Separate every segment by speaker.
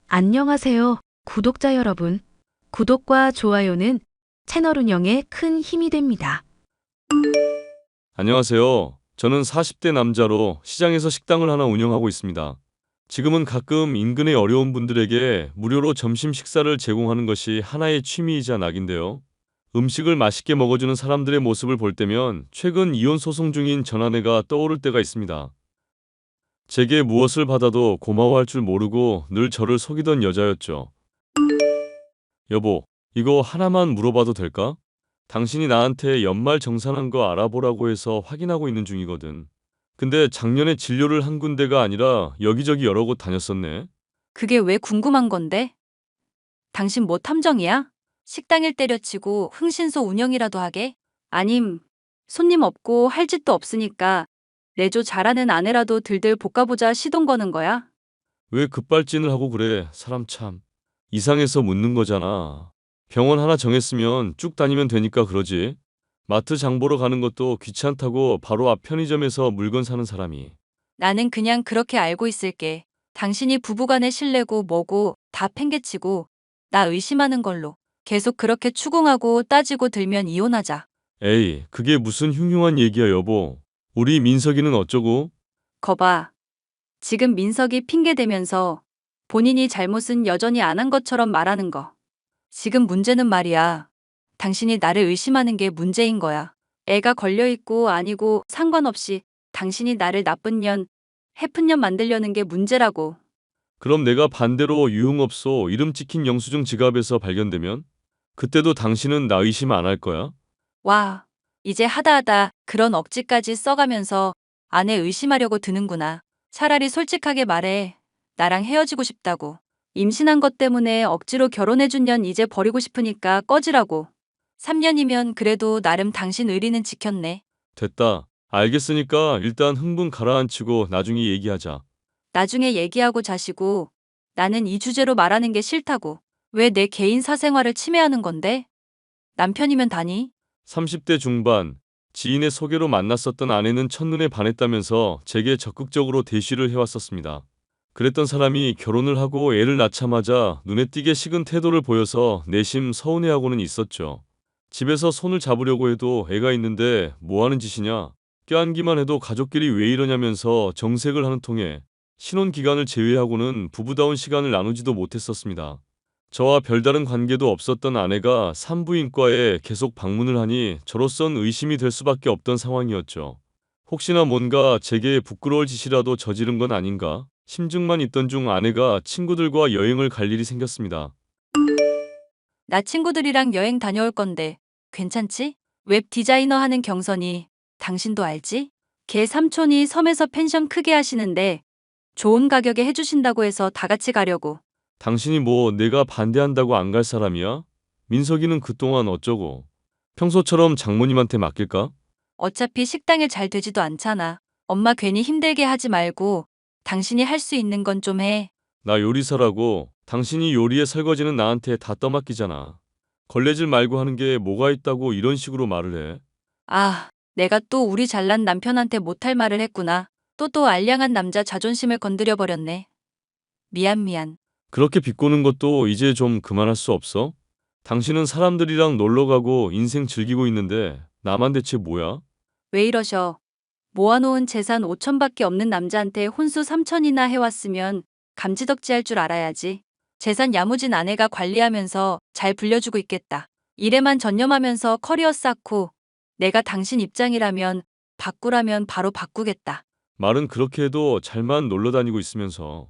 Speaker 1: 안녕하세요, 구독자 여러분. 구독과 좋아요는 채널 운영에 큰 힘이 됩니다.
Speaker 2: 안녕하세요. 저는 40대 남자로 시장에서 식당을 하나 운영하고 있습니다. 지금은 가끔 인근의 어려운 분들에게 무료로 점심 식사를 제공하는 것이 하나의 취미이자 낙인데요. 음식을 맛있게 먹어주는 사람들의 모습을 볼 때면 최근 이혼 소송 중인 전 아내가 떠오를 때가 있습니다. 제게 무엇을 받아도 고마워할 줄 모르고 늘 저를 속이던 여자였죠. 여보, 이거 하나만 물어봐도 될까? 당신이 나한테 연말 정산한 거 알아보라고 해서 확인하고 있는 중이거든. 근데 작년에 진료를 한 군데가 아니라 여기저기 여러 곳 다녔었네.
Speaker 3: 그게 왜 궁금한 건데? 당신 뭐 탐정이야? 식당일 때려치고 흥신소 운영이라도 하게? 아님, 손님 없고 할 짓도 없으니까 내조 잘하는 아내라도 들들 볶아보자 시동 거는 거야?
Speaker 2: 왜 급발진을 하고 그래? 사람 참. 이상해서 묻는 거잖아. 병원 하나 정했으면 쭉 다니면 되니까 그러지. 마트 장 보러 가는 것도 귀찮다고 바로 앞 편의점에서 물건 사는 사람이.
Speaker 3: 나는 그냥 그렇게 알고 있을게. 당신이 부부간의 신뢰고 뭐고 다 팽개치고 나 의심하는 걸로 계속 그렇게 추궁하고 따지고 들면 이혼하자.
Speaker 2: 에이, 그게 무슨 흉흉한 얘기야, 여보. 우리 민석이는 어쩌고?
Speaker 3: 거봐. 지금 민석이 핑계대면서 본인이 잘못은 여전히 안 한 것처럼 말하는 거. 지금 문제는 말이야. 당신이 나를 의심하는 게 문제인 거야. 애가 걸려있고 아니고 상관없이 당신이 나를 나쁜 년, 해픈 년 만들려는 게 문제라고.
Speaker 2: 그럼 내가 반대로 유흥업소 이름 찍힌 영수증 지갑에서 발견되면? 그때도 당신은 나 의심 안 할 거야?
Speaker 3: 와, 이제 하다하다 그런 억지까지 써가면서 아내 의심하려고 드는구나. 차라리 솔직하게 말해. 나랑 헤어지고 싶다고. 임신한 것 때문에 억지로 결혼해준 년 이제 버리고 싶으니까 꺼지라고. 3년이면 그래도 나름 당신 의리는 지켰네.
Speaker 2: 됐다. 알겠으니까 일단 흥분 가라앉히고 나중에 얘기하자.
Speaker 3: 나중에 얘기하고 자시고 나는 이 주제로 말하는 게 싫다고. 왜 내 개인 사생활을 침해하는 건데? 남편이면 다니?
Speaker 2: 30대 중반, 지인의 소개로 만났었던 아내는 첫눈에 반했다면서 제게 적극적으로 대시를 해왔었습니다. 그랬던 사람이 결혼을 하고 애를 낳자마자 눈에 띄게 식은 태도를 보여서 내심 서운해하고는 있었죠. 집에서 손을 잡으려고 해도 애가 있는데 뭐 하는 짓이냐? 껴안기만 해도 가족끼리 왜 이러냐면서 정색을 하는 통에 신혼 기간을 제외하고는 부부다운 시간을 나누지도 못했었습니다. 저와 별다른 관계도 없었던 아내가 산부인과에 계속 방문을 하니 저로선 의심이 될 수밖에 없던 상황이었죠. 혹시나 뭔가 제게 부끄러울 짓이라도 저지른 건 아닌가? 심증만 있던 중 아내가 친구들과 여행을 갈 일이 생겼습니다.
Speaker 3: 나 친구들이랑 여행 다녀올 건데 괜찮지? 웹 디자이너 하는 경선이 당신도 알지? 걔 삼촌이 섬에서 펜션 크게 하시는데 좋은 가격에 해주신다고 해서 다 같이 가려고.
Speaker 2: 당신이 뭐 내가 반대한다고 안 갈 사람이야? 민석이는 그동안 어쩌고? 평소처럼 장모님한테 맡길까?
Speaker 3: 어차피 식당일 잘 되지도 않잖아. 엄마 괜히 힘들게 하지 말고 당신이 할 수 있는 건 좀 해.
Speaker 2: 나 요리사라고 당신이 요리에 설거지는 나한테 다 떠맡기잖아. 걸레질 말고 하는 게 뭐가 있다고 이런 식으로 말을 해.
Speaker 3: 아, 내가 또 우리 잘난 남편한테 못할 말을 했구나. 또 알량한 남자 자존심을 건드려 버렸네. 미안.
Speaker 2: 그렇게 비꼬는 것도 이제 좀 그만할 수 없어? 당신은 사람들이랑 놀러 가고 인생 즐기고 있는데 나만 대체 뭐야?
Speaker 3: 왜 이러셔? 모아놓은 재산 5천밖에 없는 남자한테 혼수 3천이나 해왔으면 감지덕지 할 줄 알아야지. 재산 야무진 아내가 관리하면서 잘 불려주고 있겠다. 일에만 전념하면서 커리어 쌓고 내가 당신 입장이라면 바꾸라면 바로 바꾸겠다.
Speaker 2: 말은 그렇게 해도 잘만 놀러 다니고 있으면서.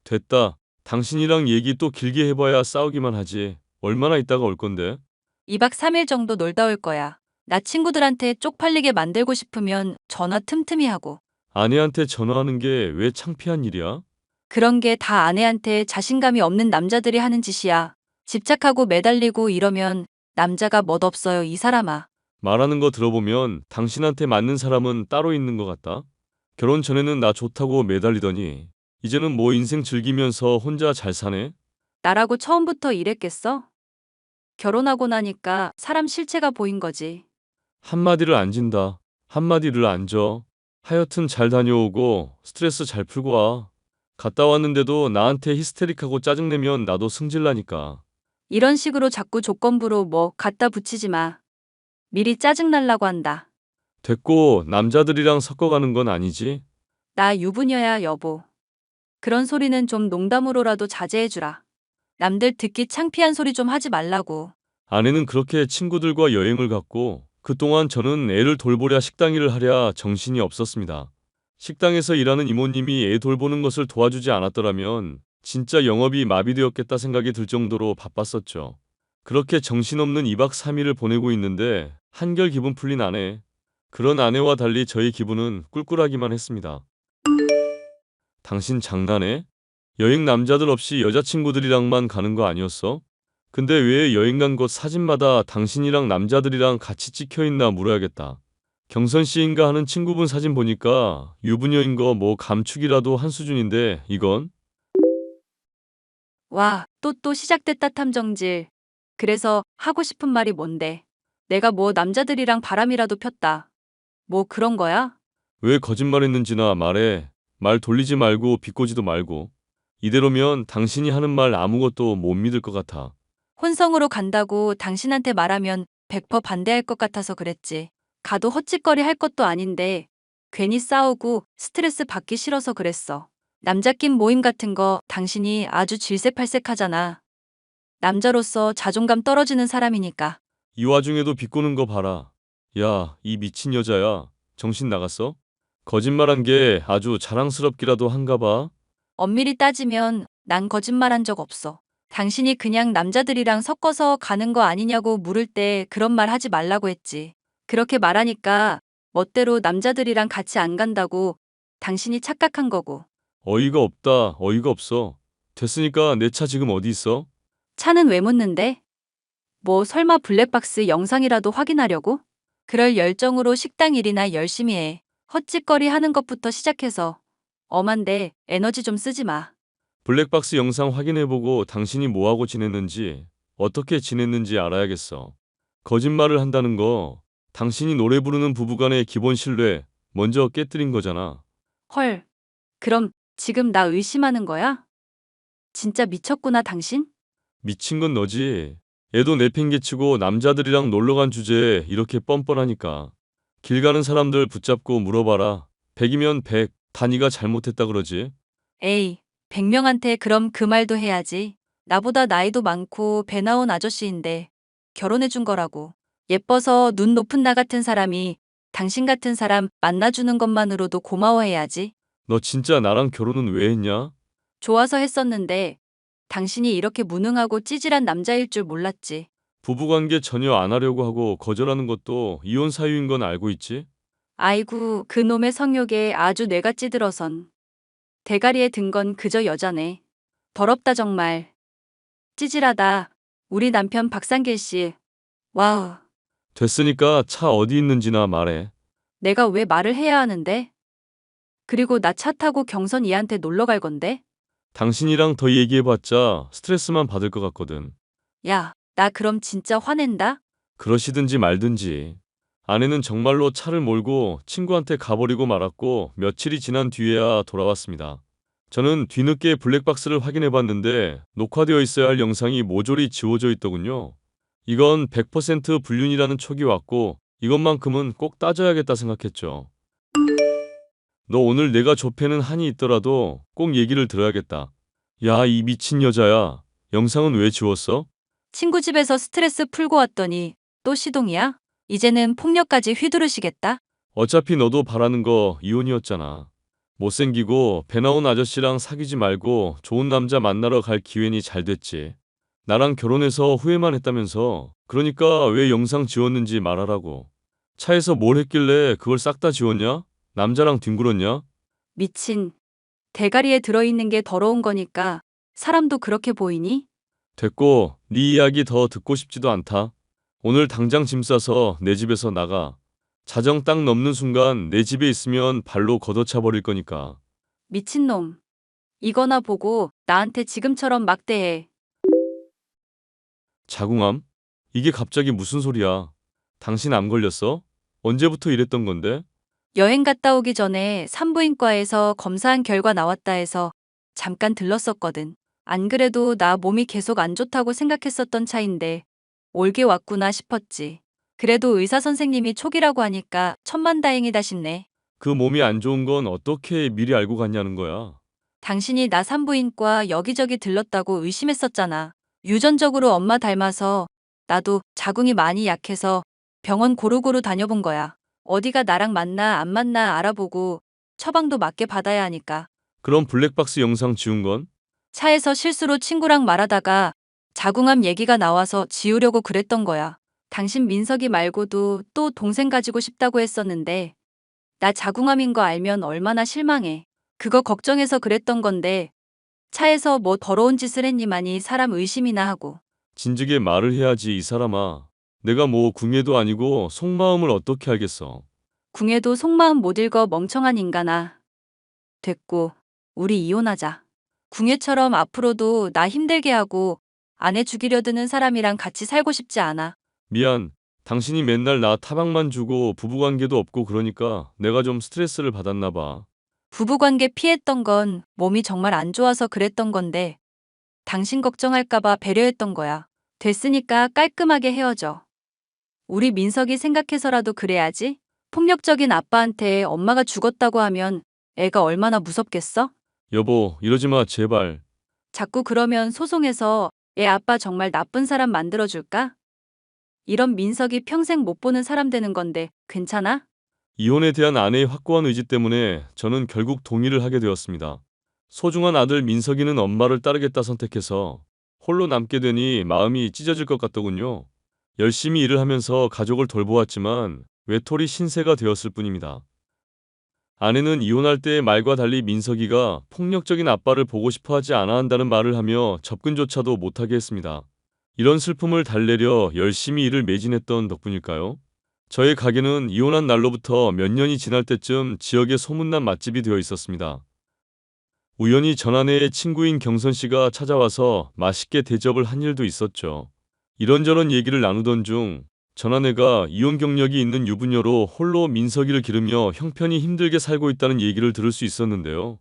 Speaker 2: 됐다. 당신이랑 얘기 또 길게 해봐야 싸우기만 하지. 얼마나 있다가 올 건데?
Speaker 3: 2박 3일 정도 놀다 올 거야. 나 친구들한테 쪽팔리게 만들고 싶으면 전화 틈틈이 하고.
Speaker 2: 아내한테 전화하는 게 왜 창피한 일이야?
Speaker 3: 그런 게 다 아내한테 자신감이 없는 남자들이 하는 짓이야. 집착하고 매달리고 이러면 남자가 멋없어요, 이 사람아.
Speaker 2: 말하는 거 들어보면 당신한테 맞는 사람은 따로 있는 것 같다. 결혼 전에는 나 좋다고 매달리더니 이제는 뭐 인생 즐기면서 혼자 잘 사네?
Speaker 3: 나라고 처음부터 이랬겠어? 결혼하고 나니까 사람 실체가 보인 거지.
Speaker 2: 한마디를 안 진다. 한마디를 안 져. 하여튼 잘 다녀오고 스트레스 잘 풀고 와. 갔다 왔는데도 나한테 히스테릭하고 짜증내면 나도 승질나니까.
Speaker 3: 이런 식으로 자꾸 조건부로 뭐 갖다 붙이지 마. 미리 짜증날라고 한다.
Speaker 2: 됐고 남자들이랑 섞어가는 건 아니지?
Speaker 3: 나 유부녀야, 여보. 그런 소리는 좀 농담으로라도 자제해주라. 남들 듣기 창피한 소리 좀 하지 말라고.
Speaker 2: 아내는 그렇게 친구들과 여행을 갔고 그동안 저는 애를 돌보랴 식당 일을 하랴 정신이 없었습니다. 식당에서 일하는 이모님이 애 돌보는 것을 도와주지 않았더라면 진짜 영업이 마비되었겠다 생각이 들 정도로 바빴었죠. 그렇게 정신없는 2박 3일을 보내고 있는데 한결 기분 풀린 아내. 그런 아내와 달리 저의 기분은 꿀꿀하기만 했습니다. 당신 장난해? 여행 남자들 없이 여자친구들이랑만 가는 거 아니었어? 근데 왜 여행 간 곳 사진마다 당신이랑 남자들이랑 같이 찍혀 있나 물어야겠다. 경선 씨인가 하는 친구분 사진 보니까 유부녀인 거 뭐 감축이라도 한 수준인데 이건?
Speaker 3: 와, 또 시작됐다 탐정질. 그래서 하고 싶은 말이 뭔데? 내가 뭐 남자들이랑 바람이라도 폈다. 뭐 그런 거야?
Speaker 2: 왜 거짓말했는지나 말해. 말 돌리지 말고 비꼬지도 말고. 이대로면 당신이 하는 말 아무것도 못 믿을 것 같아.
Speaker 3: 혼성으로 간다고 당신한테 말하면 100% 반대할 것 같아서 그랬지. 가도 헛짓거리 할 것도 아닌데 괜히 싸우고 스트레스 받기 싫어서 그랬어. 남자낀 모임 같은 거 당신이 아주 질색팔색하잖아. 남자로서 자존감 떨어지는 사람이니까.
Speaker 2: 이 와중에도 비꼬는 거 봐라. 야, 이 미친 여자야. 정신 나갔어? 거짓말한 게 아주 자랑스럽기라도 한가 봐.
Speaker 3: 엄밀히 따지면 난 거짓말한 적 없어. 당신이 그냥 남자들이랑 섞어서 가는 거 아니냐고 물을 때 그런 말 하지 말라고 했지. 그렇게 말하니까 멋대로 남자들이랑 같이 안 간다고 당신이 착각한 거고.
Speaker 2: 어이가 없다. 어이가 없어. 됐으니까 내 차 지금 어디 있어?
Speaker 3: 차는 왜 묻는데? 뭐 설마 블랙박스 영상이라도 확인하려고? 그럴 열정으로 식당 일이나 열심히 해. 헛짓거리 하는 것부터 시작해서 엄한데 에너지 좀 쓰지 마.
Speaker 2: 블랙박스 영상 확인해보고 당신이 뭐하고 지냈는지, 어떻게 지냈는지 알아야겠어. 거짓말을 한다는 거, 당신이 노래 부르는 부부간의 기본 신뢰, 먼저 깨뜨린 거잖아.
Speaker 3: 헐, 그럼 지금 나 의심하는 거야? 진짜 미쳤구나, 당신?
Speaker 2: 미친 건 너지. 애도 내팽개치고 남자들이랑 놀러간 주제에 이렇게 뻔뻔하니까. 길 가는 사람들 붙잡고 물어봐라. 100이면 100, 다 네가 잘못했다 그러지.
Speaker 3: 에이, 100명한테 그럼 그 말도 해야지. 나보다 나이도 많고 배 나온 아저씨인데 결혼해준 거라고. 예뻐서 눈 높은 나 같은 사람이 당신 같은 사람 만나주는 것만으로도 고마워해야지.
Speaker 2: 너 진짜 나랑 결혼은 왜 했냐?
Speaker 3: 좋아서 했었는데 당신이 이렇게 무능하고 찌질한 남자일 줄 몰랐지.
Speaker 2: 부부관계 전혀 안 하려고 하고 거절하는 것도 이혼 사유인 건 알고 있지?
Speaker 3: 아이고, 그 놈의 성욕에 아주 뇌가 찌들어선. 대가리에 든 건 그저 여자네. 더럽다 정말. 찌질하다. 우리 남편 박상길 씨. 와우.
Speaker 2: 됐으니까 차 어디 있는지나 말해.
Speaker 3: 내가 왜 말을 해야 하는데? 그리고 나 차 타고 경선 이한테 놀러 갈 건데?
Speaker 2: 당신이랑 더 얘기해봤자 스트레스만 받을 것 같거든.
Speaker 3: 야, 나 그럼 진짜 화낸다?
Speaker 2: 그러시든지 말든지. 아내는 정말로 차를 몰고 친구한테 가버리고 말았고 며칠이 지난 뒤에야 돌아왔습니다. 저는 뒤늦게 블랙박스를 확인해봤는데 녹화되어 있어야 할 영상이 모조리 지워져 있더군요. 이건 100% 불륜이라는 촉이 왔고 이것만큼은 꼭 따져야겠다 생각했죠. 너 오늘 내가 좁혀는 한이 있더라도 꼭 얘기를 들어야겠다. 야, 이 미친 여자야. 영상은 왜 지웠어?
Speaker 3: 친구 집에서 스트레스 풀고 왔더니 또 시동이야? 이제는 폭력까지 휘두르시겠다?
Speaker 2: 어차피 너도 바라는 거 이혼이었잖아. 못생기고 배 나온 아저씨랑 사귀지 말고 좋은 남자 만나러 갈 기회니 잘 됐지. 나랑 결혼해서 후회만 했다면서. 그러니까 왜 영상 지웠는지 말하라고. 차에서 뭘 했길래 그걸 싹 다 지웠냐? 남자랑 뒹굴었냐?
Speaker 3: 미친. 대가리에 들어있는 게 더러운 거니까 사람도 그렇게 보이니?
Speaker 2: 됐고, 네 이야기 더 듣고 싶지도 않다. 오늘 당장 짐 싸서 내 집에서 나가. 자정 딱 넘는 순간 내 집에 있으면 발로 걷어차 버릴 거니까.
Speaker 3: 미친놈. 이거나 보고 나한테 지금처럼 막대해.
Speaker 2: 자궁암? 이게 갑자기 무슨 소리야? 당신 암 걸렸어? 언제부터 이랬던 건데?
Speaker 3: 여행 갔다 오기 전에 산부인과에서 검사한 결과 나왔다 해서 잠깐 들렀었거든. 안 그래도 나 몸이 계속 안 좋다고 생각했었던 차인데 올게 왔구나 싶었지. 그래도 의사 선생님이 촉이라고 하니까 천만다행이다 싶네.
Speaker 2: 그 몸이 안 좋은 건 어떻게 미리 알고 갔냐는 거야.
Speaker 3: 당신이 나 산부인과 여기저기 들렀다고 의심했었잖아. 유전적으로 엄마 닮아서 나도 자궁이 많이 약해서 병원 고루고루 다녀본 거야. 어디가 나랑 맞나 안 맞나 알아보고 처방도 맞게 받아야 하니까.
Speaker 2: 그럼 블랙박스 영상 지운 건?
Speaker 3: 차에서 실수로 친구랑 말하다가 자궁암 얘기가 나와서 지우려고 그랬던 거야. 당신 민석이 말고도 또 동생 가지고 싶다고 했었는데 나 자궁암인 거 알면 얼마나 실망해. 그거 걱정해서 그랬던 건데 차에서 뭐 더러운 짓을 했니만이 사람 의심이나 하고.
Speaker 2: 진즉에 말을 해야지, 이 사람아. 내가 뭐 궁예도 아니고 속마음을 어떻게 알겠어.
Speaker 3: 궁예도 속마음 못 읽어 멍청한 인간아. 됐고 우리 이혼하자. 궁예처럼 앞으로도 나 힘들게 하고 아내 죽이려 드는 사람이랑 같이 살고 싶지 않아.
Speaker 2: 미안. 당신이 맨날 나 타박만 주고 부부관계도 없고 그러니까 내가 좀 스트레스를 받았나 봐.
Speaker 3: 부부관계 피했던 건 몸이 정말 안 좋아서 그랬던 건데 당신 걱정할까봐 배려했던 거야. 됐으니까 깔끔하게 헤어져. 우리 민석이 생각해서라도 그래야지. 폭력적인 아빠한테 엄마가 죽었다고 하면 애가 얼마나 무섭겠어?
Speaker 2: 여보, 이러지 마, 제발.
Speaker 3: 자꾸 그러면 소송해서 애 아빠 정말 나쁜 사람 만들어줄까? 이런 민석이 평생 못 보는 사람 되는 건데 괜찮아?
Speaker 2: 이혼에 대한 아내의 확고한 의지 때문에 저는 결국 동의를 하게 되었습니다. 소중한 아들 민석이는 엄마를 따르겠다 선택해서 홀로 남게 되니 마음이 찢어질 것 같더군요. 열심히 일을 하면서 가족을 돌보았지만 외톨이 신세가 되었을 뿐입니다. 아내는 이혼할 때의 말과 달리 민석이가 폭력적인 아빠를 보고 싶어 하지 않아 한다는 말을 하며 접근조차도 못하게 했습니다. 이런 슬픔을 달래려 열심히 일을 매진했던 덕분일까요? 저의 가게는 이혼한 날로부터 몇 년이 지날 때쯤 지역의 소문난 맛집이 되어 있었습니다. 우연히 전아내의 친구인 경선 씨가 찾아와서 맛있게 대접을 한 일도 있었죠. 이런저런 얘기를 나누던 중 전아내가 이혼 경력이 있는 유부녀로 홀로 민석이를 기르며 형편이 힘들게 살고 있다는 얘기를 들을 수 있었는데요.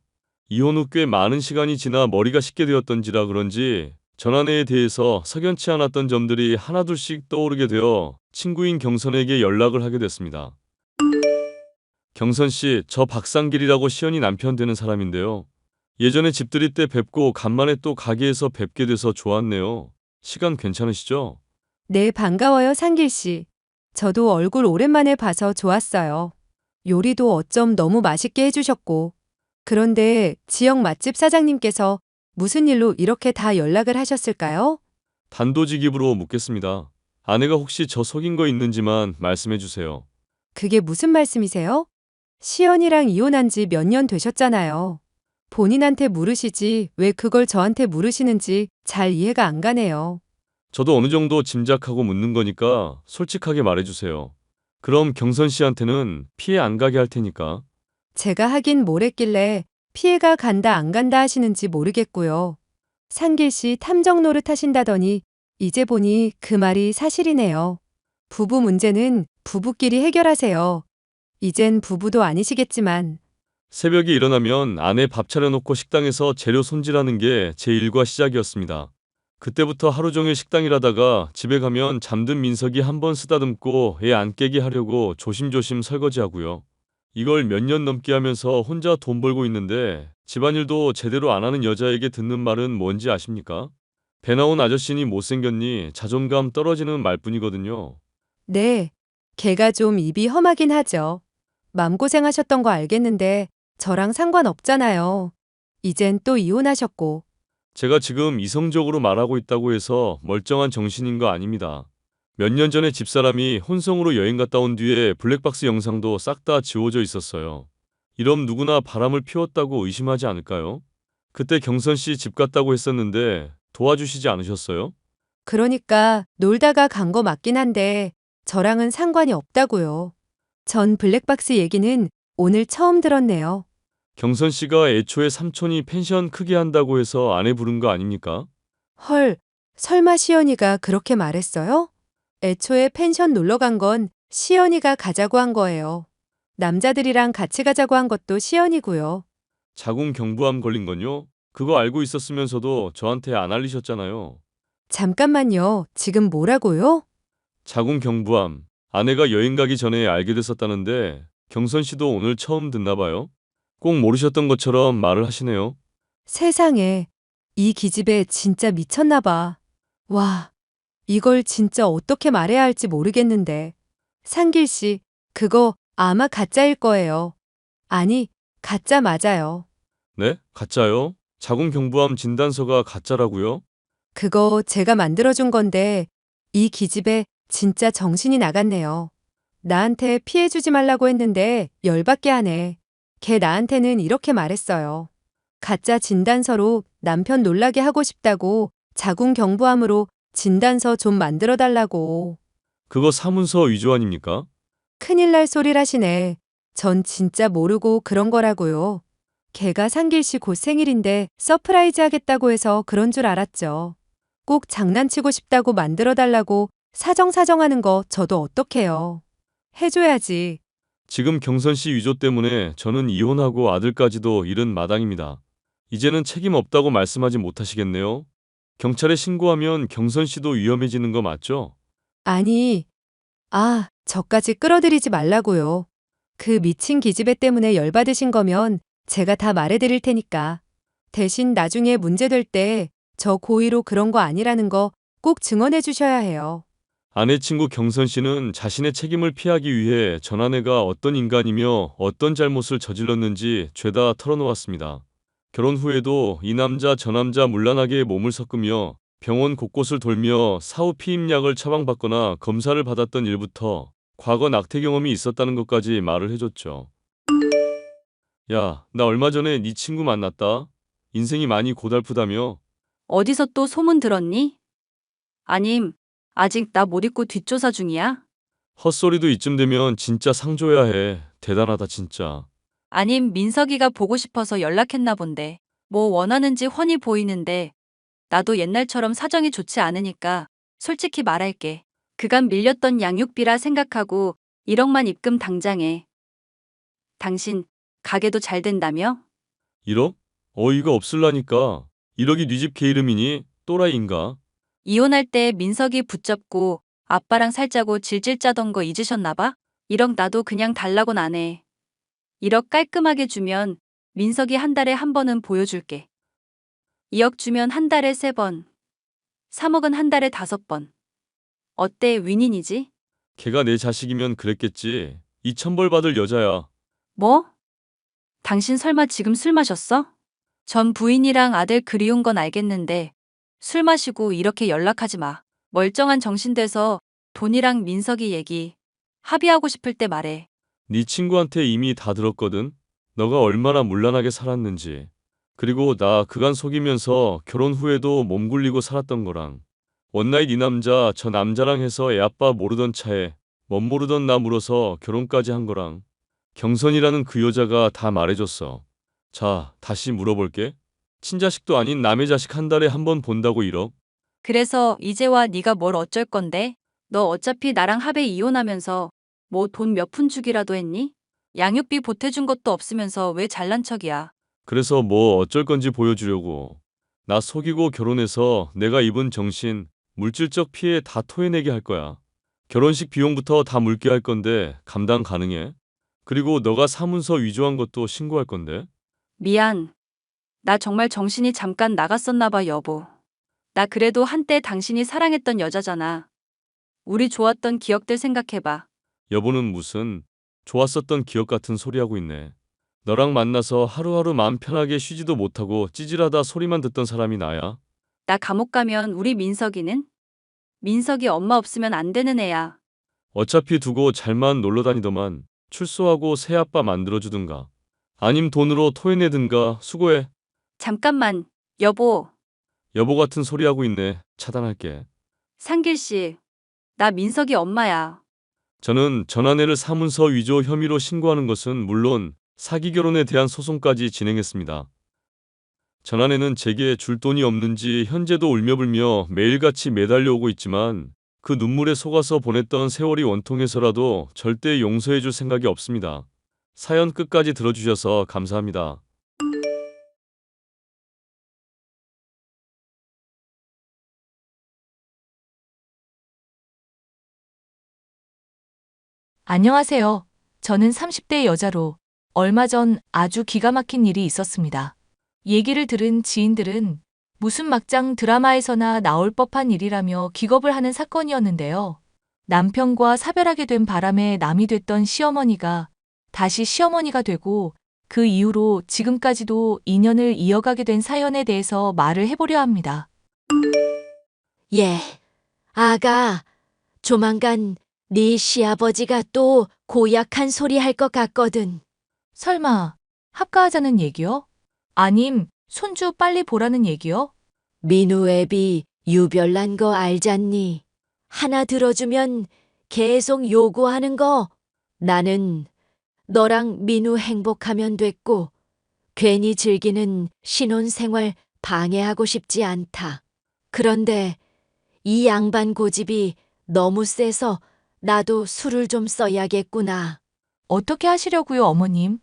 Speaker 2: 이혼 후 꽤 많은 시간이 지나 머리가 식게 되었던지라 그런지 전아내에 대해서 석연치 않았던 점들이 하나둘씩 떠오르게 되어 친구인 경선에게 연락을 하게 됐습니다. 경선 씨, 저 박상길이라고 시연이 남편 되는 사람인데요. 예전에 집들이 때 뵙고 간만에 또 가게에서 뵙게 돼서 좋았네요. 시간 괜찮으시죠?
Speaker 4: 네, 반가워요, 상길 씨. 저도 얼굴 오랜만에 봐서 좋았어요. 요리도 어쩜 너무 맛있게 해주셨고. 그런데 지역 맛집 사장님께서 무슨 일로 이렇게 다 연락을 하셨을까요?
Speaker 2: 단도직입으로 묻겠습니다. 아내가 혹시 저 속인 거 있는지만 말씀해 주세요.
Speaker 4: 그게 무슨 말씀이세요? 시연이랑 이혼한 지 몇 년 되셨잖아요. 본인한테 물으시지 왜 그걸 저한테 물으시는지 잘 이해가 안 가네요.
Speaker 2: 저도 어느 정도 짐작하고 묻는 거니까 솔직하게 말해주세요. 그럼 경선 씨한테는 피해 안 가게 할 테니까.
Speaker 4: 제가 하긴 뭘 했길래 피해가 간다 안 간다 하시는지 모르겠고요. 상길 씨 탐정 노릇 하신다더니 이제 보니 그 말이 사실이네요. 부부 문제는 부부끼리 해결하세요. 이젠 부부도 아니시겠지만
Speaker 2: 새벽에 일어나면 아내 밥 차려놓고 식당에서 재료 손질하는 게 제 일과 시작이었습니다. 그때부터 하루 종일 식당 일하다가 집에 가면 잠든 민석이 한 번 쓰다듬고 애 안 깨게 하려고 조심조심 설거지하고요. 이걸 몇 년 넘게 하면서 혼자 돈 벌고 있는데 집안일도 제대로 안 하는 여자에게 듣는 말은 뭔지 아십니까? 배 나온 아저씨니 못생겼니 자존감 떨어지는 말뿐이거든요.
Speaker 4: 네, 걔가 좀 입이 험하긴 하죠. 맘고생하셨던 거 알겠는데 저랑 상관없잖아요. 이젠 또 이혼하셨고.
Speaker 2: 제가 지금 이성적으로 말하고 있다고 해서 멀쩡한 정신인 거 아닙니다. 몇 년 전에 집사람이 혼성으로 여행 갔다 온 뒤에 블랙박스 영상도 싹 다 지워져 있었어요. 이럼 누구나 바람을 피웠다고 의심하지 않을까요? 그때 경선 씨 집 갔다고 했었는데 도와주시지 않으셨어요?
Speaker 4: 그러니까 놀다가 간 거 맞긴 한데 저랑은 상관이 없다고요. 전 블랙박스 얘기는 오늘 처음 들었네요.
Speaker 2: 경선 씨가 애초에 삼촌이 펜션 크게 한다고 해서 아내 부른 거 아닙니까?
Speaker 4: 헐, 설마 시연이가 그렇게 말했어요? 애초에 펜션 놀러 간 건 시연이가 가자고 한 거예요. 남자들이랑 같이 가자고 한 것도 시연이고요.
Speaker 2: 자궁 경부암 걸린 건요? 그거 알고 있었으면서도 저한테 안 알리셨잖아요.
Speaker 4: 잠깐만요. 지금 뭐라고요?
Speaker 2: 자궁 경부암. 아내가 여행 가기 전에 알게 됐었다는데 경선 씨도 오늘 처음 듣나 봐요. 꼭 모르셨던 것처럼 말을 하시네요.
Speaker 4: 세상에. 이 기집애 진짜 미쳤나 봐. 와, 이걸 진짜 어떻게 말해야 할지 모르겠는데. 상길 씨, 그거 아마 가짜일 거예요. 아니, 가짜 맞아요.
Speaker 2: 네? 가짜요? 자궁 경부암 진단서가 가짜라고요?
Speaker 4: 그거 제가 만들어준 건데, 이 기집애 진짜 정신이 나갔네요. 나한테 피해주지 말라고 했는데 열받게 하네. 걔 나한테는 이렇게 말했어요. 가짜 진단서로 남편 놀라게 하고 싶다고 자궁 경부암으로 진단서 좀 만들어 달라고.
Speaker 2: 그거 사문서 위조 아닙니까?
Speaker 4: 큰일 날 소리라시네. 전 진짜 모르고 그런 거라고요. 걔가 상길 씨 곧 생일인데 서프라이즈 하겠다고 해서 그런 줄 알았죠. 꼭 장난치고 싶다고 만들어 달라고 사정사정하는 거 저도 어떡해요. 해줘야지.
Speaker 2: 지금 경선 씨 위조 때문에 저는 이혼하고 아들까지도 잃은 마당입니다. 이제는 책임 없다고 말씀하지 못하시겠네요? 경찰에 신고하면 경선 씨도 위험해지는 거 맞죠?
Speaker 4: 아니, 저까지 끌어들이지 말라고요. 그 미친 기집애 때문에 열받으신 거면 제가 다 말해드릴 테니까. 대신 나중에 문제될 때 저 고의로 그런 거 아니라는 거 꼭 증언해 주셔야 해요.
Speaker 2: 아내 친구 경선 씨는 자신의 책임을 피하기 위해 전 아내가 어떤 인간이며 어떤 잘못을 저질렀는지 죄다 털어놓았습니다. 결혼 후에도 이 남자 저 남자 문란하게 몸을 섞으며 병원 곳곳을 돌며 사후 피임약을 처방받거나 검사를 받았던 일부터 과거 낙태 경험이 있었다는 것까지 말을 해줬죠. 야, 나 얼마 전에 네 친구 만났다. 인생이 많이 고달프다며?
Speaker 3: 어디서 또 소문 들었니? 아님, 아직 나 못 잊고 뒷조사 중이야?
Speaker 2: 헛소리도 이쯤 되면 진짜 상줘야 해. 대단하다 진짜.
Speaker 3: 아님, 민석이가 보고 싶어서 연락했나 본데. 뭐 원하는지 훤히 보이는데 나도 옛날처럼 사정이 좋지 않으니까 솔직히 말할게. 그간 밀렸던 양육비라 생각하고 1억만 입금 당장해. 당신 가게도 잘 된다며?
Speaker 2: 1억? 어이가 없을라니까. 1억이 네 집 개 이름이니? 또라이인가?
Speaker 3: 이혼할 때 민석이 붙잡고 아빠랑 살자고 질질 짜던 거 잊으셨나 봐? 1억 나도 그냥 달라곤 안 해. 1억 깔끔하게 주면 민석이 한 달에 한 번은 보여줄게. 2억 주면 한 달에 3번. 3억은 한 달에 5번. 어때, 윈윈이지?
Speaker 2: 걔가 내 자식이면 그랬겠지. 2,000벌 받을 여자야.
Speaker 3: 뭐? 당신 설마 지금 술 마셨어? 전 부인이랑 아들 그리운 건 알겠는데 술 마시고 이렇게 연락하지 마. 멀쩡한 정신 돼서 돈이랑 민석이 얘기 합의하고 싶을 때 말해.
Speaker 2: 네 친구한테 이미 다 들었거든. 너가 얼마나 문란하게 살았는지. 그리고 나 그간 속이면서 결혼 후에도 몸 굴리고 살았던 거랑. 원나잇 이 남자 저 남자랑 해서 애 아빠 모르던 차에 멋 모르던 나 물어서 결혼까지 한 거랑. 경선이라는 그 여자가 다 말해줬어. 자, 다시 물어볼게. 친자식도 아닌 남의 자식 한 달에 한 번 본다고 1억?
Speaker 3: 그래서 이제와 네가 뭘 어쩔 건데? 너 어차피 나랑 합의 이혼하면서 뭐 돈 몇 푼 주기라도 했니? 양육비 보태준 것도 없으면서 왜 잘난 척이야?
Speaker 2: 그래서 뭐 어쩔 건지 보여주려고. 나 속이고 결혼해서 내가 입은 정신, 물질적 피해 다 토해내게 할 거야. 결혼식 비용부터 다 물게 할 건데 감당 가능해? 그리고 너가 사문서 위조한 것도 신고할 건데?
Speaker 3: 미안. 나 정말 정신이 잠깐 나갔었나 봐, 여보. 나 그래도 한때 당신이 사랑했던 여자잖아. 우리 좋았던 기억들 생각해봐.
Speaker 2: 여보는 무슨 좋았었던 기억 같은 소리 하고 있네. 너랑 만나서 하루하루 마음 편하게 쉬지도 못하고 찌질하다 소리만 듣던 사람이 나야.
Speaker 3: 나 감옥 가면 우리 민석이는? 민석이 엄마 없으면 안 되는 애야.
Speaker 2: 어차피 두고 잘만 놀러 다니더만 출소하고 새 아빠 만들어주든가. 아님 돈으로 토해내든가 수고해.
Speaker 3: 잠깐만, 여보.
Speaker 2: 여보 같은 소리 하고 있네. 차단할게.
Speaker 3: 상길 씨. 나 민석이 엄마야.
Speaker 2: 저는 전 아내를 사문서 위조 혐의로 신고하는 것은 물론 사기 결혼에 대한 소송까지 진행했습니다. 전 아내는 제게 줄 돈이 없는지 현재도 울며불며 매일같이 매달려 오고 있지만 그 눈물에 속아서 보냈던 세월이 원통해서라도 절대 용서해 줄 생각이 없습니다. 사연 끝까지 들어주셔서 감사합니다.
Speaker 3: 안녕하세요. 저는 30대 여자로 얼마 전 아주 기가 막힌 일이 있었습니다. 얘기를 들은 지인들은 무슨 막장 드라마에서나 나올 법한 일이라며 기겁을 하는 사건이었는데요. 남편과 사별하게 된 바람에 남이 됐던 시어머니가 다시 시어머니가 되고 그 이후로 지금까지도 인연을 이어가게 된 사연에 대해서 말을 해보려 합니다.
Speaker 5: 예, 아가, 조만간 네 시아버지가 또 고약한 소리 할 것 같거든.
Speaker 3: 설마 합가하자는 얘기요? 아님 손주 빨리 보라는 얘기요?
Speaker 5: 민우 애비 유별난 거 알잖니? 하나 들어주면 계속 요구하는 거. 나는 너랑 민우 행복하면 됐고, 괜히 즐기는 신혼생활 방해하고 싶지 않다. 그런데 이 양반 고집이 너무 세서 나도 술을 좀 써야겠구나.
Speaker 3: 어떻게 하시려고요, 어머님?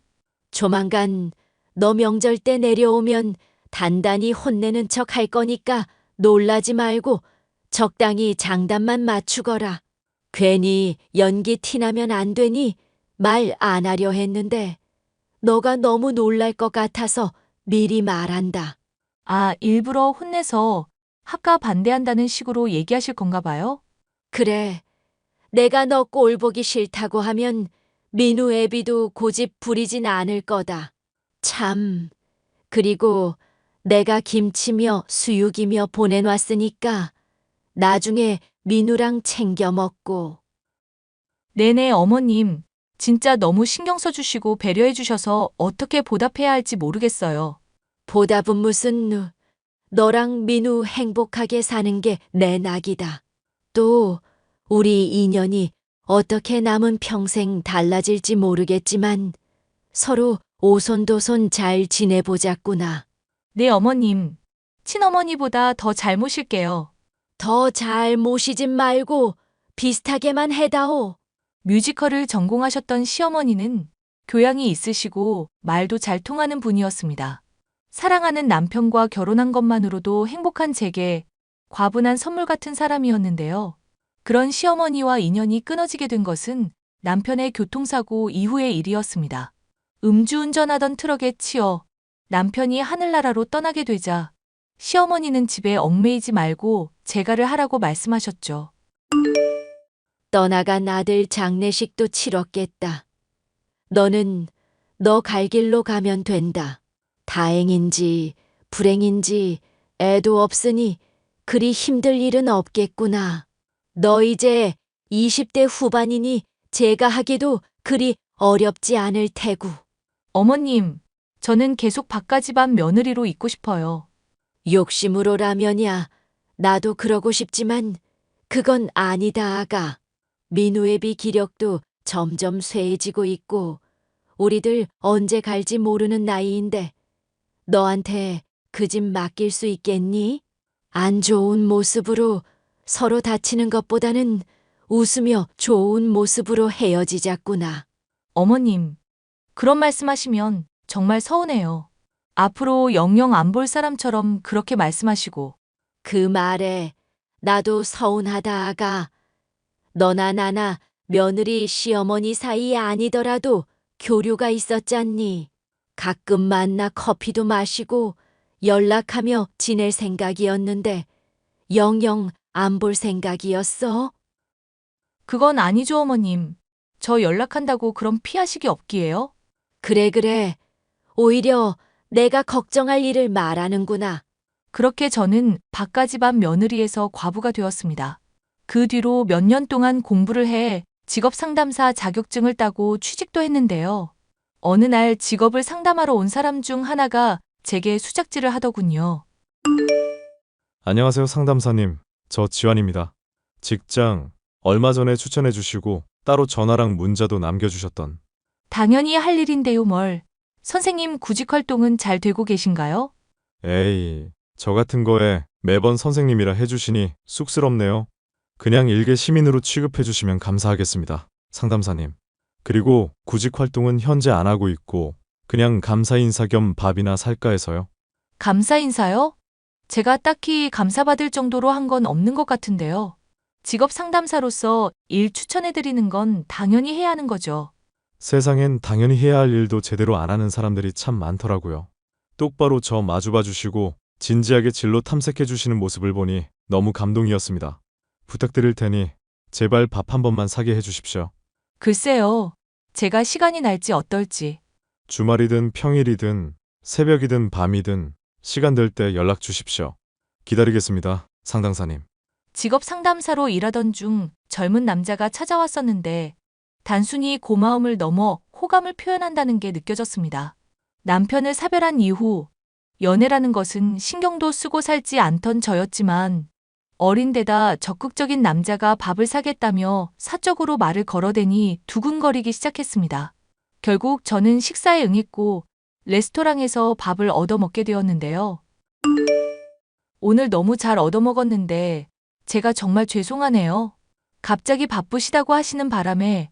Speaker 5: 조만간 너 명절 때 내려오면 단단히 혼내는 척 할 거니까 놀라지 말고 적당히 장단만 맞추거라. 괜히 연기 티나면 안 되니 말 안 하려 했는데 너가 너무 놀랄 것 같아서 미리 말한다.
Speaker 3: 아, 일부러 혼내서 합가 반대한다는 식으로 얘기하실 건가 봐요?
Speaker 5: 그래, 내가 너 꼴 보기 싫다고 하면 민우 애비도 고집 부리진 않을 거다. 참, 그리고 내가 김치며 수육이며 보내놨으니까 나중에 민우랑 챙겨 먹고.
Speaker 3: 네네, 어머님. 진짜 너무 신경 써주시고 배려해주셔서 어떻게 보답해야 할지 모르겠어요.
Speaker 5: 보답은 무슨, 너랑 민우 행복하게 사는 게 내 낙이다. 또 우리 인연이 어떻게 남은 평생 달라질지 모르겠지만 서로 오손도손 잘 지내보자꾸나.
Speaker 3: 네, 어머님. 친어머니보다 더 잘 모실게요.
Speaker 5: 더 잘 모시진 말고 비슷하게만 해다오.
Speaker 3: 뮤지컬을 전공하셨던 시어머니는 교양이 있으시고 말도 잘 통하는 분이었습니다. 사랑하는 남편과 결혼한 것만으로도 행복한 제게 과분한 선물 같은 사람이었는데요. 그런 시어머니와 인연이 끊어지게 된 것은 남편의 교통사고 이후의 일이었습니다. 음주운전하던 트럭에 치여 남편이 하늘나라로 떠나게 되자 시어머니는 집에 얽매이지 말고 재가를 하라고 말씀하셨죠.
Speaker 5: 떠나간 아들 장례식도 치렀겠다. 너는 너 갈 길로 가면 된다. 다행인지 불행인지 애도 없으니 그리 힘들 일은 없겠구나. 너 이제 20대 후반이니 제가 하기도 그리 어렵지 않을 테고.
Speaker 3: 어머님, 저는 계속 박가집안 며느리로 있고 싶어요.
Speaker 5: 욕심으로라면야 나도 그러고 싶지만 그건 아니다, 아가. 민우애비 기력도 점점 쇠해지고 있고 우리들 언제 갈지 모르는 나이인데 너한테 그 집 맡길 수 있겠니? 안 좋은 모습으로 서로 다치는 것보다는 웃으며 좋은 모습으로 헤어지자꾸나.
Speaker 3: 어머님, 그런 말씀하시면 정말 서운해요. 앞으로 영영 안 볼 사람처럼 그렇게 말씀하시고.
Speaker 5: 그 말에 나도 서운하다, 아가. 너나 나나 며느리 시어머니 사이 아니더라도 교류가 있었잖니. 가끔 만나 커피도 마시고 연락하며 지낼 생각이었는데 영영 안 볼 생각이었어?
Speaker 3: 그건 아니죠, 어머님. 저 연락한다고 그럼 피하식이 없기에요?
Speaker 5: 그래. 오히려 내가 걱정할 일을 말하는구나.
Speaker 3: 그렇게 저는 박가집안 며느리에서 과부가 되었습니다. 그 뒤로 몇 년 동안 공부를 해 직업 상담사 자격증을 따고 취직도 했는데요. 어느 날 직업을 상담하러 온 사람 중 하나가 제게 수작질을 하더군요.
Speaker 6: 안녕하세요, 상담사님. 저 지환입니다. 직장 얼마 전에 추천해 주시고 따로 전화랑 문자도 남겨주셨던.
Speaker 3: 당연히 할 일인데요, 뭘. 선생님 구직 활동은 잘 되고 계신가요?
Speaker 6: 에이, 저 같은 거에 매번 선생님이라 해주시니 쑥스럽네요. 그냥 일개 시민으로 취급해 주시면 감사하겠습니다, 상담사님. 그리고 구직 활동은 현재 안 하고 있고 그냥 감사 인사 겸 밥이나 살까 해서요.
Speaker 3: 감사 인사요? 제가 딱히 감사받을 정도로 한 건 없는 것 같은데요. 직업 상담사로서 일 추천해드리는 건 당연히 해야 하는 거죠.
Speaker 6: 세상엔 당연히 해야 할 일도 제대로 안 하는 사람들이 참 많더라고요. 똑바로 저 마주봐 주시고 진지하게 진로 탐색해 주시는 모습을 보니 너무 감동이었습니다. 부탁드릴 테니 제발 밥 한 번만 사게 해 주십시오.
Speaker 3: 글쎄요. 제가 시간이 날지 어떨지.
Speaker 6: 주말이든 평일이든 새벽이든 밤이든 시간 될 때 연락 주십시오. 기다리겠습니다, 상담사님.
Speaker 3: 직업 상담사로 일하던 중 젊은 남자가 찾아왔었는데 단순히 고마움을 넘어 호감을 표현한다는 게 느껴졌습니다. 남편을 사별한 이후 연애라는 것은 신경도 쓰고 살지 않던 저였지만 어린 데다 적극적인 남자가 밥을 사겠다며 사적으로 말을 걸어대니 두근거리기 시작했습니다. 결국 저는 식사에 응했고 레스토랑에서 밥을 얻어먹게 되었는데요. 오늘 너무 잘 얻어먹었는데 제가 정말 죄송하네요. 갑자기 바쁘시다고 하시는 바람에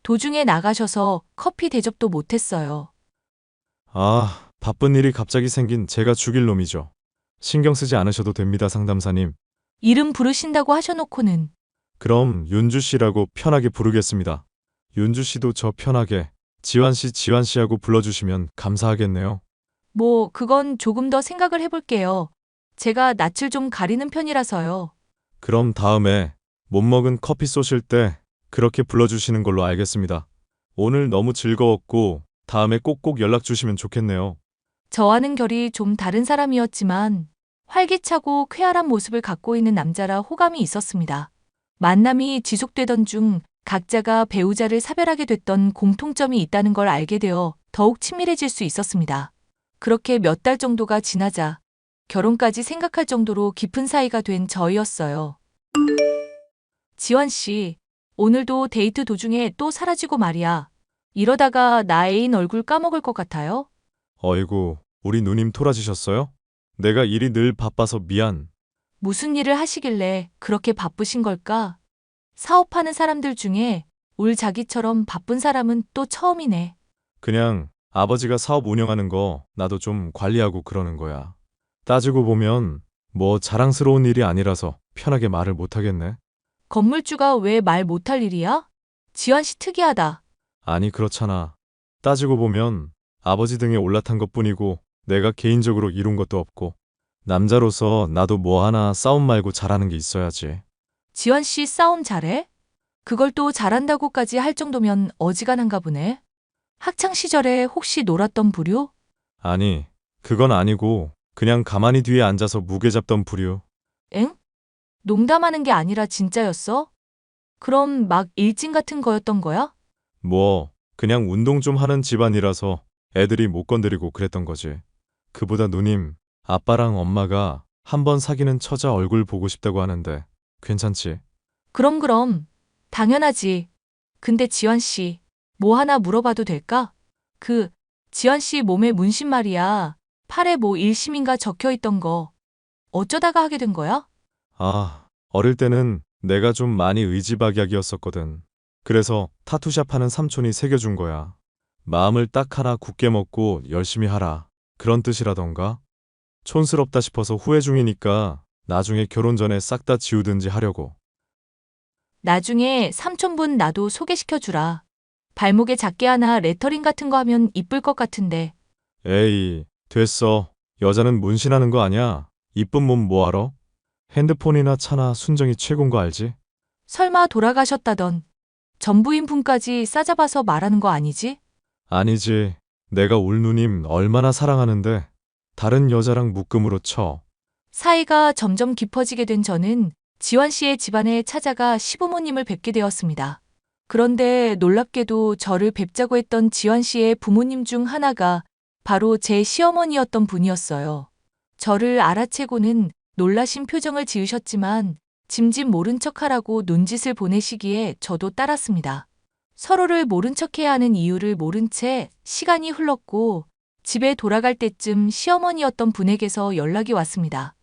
Speaker 3: 도중에 나가셔서 커피 대접도 못했어요.
Speaker 6: 아, 바쁜 일이 갑자기 생긴 제가 죽일 놈이죠. 신경 쓰지 않으셔도 됩니다, 상담사님.
Speaker 3: 이름 부르신다고 하셔놓고는
Speaker 6: 그럼 윤주 씨라고 편하게 부르겠습니다. 윤주 씨도 저 편하게 지환 씨 하고 불러주시면 감사하겠네요.
Speaker 3: 뭐 그건 조금 더 생각을 해볼게요. 제가 낯을 좀 가리는 편이라서요.
Speaker 6: 그럼 다음에 못 먹은 커피 쏘실 때 그렇게 불러주시는 걸로 알겠습니다. 오늘 너무 즐거웠고 다음에 꼭꼭 연락 주시면 좋겠네요.
Speaker 3: 저와는 결이 좀 다른 사람이었지만 활기차고 쾌활한 모습을 갖고 있는 남자라 호감이 있었습니다. 만남이 지속되던 중 각자가 배우자를 사별하게 됐던 공통점이 있다는 걸 알게 되어 더욱 친밀해질 수 있었습니다. 그렇게 몇 달 정도가 지나자 결혼까지 생각할 정도로 깊은 사이가 된 저희였어요. 지원 씨, 오늘도 데이트 도중에 또 사라지고 말이야. 이러다가 나 애인 얼굴 까먹을 것 같아요?
Speaker 6: 어이구, 우리 누님 토라지셨어요? 내가 일이 늘 바빠서 미안.
Speaker 3: 무슨 일을 하시길래 그렇게 바쁘신 걸까? 사업하는 사람들 중에 울 자기처럼 바쁜 사람은 또 처음이네.
Speaker 6: 그냥 아버지가 사업 운영하는 거 나도 좀 관리하고 그러는 거야. 따지고 보면 뭐 자랑스러운 일이 아니라서 편하게 말을 못하겠네.
Speaker 3: 건물주가 왜 말 못할 일이야? 지환 씨 특이하다.
Speaker 6: 아니 그렇잖아. 따지고 보면 아버지 등에 올라탄 것뿐이고 내가 개인적으로 이룬 것도 없고 남자로서 나도 뭐 하나 싸움 말고 잘하는 게 있어야지.
Speaker 3: 지환 씨 싸움 잘해? 그걸 또 잘한다고까지 할 정도면 어지간한가 보네. 학창 시절에 혹시 놀았던 부류?
Speaker 6: 아니 그건 아니고 그냥 가만히 뒤에 앉아서 무게 잡던 부류.
Speaker 3: 엥? 농담하는 게 아니라 진짜였어? 그럼 막 일진 같은 거였던 거야?
Speaker 6: 뭐 그냥 운동 좀 하는 집안이라서 애들이 못 건드리고 그랬던 거지. 그보다 누님, 아빠랑 엄마가 한번 사귀는 처자 얼굴 보고 싶다고 하는데 괜찮지?
Speaker 3: 그럼. 당연하지. 근데 지환 씨, 뭐 하나 물어봐도 될까? 지환 씨 몸에 문신 말이야. 팔에 뭐 일심인가 적혀 있던 거. 어쩌다가 하게 된 거야?
Speaker 6: 아, 어릴 때는 내가 좀 많이 의지박약이었었거든. 그래서 타투샵 하는 삼촌이 새겨준 거야. 마음을 딱 하나 굳게 먹고 열심히 하라. 그런 뜻이라던가. 촌스럽다 싶어서 후회 중이니까 나중에 결혼 전에 싹 다 지우든지 하려고.
Speaker 3: 나중에 삼촌분 나도 소개시켜주라. 발목에 작게 하나 레터링 같은 거 하면 이쁠 것 같은데.
Speaker 6: 에이, 됐어. 여자는 문신하는 거 아냐? 이쁜 몸 뭐하러? 핸드폰이나 차나 순정이 최고인 거 알지?
Speaker 3: 설마 돌아가셨다던 전부인 분까지 싸잡아서 말하는 거 아니지?
Speaker 6: 아니지. 내가 울 누님 얼마나 사랑하는데 다른 여자랑 묶음으로 쳐.
Speaker 3: 사이가 점점 깊어지게 된 저는 지환 씨의 집안에 찾아가 시부모님을 뵙게 되었습니다. 그런데 놀랍게도 저를 뵙자고 했던 지환 씨의 부모님 중 하나가 바로 제 시어머니였던 분이었어요. 저를 알아채고는 놀라신 표정을 지으셨지만 짐짓 모른 척하라고 눈짓을 보내시기에 저도 따랐습니다. 서로를 모른 척해야 하는 이유를 모른 채 시간이 흘렀고 집에 돌아갈 때쯤 시어머니였던 분에게서 연락이 왔습니다.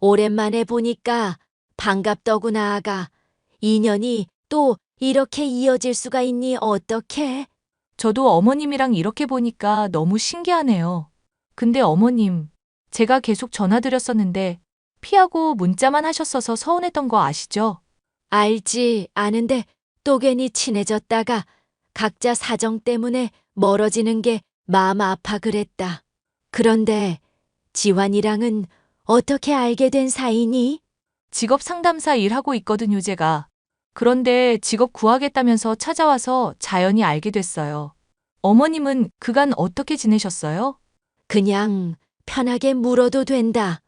Speaker 5: 오랜만에 보니까 반갑더구나, 아가. 인연이 또 이렇게 이어질 수가 있니 어떡해?
Speaker 3: 저도 어머님이랑 이렇게 보니까 너무 신기하네요. 근데 어머님, 제가 계속 전화드렸었는데 피하고 문자만 하셨어서 서운했던 거 아시죠?
Speaker 5: 알지, 아는데 또 괜히 친해졌다가 각자 사정 때문에 멀어지는 게 마음 아파 그랬다. 그런데 지환이랑은 어떻게 알게 된 사이니?
Speaker 3: 직업 상담사 일하고 있거든요, 제가. 그런데 직업 구하겠다면서 찾아와서 자연히 알게 됐어요. 어머님은 그간 어떻게 지내셨어요?
Speaker 5: 그냥 편하게 물어도 된다.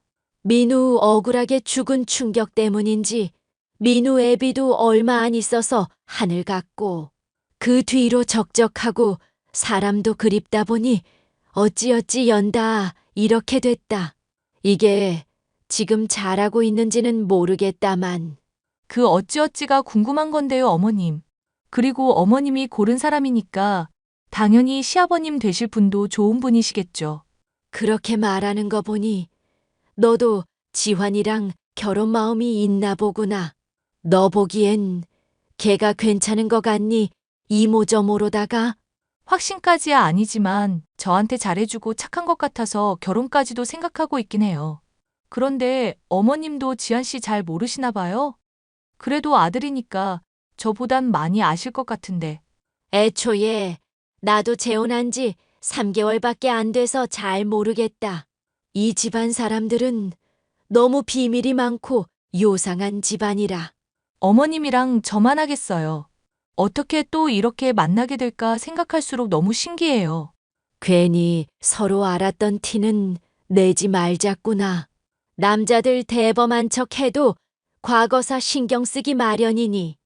Speaker 5: 민우 억울하게 죽은 충격 때문인지 민우 애비도 얼마 안 있어서 하늘 갔고 그 뒤로 적적하고 사람도 그립다 보니 어찌어찌 연다 이렇게 됐다. 이게 지금 잘하고 있는지는 모르겠다만
Speaker 3: 그 어찌어찌가 궁금한 건데요, 어머님. 그리고 어머님이 고른 사람이니까 당연히 시아버님 되실 분도 좋은 분이시겠죠.
Speaker 5: 그렇게 말하는 거 보니 너도 지환이랑 결혼 마음이 있나 보구나. 너 보기엔 걔가 괜찮은 거 같니? 이모저모로다가
Speaker 3: 확신까지야 아니지만 저한테 잘해주고 착한 것 같아서 결혼까지도 생각하고 있긴 해요. 그런데 어머님도 지한 씨 잘 모르시나 봐요? 그래도 아들이니까 저보단 많이 아실 것 같은데.
Speaker 5: 애초에 나도 재혼한 지 3개월밖에 안 돼서 잘 모르겠다. 이 집안 사람들은 너무 비밀이 많고 요상한 집안이라.
Speaker 3: 어머님이랑 저만 하겠어요. 어떻게 또 이렇게 만나게 될까 생각할수록 너무 신기해요.
Speaker 5: 괜히 서로 알았던 티는 내지 말자꾸나. 남자들 대범한 척 해도 과거사 신경 쓰기 마련이니.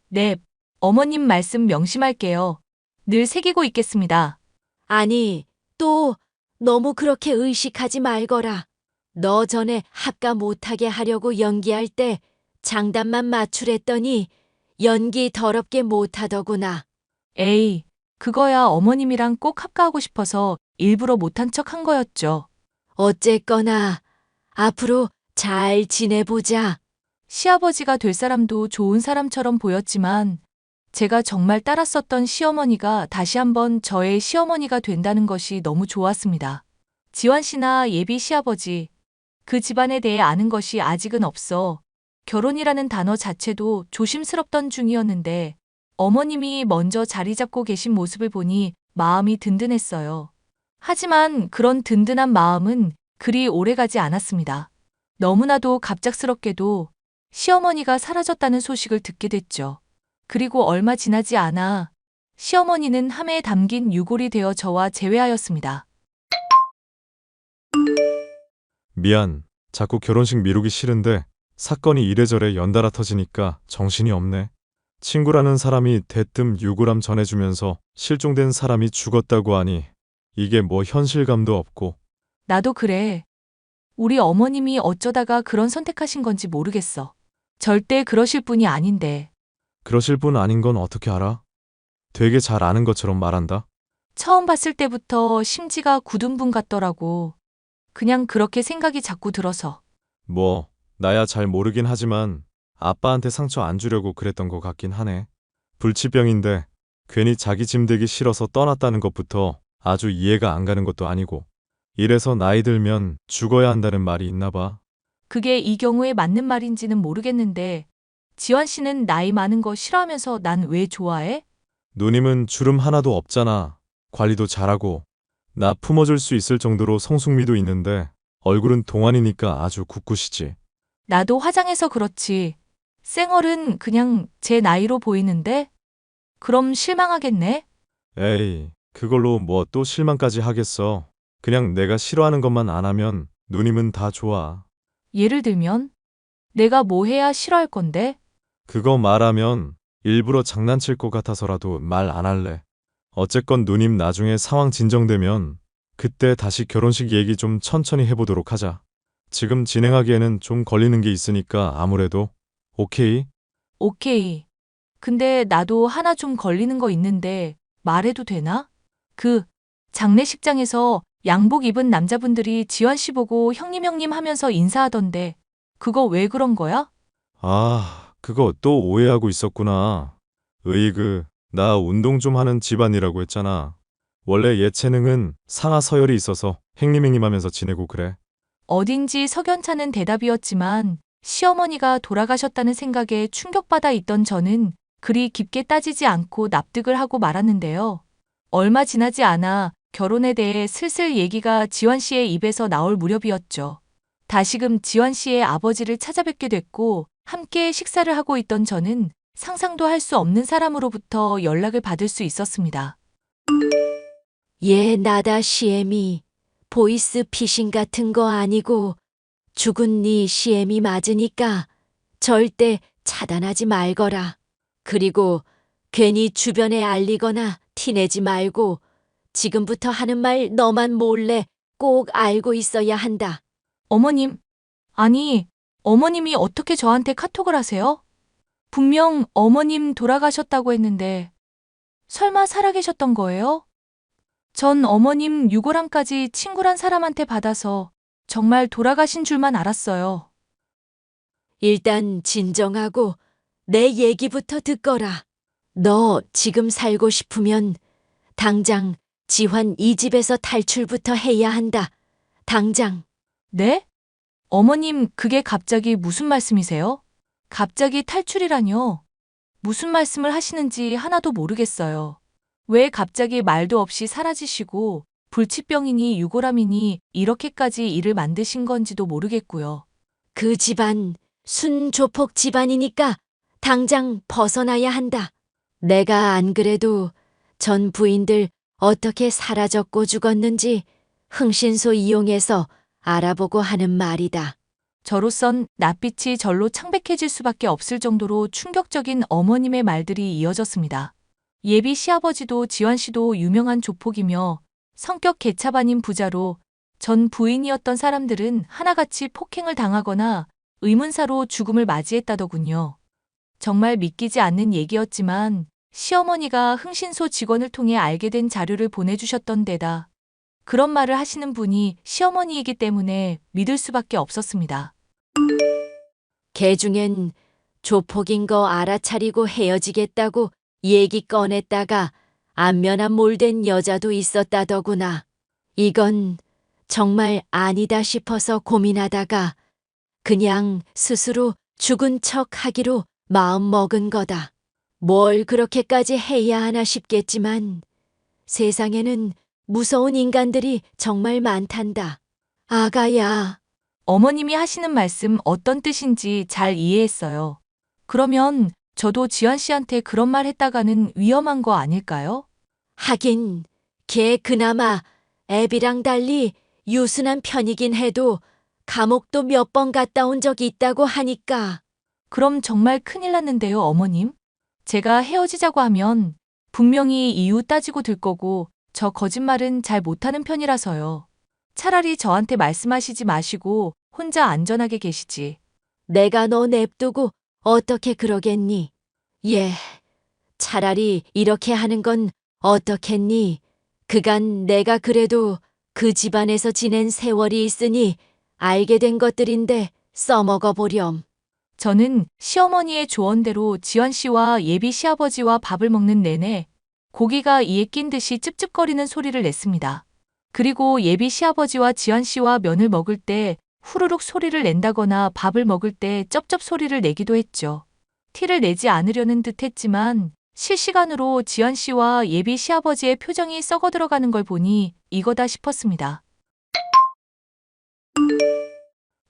Speaker 3: 네, 어머님 말씀 명심할게요. 늘 새기고 있겠습니다.
Speaker 5: 아니, 또 너무 그렇게 의식하지 말거라. 너 전에 합가 못하게 하려고 연기할 때 장단만 맞추랬더니 연기 더럽게 못하더구나.
Speaker 3: 에이, 그거야 어머님이랑 꼭 합가하고 싶어서 일부러 못한 척 한 거였죠.
Speaker 5: 어쨌거나 앞으로 잘 지내보자.
Speaker 3: 시아버지가 될 사람도 좋은 사람처럼 보였지만 제가 정말 따랐었던 시어머니가 다시 한번 저의 시어머니가 된다는 것이 너무 좋았습니다. 지환 씨나 예비 시아버지, 그 집안에 대해 아는 것이 아직은 없어 결혼이라는 단어 자체도 조심스럽던 중이었는데 어머님이 먼저 자리 잡고 계신 모습을 보니 마음이 든든했어요. 하지만 그런 든든한 마음은 그리 오래가지 않았습니다. 너무나도 갑작스럽게도 시어머니가 사라졌다는 소식을 듣게 됐죠. 그리고 얼마 지나지 않아 시어머니는 함에 담긴 유골이 되어 저와 재회하였습니다.
Speaker 6: 미안. 자꾸 결혼식 미루기 싫은데 사건이 이래저래 연달아 터지니까 정신이 없네. 친구라는 사람이 대뜸 유골함 전해주면서 실종된 사람이 죽었다고 하니 이게 뭐 현실감도 없고.
Speaker 3: 나도 그래. 우리 어머님이 어쩌다가 그런 선택하신 건지 모르겠어. 절대 그러실 분이 아닌데.
Speaker 6: 그러실 분 아닌 건 어떻게 알아? 되게 잘 아는 것처럼 말한다.
Speaker 3: 처음 봤을 때부터 심지가 굳은 분 같더라고. 그냥 그렇게 생각이 자꾸 들어서.
Speaker 6: 뭐 나야 잘 모르긴 하지만 아빠한테 상처 안 주려고 그랬던 것 같긴 하네. 불치병인데 괜히 자기 짐 되기 싫어서 떠났다는 것부터 아주 이해가 안 가는 것도 아니고. 이래서 나이 들면 죽어야 한다는 말이 있나 봐.
Speaker 3: 그게 이 경우에 맞는 말인지는 모르겠는데 지환 씨는 나이 많은 거 싫어하면서 난 왜 좋아해?
Speaker 6: 누님은 주름 하나도 없잖아. 관리도 잘하고. 나 품어줄 수 있을 정도로 성숙미도 있는데 얼굴은 동안이니까 아주 굳굿이지.
Speaker 3: 나도 화장해서 그렇지. 쌩얼은 그냥 제 나이로 보이는데? 그럼 실망하겠네?
Speaker 6: 에이, 그걸로 뭐 또 실망까지 하겠어. 그냥 내가 싫어하는 것만 안 하면 누님은 다 좋아.
Speaker 3: 예를 들면? 내가 뭐 해야 싫어할 건데?
Speaker 6: 그거 말하면 일부러 장난칠 것 같아서라도 말 안 할래. 어쨌건 누님 나중에 상황 진정되면 그때 다시 결혼식 얘기 좀 천천히 해보도록 하자. 지금 진행하기에는 좀 걸리는 게 있으니까 아무래도. 오케이?
Speaker 3: 오케이. 근데 나도 하나 좀 걸리는 거 있는데 말해도 되나? 그 장례식장에서 양복 입은 남자분들이 지환 씨 보고 형님 하면서 인사하던데 그거 왜 그런 거야?
Speaker 6: 아, 그거 또 오해하고 있었구나. 나 운동 좀 하는 집안이라고 했잖아. 원래 예체능은 상하 서열이 있어서 행님 하면서 지내고 그래.
Speaker 7: 어딘지 석연찮은 대답이었지만 시어머니가 돌아가셨다는 생각에 충격받아 있던 저는 그리 깊게 따지지 않고 납득을 하고 말았는데요. 얼마 지나지 않아 결혼에 대해 슬슬 얘기가 지환 씨의 입에서 나올 무렵이었죠. 다시금 지환 씨의 아버지를 찾아뵙게 됐고 함께 식사를 하고 있던 저는 상상도 할 수 없는 사람으로부터 연락을 받을 수 있었습니다.
Speaker 5: 얘 나다 시엠이 보이스 피싱 같은 거 아니고 죽은 네 시엠이 맞으니까 절대 차단하지 말거라. 그리고 괜히 주변에 알리거나 티내지 말고 지금부터 하는 말 너만 몰래 꼭 알고 있어야 한다.
Speaker 7: 어머님, 아니, 어머님이 어떻게 저한테 카톡을 하세요? 분명 어머님 돌아가셨다고 했는데 설마 살아계셨던 거예요? 전 어머님 유골함까지 친구란 사람한테 받아서 정말 돌아가신 줄만 알았어요.
Speaker 5: 일단 진정하고 내 얘기부터 듣거라. 너 지금 살고 싶으면 당장 지환 이 집에서 탈출부터 해야 한다. 당장.
Speaker 7: 네? 어머님, 그게 갑자기 무슨 말씀이세요? 갑자기 탈출이라뇨? 무슨 말씀을 하시는지 하나도 모르겠어요. 왜 갑자기 말도 없이 사라지시고 불치병이니 유골함이니 이렇게까지 일을 만드신 건지도 모르겠고요.
Speaker 5: 그 집안 순조폭 집안이니까 당장 벗어나야 한다. 내가 안 그래도 전 부인들 어떻게 사라졌고 죽었는지 흥신소 이용해서 알아보고 하는 말이다.
Speaker 7: 저로선 낯빛이 절로 창백해질 수밖에 없을 정도로 충격적인 어머님의 말들이 이어졌습니다. 예비 시아버지도 지환 씨도 유명한 조폭이며 성격 개차반인 부자로 전 부인이었던 사람들은 하나같이 폭행을 당하거나 의문사로 죽음을 맞이했다더군요. 정말 믿기지 않는 얘기였지만 시어머니가 흥신소 직원을 통해 알게 된 자료를 보내주셨던 데다 그런 말을 하시는 분이 시어머니이기 때문에 믿을 수밖에 없었습니다.
Speaker 5: 걔 중엔 조폭인 거 알아차리고 헤어지겠다고 얘기 꺼냈다가 안면한 몰된 여자도 있었다더구나. 이건 정말 아니다 싶어서 고민하다가 그냥 스스로 죽은 척 하기로 마음 먹은 거다. 뭘 그렇게까지 해야 하나 싶겠지만 세상에는 무서운 인간들이 정말 많단다. 아가야.
Speaker 7: 어머님이 하시는 말씀 어떤 뜻인지 잘 이해했어요. 그러면 저도 지환 씨한테 그런 말 했다가는 위험한 거 아닐까요?
Speaker 5: 하긴 걔 그나마 애비랑 달리 유순한 편이긴 해도 감옥도 몇 번 갔다 온 적이 있다고 하니까.
Speaker 7: 그럼 정말 큰일 났는데요, 어머님. 제가 헤어지자고 하면 분명히 이유 따지고 들 거고 저 거짓말은 잘 못하는 편이라서요. 차라리 저한테 말씀하시지 마시고 혼자 안전하게 계시지.
Speaker 5: 내가 너 냅두고 어떻게 그러겠니? 예, 차라리 이렇게 하는 건 어떻겠니? 그간 내가 그래도 그 집안에서 지낸 세월이 있으니 알게 된 것들인데 써먹어 보렴.
Speaker 7: 저는 시어머니의 조언대로 지환 씨와 예비 시아버지와 밥을 먹는 내내 고기가 이에 낀 듯이 찝찝거리는 소리를 냈습니다. 그리고 예비 시아버지와 지환 씨와 면을 먹을 때 후루룩 소리를 낸다거나 밥을 먹을 때 쩝쩝 소리를 내기도 했죠. 티를 내지 않으려는 듯 했지만 실시간으로 지환 씨와 예비 시아버지의 표정이 썩어 들어가는 걸 보니 이거다 싶었습니다.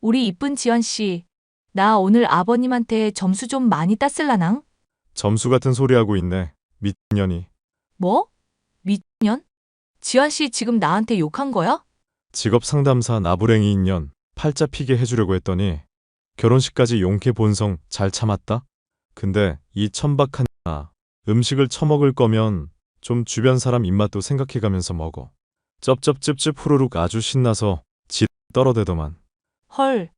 Speaker 7: 우리 이쁜 지환 씨, 나 오늘 아버님한테 점수 좀 많이 땄을라낭?
Speaker 6: 점수 같은 소리 하고 있네. 미친년이.
Speaker 7: 뭐? 미년? 지환 씨 지금 나한테 욕한 거야?
Speaker 6: 직업 상담사 나부랭이 인연 팔자 피게 해주려고 했더니 결혼식까지 용케 본성 잘 참았다? 근데 이 천박한 음식을 처먹을 거면 좀 주변 사람 입맛도 생각해가면서 먹어. 쩝쩝찝찝 후루룩 아주 신나서 지 떨어대더만.
Speaker 7: 헐,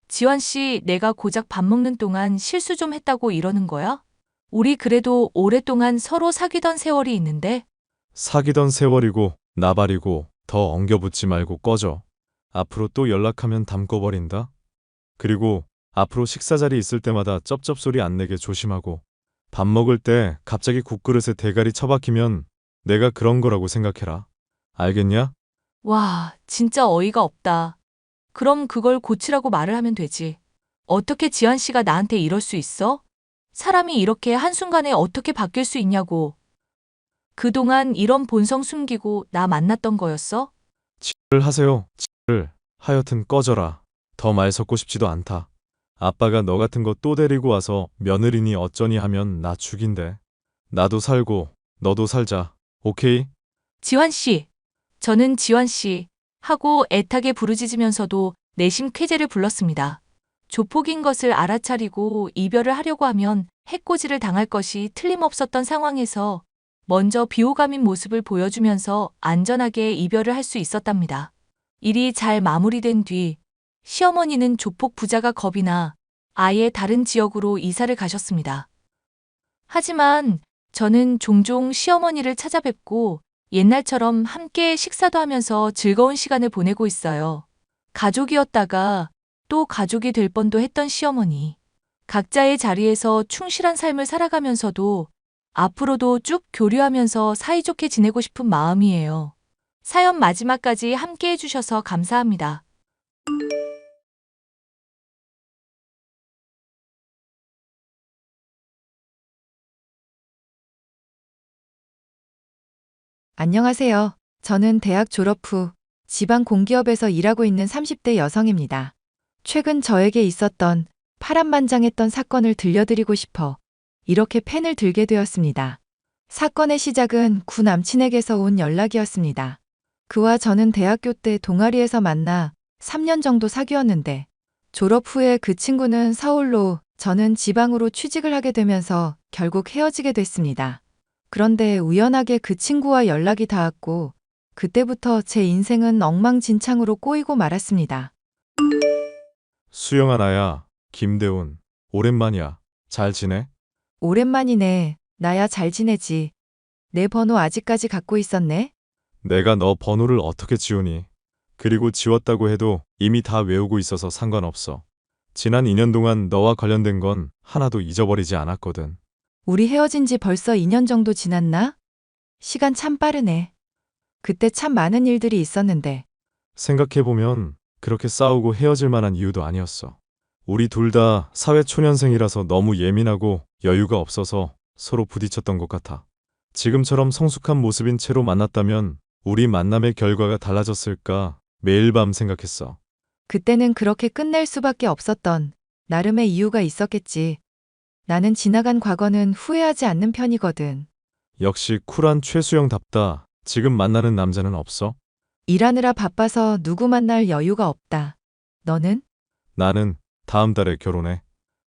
Speaker 7: 지환 씨 내가 고작 밥 먹는 동안 실수 좀 했다고 이러는 거야? 우리 그래도 오랫동안 서로 사귀던 세월이 있는데?
Speaker 6: 사귀던 세월이고 나발이고 더 엉겨붙지 말고 꺼져. 앞으로 또 연락하면 담궈버린다. 그리고 앞으로 식사 자리 있을 때마다 쩝쩝 소리 안 내게 조심하고 밥 먹을 때 갑자기 국그릇에 대가리 처박히면 내가 그런 거라고 생각해라. 알겠냐?
Speaker 7: 와, 진짜 어이가 없다. 그럼 그걸 고치라고 말을 하면 되지. 어떻게 지한 씨가 나한테 이럴 수 있어? 사람이 이렇게 한순간에 어떻게 바뀔 수 있냐고. 그동안 이런 본성 숨기고 나 만났던 거였어?
Speaker 6: 를 하세요. 를 하여튼 꺼져라. 더 말 섞고 싶지도 않다. 아빠가 너 같은 거 또 데리고 와서 며느리니 어쩌니 하면 나 죽인대. 나도 살고 너도 살자. 오케이?
Speaker 7: 지환 씨. 저는 지환 씨 하고 애타게 부르짖으면서도 내심 쾌재를 불렀습니다. 조폭인 것을 알아차리고 이별을 하려고 하면 해코지를 당할 것이 틀림없었던 상황에서 먼저 비호감인 모습을 보여주면서 안전하게 이별을 할 수 있었답니다. 일이 잘 마무리된 뒤 시어머니는 조폭 부자가 겁이 나 아예 다른 지역으로 이사를 가셨습니다. 하지만 저는 종종 시어머니를 찾아뵙고 옛날처럼 함께 식사도 하면서 즐거운 시간을 보내고 있어요. 가족이었다가 또 가족이 될 뻔도 했던 시어머니. 각자의 자리에서 충실한 삶을 살아가면서도 앞으로도 쭉 교류하면서 사이좋게 지내고 싶은 마음이에요. 사연 마지막까지 함께 해주셔서 감사합니다.
Speaker 4: 안녕하세요. 저는 대학 졸업 후 지방 공기업에서 일하고 있는 30대 여성입니다. 최근 저에게 있었던 파란만장했던 사건을 들려드리고 싶어 이렇게 펜을 들게 되었습니다. 사건의 시작은 구 남친에게서 온 연락이었습니다. 그와 저는 대학교 때 동아리에서 만나 3년 정도 사귀었는데 졸업 후에 그 친구는 서울로 저는 지방으로 취직을 하게 되면서 결국 헤어지게 됐습니다. 그런데 우연하게 그 친구와 연락이 닿았고 그때부터 제 인생은 엉망진창으로 꼬이고 말았습니다.
Speaker 6: 수영아 나야. 김대훈. 오랜만이야. 잘 지내?
Speaker 4: 오랜만이네. 나야 잘 지내지. 내 번호 아직까지 갖고 있었네.
Speaker 6: 내가 너 번호를 어떻게 지우니? 그리고 지웠다고 해도 이미 다 외우고 있어서 상관없어. 지난 2년 동안 너와 관련된 건 하나도 잊어버리지 않았거든.
Speaker 4: 우리 헤어진 지 벌써 2년 정도 지났나? 시간 참 빠르네. 그때 참 많은 일들이 있었는데.
Speaker 6: 생각해보면 그렇게 싸우고 헤어질 만한 이유도 아니었어. 우리 둘 다 사회초년생이라서 너무 예민하고 여유가 없어서 서로 부딪혔던 것 같아. 지금처럼 성숙한 모습인 채로 만났다면 우리 만남의 결과가 달라졌을까 매일 밤 생각했어.
Speaker 4: 그때는 그렇게 끝낼 수밖에 없었던 나름의 이유가 있었겠지. 나는 지나간 과거는 후회하지 않는 편이거든.
Speaker 6: 역시 쿨한 최수영답다. 지금 만나는 남자는 없어?
Speaker 4: 일하느라 바빠서 누구 만날 여유가 없다. 너는?
Speaker 6: 나는 다음 달에 결혼해.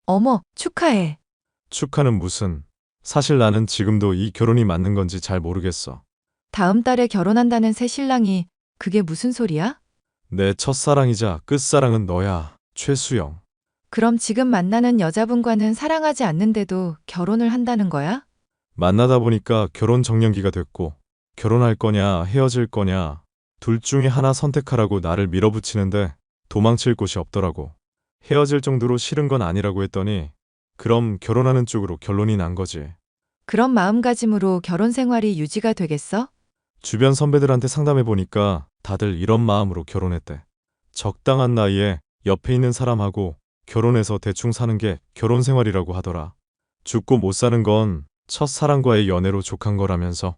Speaker 4: 어머, 축하해.
Speaker 6: 축하는 무슨. 사실 나는 지금도 이 결혼이 맞는 건지 잘 모르겠어.
Speaker 4: 다음 달에 결혼한다는 새 신랑이 그게 무슨 소리야?
Speaker 6: 내 첫사랑이자 끝사랑은 너야, 최수영.
Speaker 4: 그럼 지금 만나는 여자분과는 사랑하지 않는데도 결혼을 한다는 거야?
Speaker 6: 만나다 보니까 결혼 정년기가 됐고 결혼할 거냐 헤어질 거냐 둘 중에 하나 선택하라고 나를 밀어붙이는데 도망칠 곳이 없더라고. 헤어질 정도로 싫은 건 아니라고 했더니 그럼 결혼하는 쪽으로 결론이 난 거지.
Speaker 4: 그런 마음가짐으로 결혼 생활이 유지가 되겠어?
Speaker 6: 주변 선배들한테 상담해 보니까 다들 이런 마음으로 결혼했대. 적당한 나이에 옆에 있는 사람하고 결혼해서 대충 사는 게 결혼 생활이라고 하더라. 죽고 못 사는 건 첫사랑과의 연애로 족한 거라면서.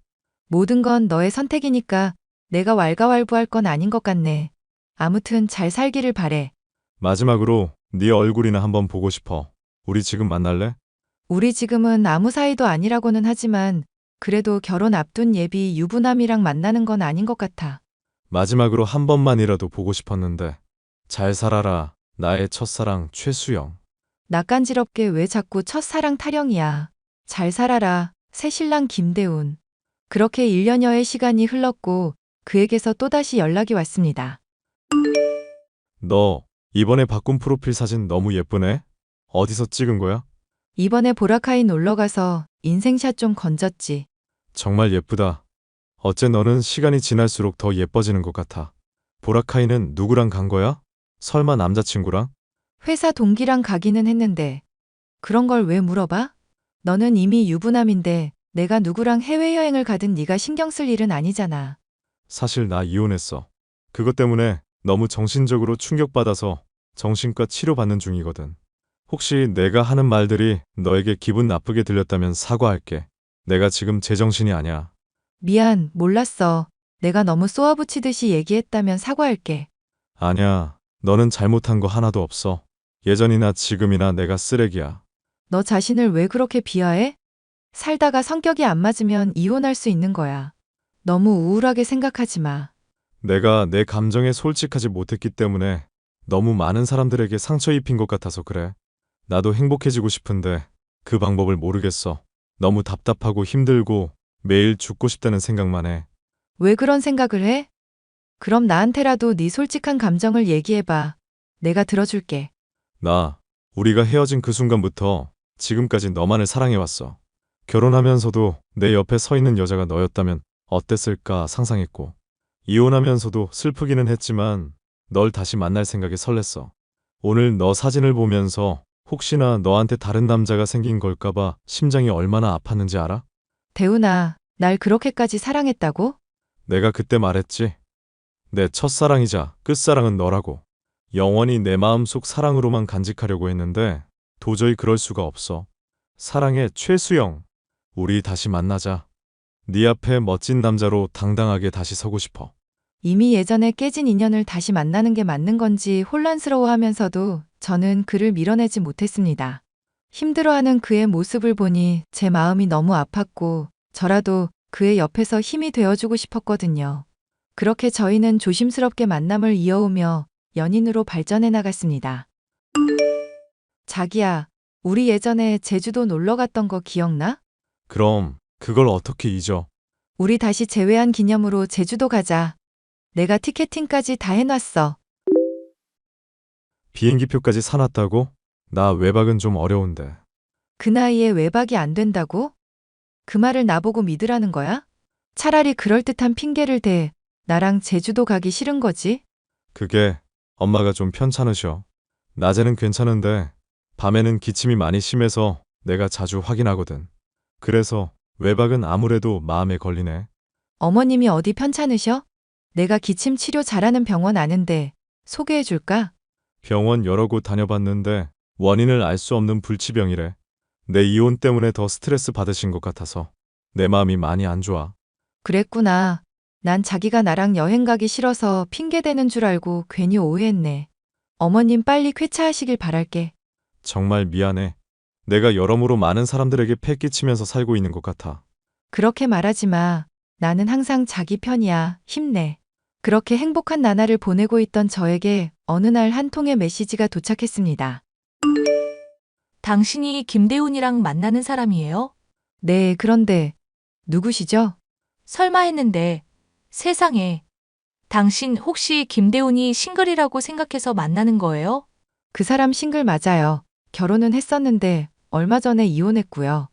Speaker 4: 모든 건 너의 선택이니까 내가 왈가왈부할 건 아닌 것 같네. 아무튼 잘 살기를 바래.
Speaker 6: 마지막으로 네 얼굴이나 한번 보고 싶어. 우리 지금 만날래?
Speaker 4: 우리 지금은 아무 사이도 아니라고는 하지만 그래도 결혼 앞둔 예비 유부남이랑 만나는 건 아닌 것 같아.
Speaker 6: 마지막으로 한 번만이라도 보고 싶었는데. 잘 살아라. 나의 첫사랑 최수영.
Speaker 4: 낯간지럽게 왜 자꾸 첫사랑 타령이야. 잘 살아라. 새신랑 김대훈. 그렇게 1년여의 시간이 흘렀고 그에게서 또다시 연락이 왔습니다.
Speaker 6: 너 이번에 바꾼 프로필 사진 너무 예쁘네? 어디서 찍은 거야?
Speaker 4: 이번에 보라카이 놀러가서 인생샷 좀 건졌지.
Speaker 6: 정말 예쁘다. 어째 너는 시간이 지날수록 더 예뻐지는 것 같아. 보라카이는 누구랑 간 거야? 설마 남자친구랑?
Speaker 4: 회사 동기랑 가기는 했는데 그런 걸 왜 물어봐? 너는 이미 유부남인데 내가 누구랑 해외여행을 가든 네가 신경 쓸 일은 아니잖아.
Speaker 6: 사실 나 이혼했어. 그것 때문에 너무 정신적으로 충격받아서 정신과 치료받는 중이거든. 혹시 내가 하는 말들이 너에게 기분 나쁘게 들렸다면 사과할게. 내가 지금 제정신이 아니야.
Speaker 4: 미안, 몰랐어. 내가 너무 쏘아붙이듯이 얘기했다면 사과할게.
Speaker 6: 아니야. 너는 잘못한 거 하나도 없어. 예전이나 지금이나 내가 쓰레기야.
Speaker 4: 너 자신을 왜 그렇게 비하해? 살다가 성격이 안 맞으면 이혼할 수 있는 거야. 너무 우울하게 생각하지 마.
Speaker 6: 내가 내 감정에 솔직하지 못했기 때문에 너무 많은 사람들에게 상처 입힌 것 같아서 그래. 나도 행복해지고 싶은데 그 방법을 모르겠어. 너무 답답하고 힘들고 매일 죽고 싶다는 생각만 해.
Speaker 4: 왜 그런 생각을 해? 그럼 나한테라도 네 솔직한 감정을 얘기해봐. 내가 들어줄게.
Speaker 6: 우리가 헤어진 그 순간부터 지금까지 너만을 사랑해왔어. 결혼하면서도 내 옆에 서 있는 여자가 너였다면 어땠을까 상상했고, 이혼하면서도 슬프기는 했지만 널 다시 만날 생각에 설렜어. 오늘 너 사진을 보면서 혹시나 너한테 다른 남자가 생긴 걸까봐 심장이 얼마나 아팠는지 알아?
Speaker 4: 대훈아, 날 그렇게까지 사랑했다고?
Speaker 6: 내가 그때 말했지. 내 첫사랑이자 끝사랑은 너라고. 영원히 내 마음속 사랑으로만 간직하려고 했는데 도저히 그럴 수가 없어. 사랑해, 최수영. 우리 다시 만나자. 네 앞에 멋진 남자로 당당하게 다시 서고 싶어.
Speaker 4: 이미 예전에 깨진 인연을 다시 만나는 게 맞는 건지 혼란스러워하면서도 저는 그를 밀어내지 못했습니다. 힘들어하는 그의 모습을 보니 제 마음이 너무 아팠고 저라도 그의 옆에서 힘이 되어주고 싶었거든요. 그렇게 저희는 조심스럽게 만남을 이어오며 연인으로 발전해 나갔습니다. 자기야, 우리 예전에 제주도 놀러 갔던 거 기억나?
Speaker 6: 그럼 그걸 어떻게 잊어?
Speaker 4: 우리 다시 재회한 기념으로 제주도 가자. 내가 티켓팅까지 다 해놨어.
Speaker 6: 비행기표까지 사놨다고? 나 외박은 좀 어려운데.
Speaker 4: 그 나이에 외박이 안 된다고? 그 말을 나보고 믿으라는 거야? 차라리 그럴듯한 핑계를 대. 나랑 제주도 가기 싫은 거지?
Speaker 6: 그게 엄마가 좀 편찮으셔. 낮에는 괜찮은데 밤에는 기침이 많이 심해서 내가 자주 확인하거든. 그래서 외박은 아무래도 마음에 걸리네.
Speaker 4: 어머님이 어디 편찮으셔? 내가 기침 치료 잘하는 병원 아는데 소개해 줄까?
Speaker 6: 병원 여러 곳 다녀봤는데 원인을 알 수 없는 불치병이래. 내 이혼 때문에 더 스트레스 받으신 것 같아서 내 마음이 많이 안 좋아.
Speaker 4: 그랬구나. 난 자기가 나랑 여행 가기 싫어서 핑계 대는 줄 알고 괜히 오해했네. 어머님 빨리 쾌차하시길 바랄게.
Speaker 6: 정말 미안해. 내가 여러모로 많은 사람들에게 패 끼치면서 살고 있는 것 같아.
Speaker 4: 그렇게 말하지 마. 나는 항상 자기 편이야. 힘내. 그렇게 행복한 나날을 보내고 있던 저에게 어느 날 한 통의 메시지가 도착했습니다.
Speaker 7: 당신이 김대훈이랑 만나는 사람이에요?
Speaker 4: 네, 그런데 누구시죠?
Speaker 7: 설마 했는데 세상에. 당신 혹시 김대훈이 싱글이라고 생각해서 만나는 거예요?
Speaker 4: 그 사람 싱글 맞아요. 결혼은 했었는데 얼마 전에 이혼했고요.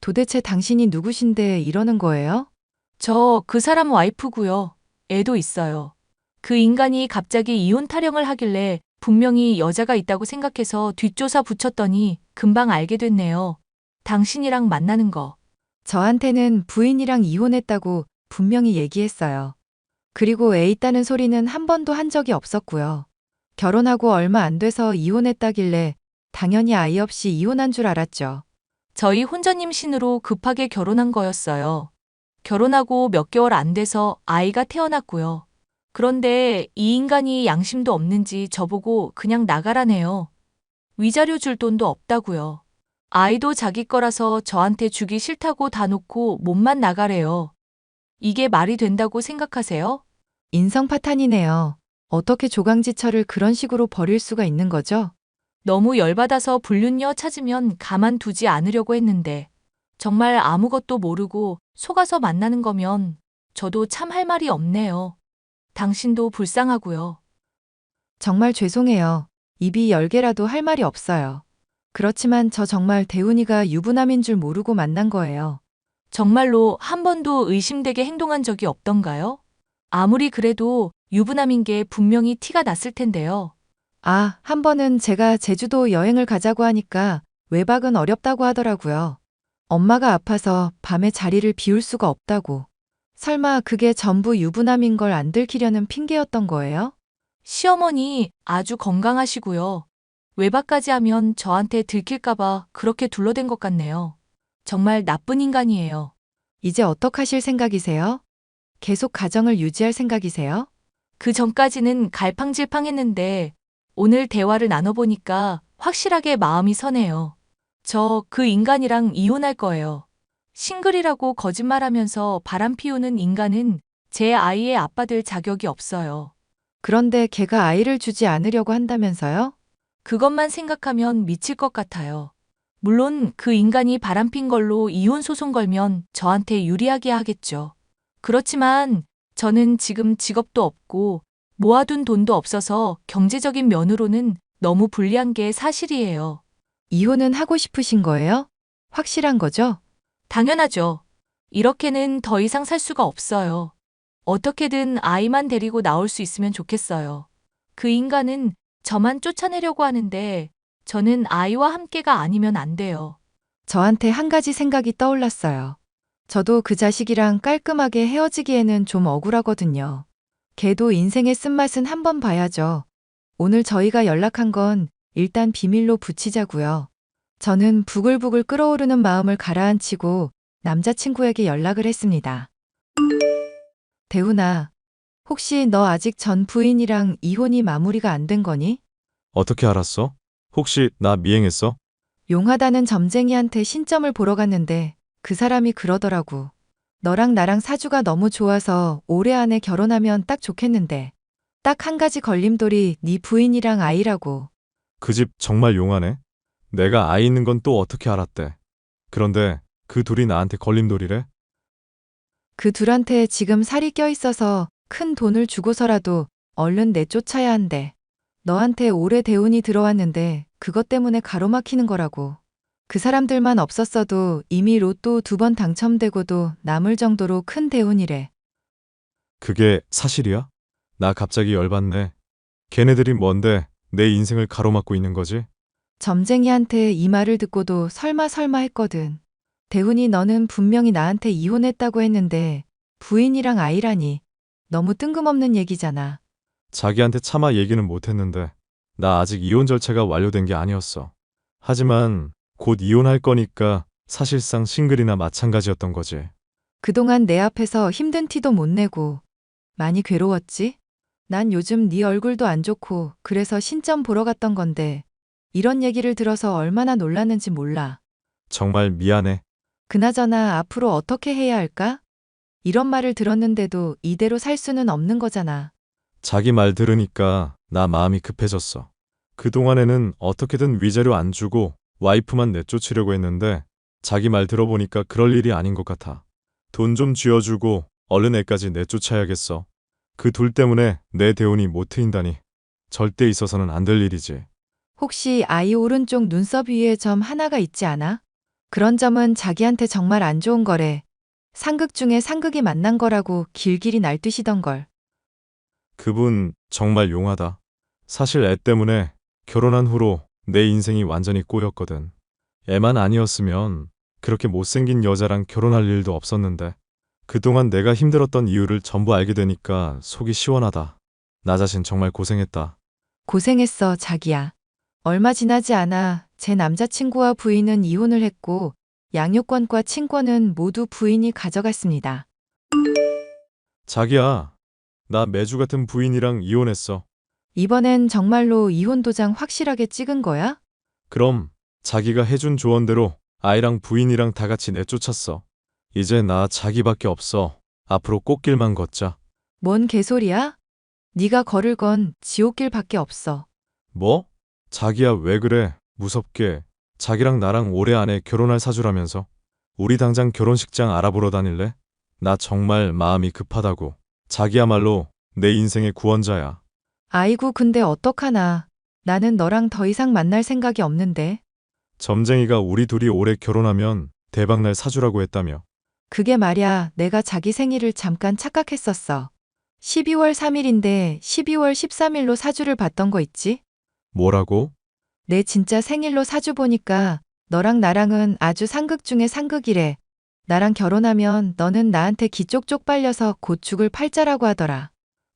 Speaker 4: 도대체 당신이 누구신데 이러는 거예요?
Speaker 7: 저 그 사람 와이프고요. 애도 있어요. 그 인간이 갑자기 이혼 타령을 하길래 분명히 여자가 있다고 생각해서 뒷조사 붙였더니 금방 알게 됐네요. 당신이랑 만나는 거.
Speaker 4: 저한테는 부인이랑 이혼했다고 분명히 얘기했어요. 그리고 애 있다는 소리는 한 번도 한 적이 없었고요. 결혼하고 얼마 안 돼서 이혼했다길래 당연히 아이 없이 이혼한 줄 알았죠.
Speaker 7: 저희 혼전임 신으로 급하게 결혼한 거였어요. 결혼하고 몇 개월 안 돼서 아이가 태어났고요. 그런데 이 인간이 양심도 없는지 저보고 그냥 나가라네요. 위자료 줄 돈도 없다고요. 아이도 자기 거라서 저한테 주기 싫다고 다 놓고 몸만 나가래요. 이게 말이 된다고 생각하세요?
Speaker 4: 인성 파탄이네요. 어떻게 조강지처를 그런 식으로 버릴 수가 있는 거죠?
Speaker 7: 너무 열받아서 불륜녀 찾으면 가만두지 않으려고 했는데 정말 아무것도 모르고 속아서 만나는 거면 저도 참 할 말이 없네요. 당신도 불쌍하고요.
Speaker 4: 정말 죄송해요. 입이 10개라도 할 말이 없어요. 그렇지만 저 정말 대훈이가 유부남인 줄 모르고 만난 거예요.
Speaker 7: 정말로 한 번도 의심되게 행동한 적이 없던가요? 아무리 그래도 유부남인 게 분명히 티가 났을 텐데요.
Speaker 4: 아, 한 번은 제가 제주도 여행을 가자고 하니까 외박은 어렵다고 하더라고요. 엄마가 아파서 밤에 자리를 비울 수가 없다고. 설마 그게 전부 유부남인 걸 안 들키려는 핑계였던 거예요?
Speaker 7: 시어머니 아주 건강하시고요. 외박까지 하면 저한테 들킬까봐 그렇게 둘러댄 것 같네요. 정말 나쁜 인간이에요.
Speaker 4: 이제 어떡하실 생각이세요? 계속 가정을 유지할 생각이세요?
Speaker 7: 그 전까지는 갈팡질팡했는데 오늘 대화를 나눠보니까 확실하게 마음이 서네요. 저 그 인간이랑 이혼할 거예요. 싱글이라고 거짓말하면서 바람 피우는 인간은 제 아이의 아빠 될 자격이 없어요.
Speaker 4: 그런데 걔가 아이를 주지 않으려고 한다면서요?
Speaker 7: 그것만 생각하면 미칠 것 같아요. 물론 그 인간이 바람핀 걸로 이혼 소송 걸면 저한테 유리하게 하겠죠. 그렇지만 저는 지금 직업도 없고 모아둔 돈도 없어서 경제적인 면으로는 너무 불리한 게 사실이에요.
Speaker 4: 이혼은 하고 싶으신 거예요? 확실한 거죠?
Speaker 7: 당연하죠. 이렇게는 더 이상 살 수가 없어요. 어떻게든 아이만 데리고 나올 수 있으면 좋겠어요. 그 인간은 저만 쫓아내려고 하는데 저는 아이와 함께가 아니면 안 돼요.
Speaker 4: 저한테 한 가지 생각이 떠올랐어요. 저도 그 자식이랑 깔끔하게 헤어지기에는 좀 억울하거든요. 걔도 인생의 쓴맛은 한번 봐야죠. 오늘 저희가 연락한 건 일단 비밀로 붙이자고요. 저는 부글부글 끓어오르는 마음을 가라앉히고 남자친구에게 연락을 했습니다. 대훈아, 혹시 너 아직 전 부인이랑 이혼이 마무리가 안 된 거니?
Speaker 6: 어떻게 알았어? 혹시 나 미행했어?
Speaker 4: 용하다는 점쟁이한테 신점을 보러 갔는데 그 사람이 그러더라고. 너랑 나랑 사주가 너무 좋아서 올해 안에 결혼하면 딱 좋겠는데. 딱 한 가지 걸림돌이 네 부인이랑 아이라고.
Speaker 6: 그 집 정말 용하네. 내가 아이 있는 건 또 어떻게 알았대? 그런데 그 둘이 나한테 걸림돌이래?
Speaker 4: 그 둘한테 지금 살이 껴있어서 큰 돈을 주고서라도 얼른 내쫓아야 한대. 너한테 올해 대운이 들어왔는데 그것 때문에 가로막히는 거라고. 그 사람들만 없었어도 이미 로또 2번 당첨되고도 남을 정도로 큰 대운이래.
Speaker 6: 그게 사실이야? 나 갑자기 열받네. 걔네들이 뭔데 내 인생을 가로막고 있는 거지?
Speaker 4: 점쟁이한테 이 말을 듣고도 설마 했거든. 대훈이 너는 분명히 나한테 이혼했다고 했는데 부인이랑 아이라니. 너무 뜬금없는 얘기잖아.
Speaker 6: 자기한테 차마 얘기는 못했는데 나 아직 이혼 절차가 완료된 게 아니었어. 하지만 곧 이혼할 거니까 사실상 싱글이나 마찬가지였던 거지.
Speaker 4: 그동안 내 앞에서 힘든 티도 못 내고 많이 괴로웠지? 난 요즘 네 얼굴도 안 좋고 그래서 신점 보러 갔던 건데 이런 얘기를 들어서 얼마나 놀랐는지 몰라.
Speaker 6: 정말 미안해.
Speaker 4: 그나저나 앞으로 어떻게 해야 할까? 이런 말을 들었는데도 이대로 살 수는 없는 거잖아.
Speaker 6: 자기 말 들으니까 나 마음이 급해졌어. 그동안에는 어떻게든 위자료 안 주고 와이프만 내쫓으려고 했는데 자기 말 들어보니까 그럴 일이 아닌 것 같아. 돈 좀 쥐어주고 얼른 애까지 내쫓아야겠어. 그 둘 때문에 내 대운이 못 트인다니. 절대 있어서는 안 될 일이지.
Speaker 4: 혹시 아이 오른쪽 눈썹 위에 점 하나가 있지 않아? 그런 점은 자기한테 정말 안 좋은 거래. 상극 중에 상극이 만난 거라고 길길이 날뛰시던걸.
Speaker 6: 그분 정말 용하다. 사실 애 때문에 결혼한 후로 내 인생이 완전히 꼬였거든. 애만 아니었으면 그렇게 못생긴 여자랑 결혼할 일도 없었는데 그동안 내가 힘들었던 이유를 전부 알게 되니까 속이 시원하다. 나 자신 정말 고생했다.
Speaker 4: 고생했어, 자기야. 얼마 지나지 않아 제 남자친구와 부인은 이혼을 했고 양육권과 친권은 모두 부인이 가져갔습니다.
Speaker 6: 자기야, 나 매주 같은 부인이랑 이혼했어.
Speaker 4: 이번엔 정말로 이혼 도장 확실하게 찍은 거야?
Speaker 6: 그럼 자기가 해준 조언대로 아이랑 부인이랑 다 같이 내쫓았어. 이제 나 자기밖에 없어. 앞으로 꽃길만 걷자.
Speaker 4: 뭔 개소리야? 네가 걸을 건 지옥길밖에 없어.
Speaker 6: 뭐? 자기야 왜 그래? 무섭게. 자기랑 나랑 올해 안에 결혼할 사주라면서. 우리 당장 결혼식장 알아보러 다닐래? 나 정말 마음이 급하다고. 자기야말로 내 인생의 구원자야.
Speaker 4: 아이고 근데 어떡하나. 나는 너랑 더 이상 만날 생각이 없는데.
Speaker 6: 점쟁이가 우리 둘이 올해 결혼하면 대박날 사주라고 했다며.
Speaker 4: 그게 말야 내가 자기 생일을 잠깐 착각했었어. 12월 3일인데 12월 13일로 사주를 봤던 거 있지?
Speaker 6: 뭐라고?
Speaker 4: 내 진짜 생일로 사주 보니까 너랑 나랑은 아주 상극 중에 상극이래. 나랑 결혼하면 너는 나한테 기 쪽쪽 빨려서 곧 죽을 팔자라고 하더라.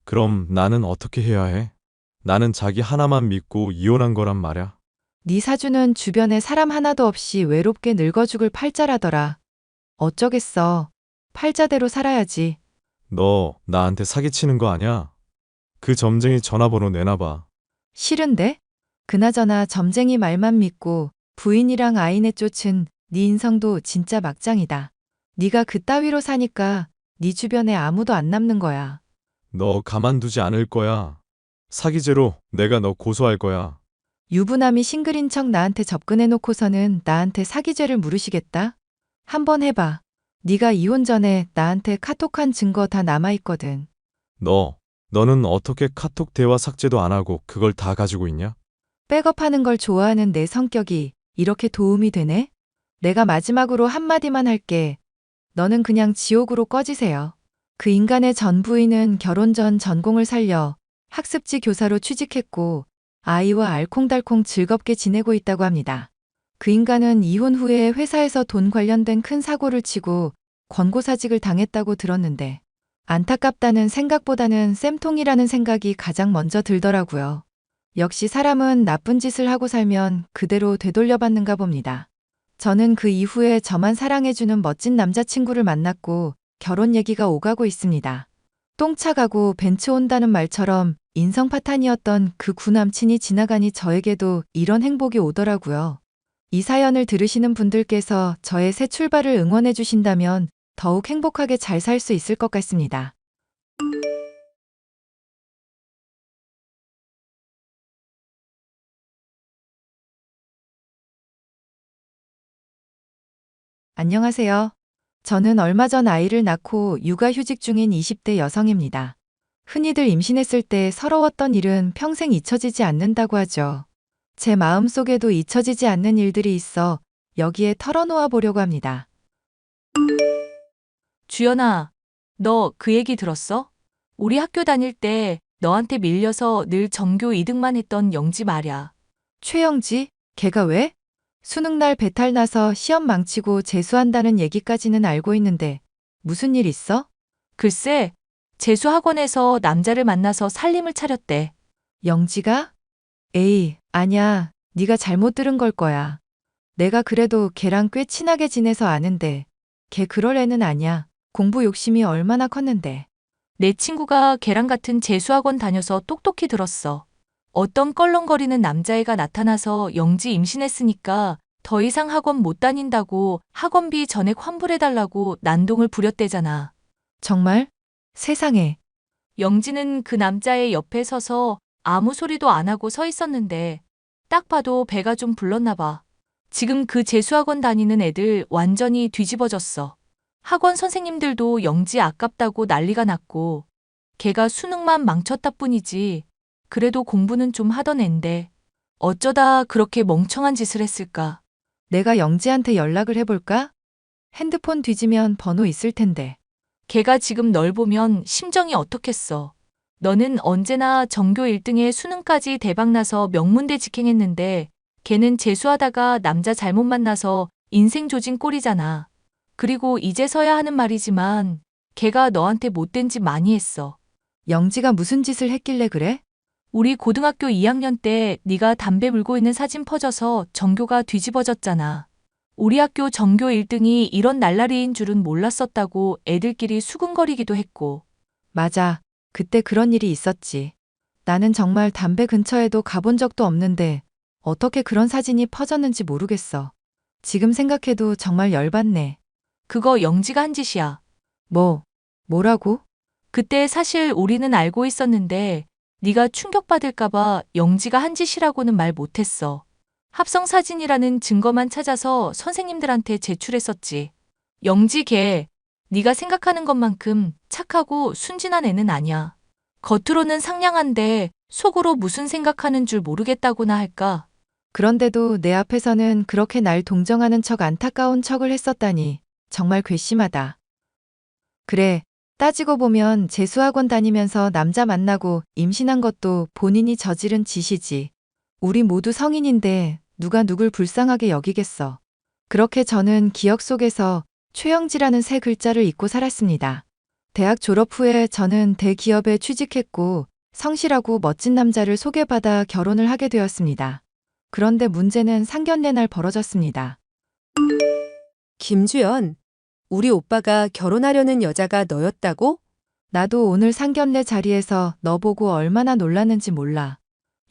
Speaker 6: 그럼 나는 어떻게 해야 해? 나는 자기 하나만 믿고 이혼한 거란 말야.
Speaker 4: 네 사주는 주변에 사람 하나도 없이 외롭게 늙어 죽을 팔자라더라. 어쩌겠어. 팔자대로 살아야지.
Speaker 6: 너 나한테 사기치는 거 아냐? 그 점쟁이 전화번호 내놔봐.
Speaker 4: 싫은데? 그나저나 점쟁이 말만 믿고 부인이랑 아이 내쫓은 네 인성도 진짜 막장이다. 네가 그따위로 사니까 네 주변에 아무도 안 남는 거야.
Speaker 6: 너 가만두지 않을 거야. 사기죄로 내가 너 고소할 거야.
Speaker 4: 유부남이 싱글인 척 나한테 접근해놓고서는 나한테 사기죄를 물으시겠다? 한번 해봐. 네가 이혼 전에 나한테 카톡한 증거 다 남아있거든.
Speaker 6: 너는 어떻게 카톡 대화 삭제도 안 하고 그걸 다 가지고 있냐?
Speaker 4: 백업하는 걸 좋아하는 내 성격이 이렇게 도움이 되네? 내가 마지막으로 한마디만 할게. 너는 그냥 지옥으로 꺼지세요. 그 인간의 전 부인은 결혼 전 전공을 살려 학습지 교사로 취직했고 아이와 알콩달콩 즐겁게 지내고 있다고 합니다. 그 인간은 이혼 후에 회사에서 돈 관련된 큰 사고를 치고 권고사직을 당했다고 들었는데 안타깝다는 생각보다는 쌤통이라는 생각이 가장 먼저 들더라고요. 역시 사람은 나쁜 짓을 하고 살면 그대로 되돌려받는가 봅니다. 저는 그 이후에 저만 사랑해주는 멋진 남자친구를 만났고 결혼 얘기가 오가고 있습니다. 똥차 가고 벤츠 온다는 말처럼 인성 파탄이었던 그 구남친이 지나가니 저에게도 이런 행복이 오더라고요. 이 사연을 들으시는 분들께서 저의 새 출발을 응원해 주신다면 더욱 행복하게 잘 살 수 있을 것 같습니다. 안녕하세요. 저는 얼마 전 아이를 낳고 육아휴직 중인 20대 여성입니다. 흔히들 임신했을 때 서러웠던 일은 평생 잊혀지지 않는다고 하죠. 제 마음속에도 잊혀지지 않는 일들이 있어 여기에 털어놓아 보려고 합니다.
Speaker 7: 주연아, 너 그 얘기 들었어? 우리 학교 다닐 때 너한테 밀려서 늘 전교 2등만 했던 영지 말야.
Speaker 4: 최영지? 걔가 왜? 수능날 배탈 나서 시험 망치고 재수한다는 얘기까지는 알고 있는데 무슨 일 있어?
Speaker 7: 글쎄, 재수학원에서 남자를 만나서 살림을 차렸대.
Speaker 4: 영지가? 에이, 아냐. 네가 잘못 들은 걸 거야. 내가 그래도 걔랑 꽤 친하게 지내서 아는데 걔 그럴 애는 아냐. 공부 욕심이 얼마나 컸는데.
Speaker 7: 내 친구가 걔랑 같은 재수학원 다녀서 똑똑히 들었어. 어떤 껄렁거리는 남자애가 나타나서 영지 임신했으니까 더 이상 학원 못 다닌다고 학원비 전액 환불해달라고 난동을 부렸대잖아.
Speaker 4: 정말? 세상에.
Speaker 7: 영지는 그 남자의 옆에 서서 아무 소리도 안 하고 서 있었는데 딱 봐도 배가 좀 불렀나 봐. 지금 그 재수학원 다니는 애들 완전히 뒤집어졌어. 학원 선생님들도 영지 아깝다고 난리가 났고 걔가 수능만 망쳤다 뿐이지 그래도 공부는 좀 하던 앤데 어쩌다 그렇게 멍청한 짓을 했을까?
Speaker 4: 내가 영지한테 연락을 해볼까? 핸드폰 뒤지면 번호 있을 텐데.
Speaker 7: 걔가 지금 널 보면 심정이 어떻겠어? 너는 언제나 전교 1등에 수능까지 대박나서 명문대 직행했는데 걔는 재수하다가 남자 잘못 만나서 인생 조진 꼴이잖아. 그리고 이제서야 하는 말이지만 걔가 너한테 못된 짓 많이 했어.
Speaker 4: 영지가 무슨 짓을 했길래 그래?
Speaker 7: 우리 고등학교 2학년 때 네가 담배 물고 있는 사진 퍼져서 전교가 뒤집어졌잖아. 우리 학교 전교 1등이 이런 날라리인 줄은 몰랐었다고 애들끼리 수군거리기도 했고.
Speaker 4: 맞아. 그때 그런 일이 있었지. 나는 정말 담배 근처에도 가본 적도 없는데 어떻게 그런 사진이 퍼졌는지 모르겠어. 지금 생각해도 정말 열받네.
Speaker 7: 그거 영지가 한 짓이야.
Speaker 4: 뭐라고?
Speaker 7: 그때 사실 우리는 알고 있었는데 네가 충격받을까봐 영지가 한 짓이라고는 말 못했어. 합성 사진이라는 증거만 찾아서 선생님들한테 제출했었지. 영지 걔, 네가 생각하는 것만큼 착하고 순진한 애는 아니야. 겉으로는 상냥한데 속으로 무슨 생각하는 줄 모르겠다고나 할까?
Speaker 4: 그런데도 내 앞에서는 그렇게 날 동정하는 척 안타까운 척을 했었다니 정말 괘씸하다. 그래, 따지고 보면 재수학원 다니면서 남자 만나고 임신한 것도 본인이 저지른 짓이지. 우리 모두 성인인데 누가 누굴 불쌍하게 여기겠어. 그렇게 저는 기억 속에서 최영지라는 세 글자를 잊고 살았습니다. 대학 졸업 후에 저는 대기업에 취직했고
Speaker 1: 성실하고 멋진 남자를 소개받아 결혼을 하게 되었습니다. 그런데 문제는 상견례 날 벌어졌습니다.
Speaker 4: 김주연, 우리 오빠가 결혼하려는 여자가 너였다고?
Speaker 1: 나도 오늘 상견례 자리에서 너 보고 얼마나 놀랐는지 몰라.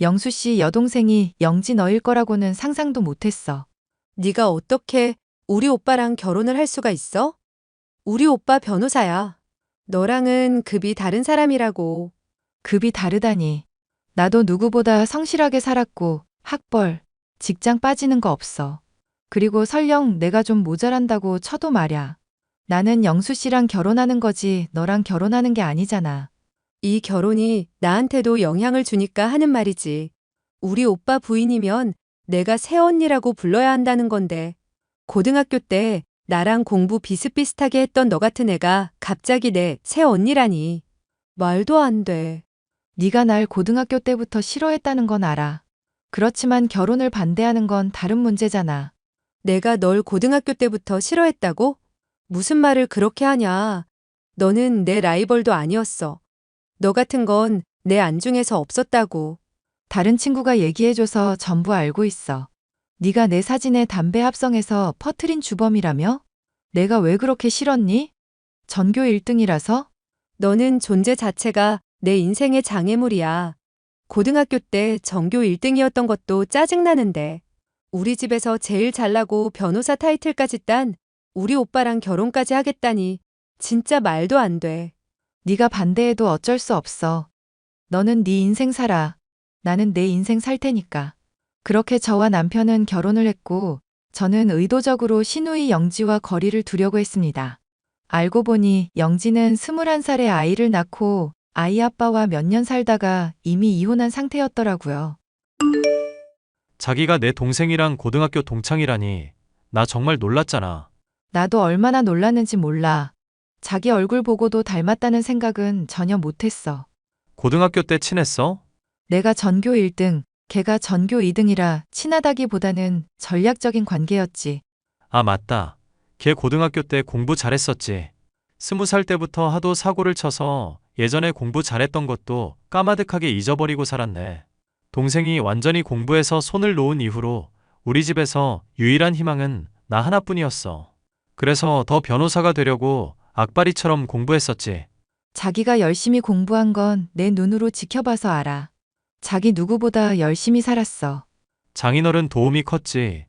Speaker 1: 영수 씨 여동생이 영지 너일 거라고는 상상도 못했어.
Speaker 4: 네가 어떻게 우리 오빠랑 결혼을 할 수가 있어? 우리 오빠 변호사야. 너랑은 급이 다른 사람이라고.
Speaker 1: 급이 다르다니. 나도 누구보다 성실하게 살았고 학벌, 직장 빠지는 거 없어. 그리고 설령 내가 좀 모자란다고 쳐도 말야. 나는 영수 씨랑 결혼하는 거지 너랑 결혼하는 게 아니잖아.
Speaker 4: 이 결혼이 나한테도 영향을 주니까 하는 말이지. 우리 오빠 부인이면 내가 새언니라고 불러야 한다는 건데. 고등학교 때 나랑 공부 비슷비슷하게 했던 너 같은 애가 갑자기 내 새언니라니. 말도 안 돼.
Speaker 1: 네가 날 고등학교 때부터 싫어했다는 건 알아. 그렇지만 결혼을 반대하는 건 다른 문제잖아.
Speaker 4: 내가 널 고등학교 때부터 싫어했다고? 무슨 말을 그렇게 하냐. 너는 내 라이벌도 아니었어. 너 같은 건 내 안중에서 없었다고.
Speaker 1: 다른 친구가 얘기해줘서 전부 알고 있어. 네가 내 사진에 담배 합성해서 퍼트린 주범이라며? 내가 왜 그렇게 싫었니? 전교 1등이라서?
Speaker 4: 너는 존재 자체가 내 인생의 장애물이야. 고등학교 때 전교 1등이었던 것도 짜증나는데. 우리 집에서 제일 잘나고 변호사 타이틀까지 딴 우리 오빠랑 결혼까지 하겠다니 진짜 말도 안 돼.
Speaker 1: 네가 반대해도 어쩔 수 없어. 너는 네 인생 살아. 나는 내 인생 살 테니까. 그렇게 저와 남편은 결혼을 했고 저는 의도적으로 시누이 영지와 거리를 두려고 했습니다. 알고 보니 영지는 21살에 아이를 낳고 아이 아빠와 몇 년 살다가 이미 이혼한 상태였더라고요.
Speaker 8: 자기가 내 동생이랑 고등학교 동창이라니. 나 정말 놀랐잖아.
Speaker 1: 나도 얼마나 놀랐는지 몰라. 자기 얼굴 보고도 닮았다는 생각은 전혀 못했어.
Speaker 8: 고등학교 때 친했어?
Speaker 1: 내가 전교 1등, 걔가 전교 2등이라 친하다기보다는 전략적인 관계였지.
Speaker 8: 아, 맞다. 걔 고등학교 때 공부 잘했었지. 20살 때부터 하도 사고를 쳐서 예전에 공부 잘했던 것도 까마득하게 잊어버리고 살았네. 동생이 완전히 공부해서 손을 놓은 이후로 우리 집에서 유일한 희망은 나 하나뿐이었어. 그래서 더 변호사가 되려고 악바리처럼 공부했었지.
Speaker 1: 자기가 열심히 공부한 건 내 눈으로 지켜봐서 알아. 자기 누구보다 열심히 살았어.
Speaker 8: 장인어른 도움이 컸지.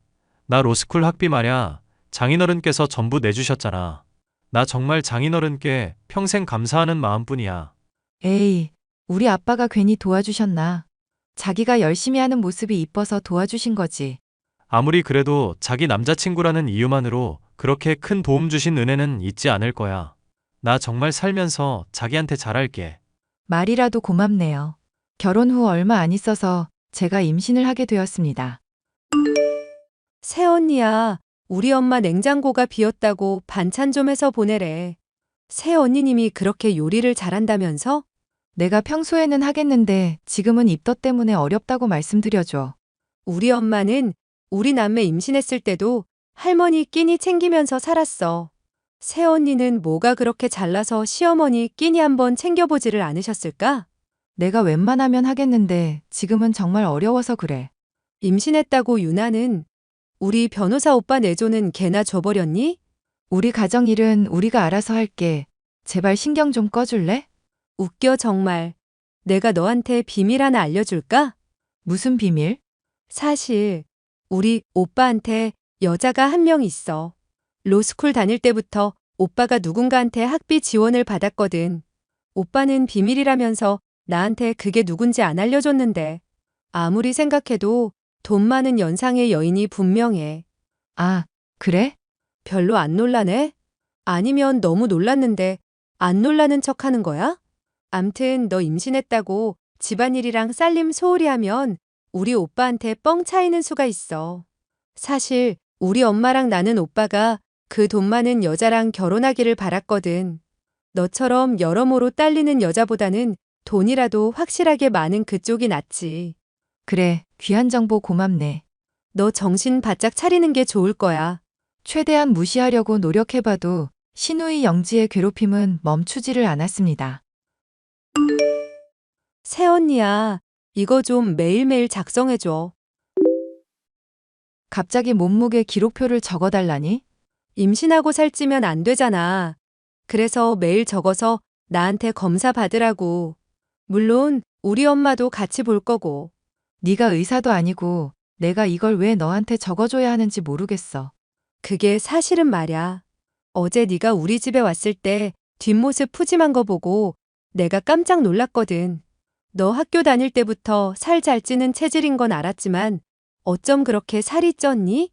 Speaker 8: 나 로스쿨 학비 말야 장인어른께서 전부 내주셨잖아. 나 정말 장인어른께 평생 감사하는 마음뿐이야.
Speaker 1: 에이, 우리 아빠가 괜히 도와주셨나. 자기가 열심히 하는 모습이 이뻐서 도와주신 거지.
Speaker 8: 아무리 그래도 자기 남자친구라는 이유만으로 그렇게 큰 도움 주신 은혜는 잊지 않을 거야. 나 정말 살면서 자기한테 잘할게.
Speaker 1: 말이라도 고맙네요. 결혼 후 얼마 안 있어서 제가 임신을 하게 되었습니다.
Speaker 4: 새언니야, 우리 엄마 냉장고가 비었다고 반찬 좀 해서 보내래. 새언니님이 그렇게 요리를 잘한다면서?
Speaker 1: 내가 평소에는 하겠는데 지금은 입덧 때문에 어렵다고 말씀드려줘.
Speaker 4: 우리 엄마는 우리 남매 임신했을 때도 할머니 끼니 챙기면서 살았어. 새언니는 뭐가 그렇게 잘나서 시어머니 끼니 한번 챙겨보지를 않으셨을까?
Speaker 1: 내가 웬만하면 하겠는데 지금은 정말 어려워서 그래.
Speaker 4: 임신했다고 유나는 우리 변호사 오빠 내조는 걔나 줘버렸니?
Speaker 1: 우리 가정 일은 우리가 알아서 할게. 제발 신경 좀 꺼줄래?
Speaker 4: 웃겨 정말. 내가 너한테 비밀 하나 알려줄까?
Speaker 1: 무슨 비밀?
Speaker 4: 사실 우리 오빠한테 여자가 한 명 있어. 로스쿨 다닐 때부터 오빠가 누군가한테 학비 지원을 받았거든. 오빠는 비밀이라면서 나한테 그게 누군지 안 알려줬는데 아무리 생각해도 돈 많은 연상의 여인이 분명해.
Speaker 1: 아, 그래?
Speaker 4: 별로 안 놀라네? 아니면 너무 놀랐는데 안 놀라는 척 하는 거야? 암튼 너 임신했다고 집안일이랑 쌀림 소홀히 하면 우리 오빠한테 뻥 차이는 수가 있어. 사실 우리 엄마랑 나는 오빠가 그 돈 많은 여자랑 결혼하기를 바랐거든. 너처럼 여러모로 딸리는 여자보다는 돈이라도 확실하게 많은 그쪽이 낫지.
Speaker 1: 그래, 귀한 정보 고맙네.
Speaker 4: 너 정신 바짝 차리는 게 좋을 거야.
Speaker 1: 최대한 무시하려고 노력해봐도 시누이 영지의 괴롭힘은 멈추지를 않았습니다.
Speaker 4: 새언니야, 이거 좀 매일매일 작성해줘.
Speaker 1: 갑자기 몸무게 기록표를 적어달라니?
Speaker 4: 임신하고 살찌면 안 되잖아. 그래서 매일 적어서 나한테 검사 받으라고. 물론 우리 엄마도 같이 볼 거고.
Speaker 1: 네가 의사도 아니고 내가 이걸 왜 너한테 적어줘야 하는지 모르겠어.
Speaker 4: 그게 사실은 말야. 어제 네가 우리 집에 왔을 때 뒷모습 푸짐한 거 보고 내가 깜짝 놀랐거든. 너 학교 다닐 때부터 살 잘 찌는 체질인 건 알았지만 어쩜 그렇게 살이 쪘니?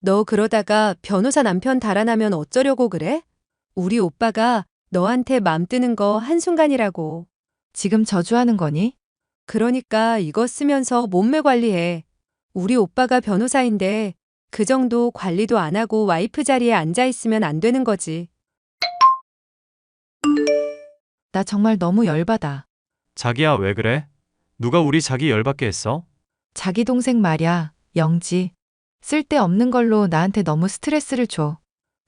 Speaker 4: 너 그러다가 변호사 남편 달아나면 어쩌려고 그래? 우리 오빠가 너한테 맘 뜨는 거 한순간이라고.
Speaker 1: 지금 저주하는 거니?
Speaker 4: 그러니까 이거 쓰면서 몸매 관리해. 우리 오빠가 변호사인데 그 정도 관리도 안 하고 와이프 자리에 앉아 있으면 안 되는 거지.
Speaker 1: 나 정말 너무 열받아.
Speaker 8: 자기야, 왜 그래? 누가 우리 자기 열받게 했어?
Speaker 1: 자기 동생 말야, 영지. 쓸데없는 걸로 나한테 너무 스트레스를 줘.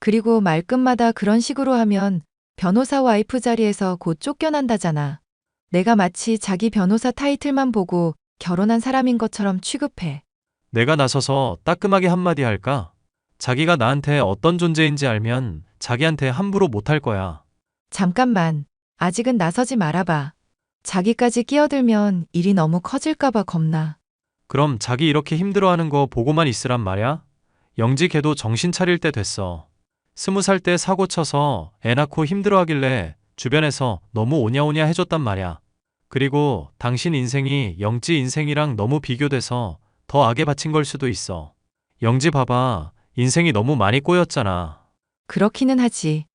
Speaker 1: 그리고 말끝마다 그런 식으로 하면 변호사 와이프 자리에서 곧 쫓겨난다잖아. 내가 마치 자기 변호사 타이틀만 보고 결혼한 사람인 것처럼 취급해.
Speaker 8: 내가 나서서 따끔하게 한마디 할까? 자기가 나한테 어떤 존재인지 알면 자기한테 함부로 못할 거야.
Speaker 1: 잠깐만. 아직은 나서지 말아봐. 자기까지 끼어들면 일이 너무 커질까봐 겁나.
Speaker 8: 그럼 자기 이렇게 힘들어하는 거 보고만 있으란 말야? 영지 걔도 정신 차릴 때 됐어. 20살 때 사고 쳐서 애 낳고 힘들어하길래 주변에서 너무 오냐오냐 해줬단 말야. 그리고 당신 인생이 영지 인생이랑 너무 비교돼서 더 악에 바친 걸 수도 있어. 영지 봐봐. 인생이 너무 많이 꼬였잖아.
Speaker 1: 그렇기는 하지.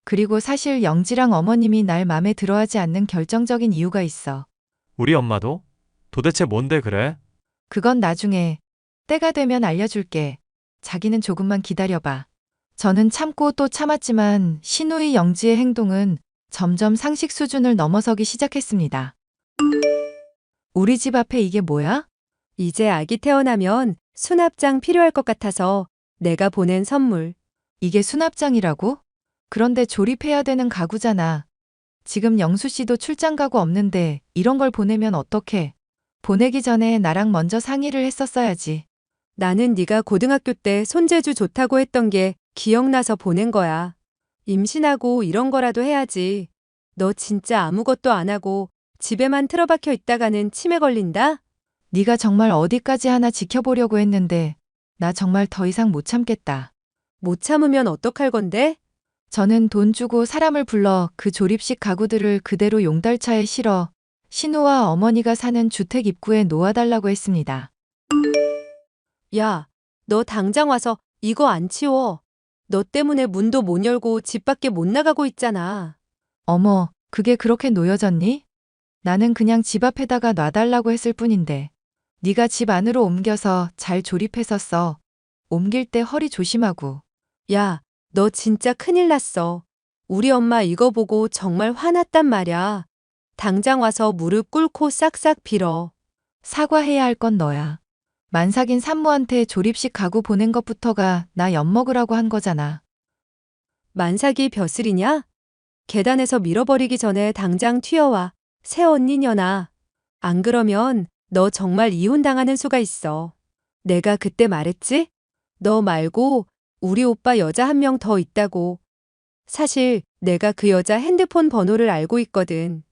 Speaker 1: 그리고 사실 영지랑 어머님이 날 맘에 들어하지 않는 결정적인 이유가 있어.
Speaker 8: 우리 엄마도? 도대체 뭔데 그래?
Speaker 1: 그건 나중에 때가 되면 알려줄게. 자기는 조금만 기다려봐. 저는 참고 또 참았지만 신우이 영지의 행동은 점점 상식 수준을 넘어서기 시작했습니다. 우리 집 앞에 이게 뭐야?
Speaker 4: 이제 아기 태어나면 수납장 필요할 것 같아서 내가 보낸 선물.
Speaker 1: 이게 수납장이라고? 그런데 조립해야 되는 가구잖아. 지금 영수 씨도 출장 가고 없는데 이런 걸 보내면 어떡해? 보내기 전에 나랑 먼저 상의를 했었어야지.
Speaker 4: 나는 네가 고등학교 때 손재주 좋다고 했던 게 기억나서 보낸 거야. 임신하고 이런 거라도 해야지. 너 진짜 아무것도 안 하고 집에만 틀어박혀 있다가는 치매 걸린다?
Speaker 1: 네가 정말 어디까지 하나 지켜보려고 했는데 나 정말 더 이상 못 참겠다.
Speaker 4: 못 참으면 어떡할 건데?
Speaker 1: 저는 돈 주고 사람을 불러 그 조립식 가구들을 그대로 용달차에 실어 신우와 어머니가 사는 주택 입구에 놓아달라고 했습니다.
Speaker 4: 야, 너 당장 와서 이거 안 치워. 너 때문에 문도 못 열고 집 밖에 못 나가고 있잖아.
Speaker 1: 어머, 그게 그렇게 놓여졌니? 나는 그냥 집 앞에다가 놔달라고 했을 뿐인데. 네가 집 안으로 옮겨서 잘 조립해서 써. 옮길 때 허리 조심하고.
Speaker 4: 야, 너 진짜 큰일 났어. 우리 엄마 이거 보고 정말 화났단 말야. 당장 와서 무릎 꿇고 싹싹 빌어.
Speaker 1: 사과해야 할 건 너야. 만삭인 산모한테 조립식 가구 보낸 것부터가 나 엿먹으라고 한 거잖아.
Speaker 4: 만삭이 벼슬이냐? 계단에서 밀어버리기 전에 당장 튀어와. 새 언니녀나. 안 그러면 너 정말 이혼당하는 수가 있어. 내가 그때 말했지? 너 말고 우리 오빠 여자 한 명 더 있다고. 사실 내가 그 여자 핸드폰 번호를 알고 있거든.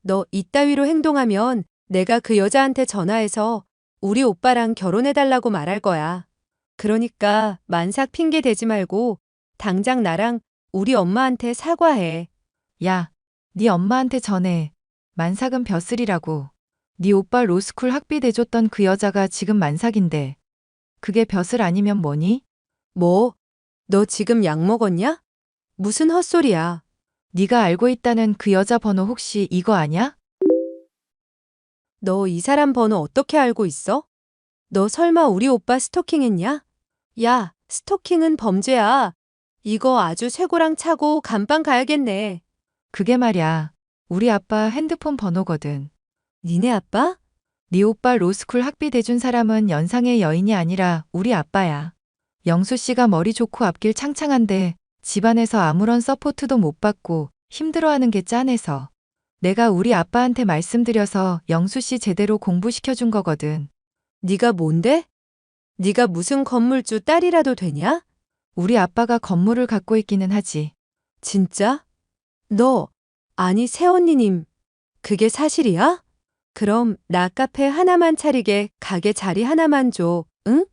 Speaker 4: 너 이따위로 행동하면 내가 그 여자한테 전화해서 우리 오빠랑 결혼해달라고 말할 거야. 그러니까 만삭 핑계 대지 말고 당장 나랑 우리 엄마한테 사과해.
Speaker 1: 야, 네 엄마한테 전해. 만삭은 벼슬이라고. 네 오빠 로스쿨 학비 대줬던 그 여자가 지금 만삭인데. 그게 벼슬 아니면 뭐니?
Speaker 4: 뭐? 너 지금 약 먹었냐? 무슨 헛소리야.
Speaker 1: 네가 알고 있다는 그 여자 번호 혹시 이거 아냐?
Speaker 4: 너 이 사람 번호 어떻게 알고 있어? 너 설마 우리 오빠 스토킹했냐? 야, 스토킹은 범죄야. 이거 아주 쇠고랑 차고 감방 가야겠네.
Speaker 1: 그게 말야. 우리 아빠 핸드폰 번호거든.
Speaker 4: 니네 아빠?
Speaker 1: 네 오빠 로스쿨 학비 대준 사람은 연상의 여인이 아니라 우리 아빠야. 영수 씨가 머리 좋고 앞길 창창한데 집안에서 아무런 서포트도 못 받고 힘들어하는 게 짠해서. 내가 우리 아빠한테 말씀드려서 영수 씨 제대로 공부시켜준 거거든.
Speaker 4: 네가 뭔데? 네가 무슨 건물주 딸이라도 되냐?
Speaker 1: 우리 아빠가 건물을 갖고 있기는 하지.
Speaker 4: 진짜? 너, 아니 새언니님, 그게 사실이야? 그럼 나 카페 하나만 차리게 가게 자리 하나만 줘, 응?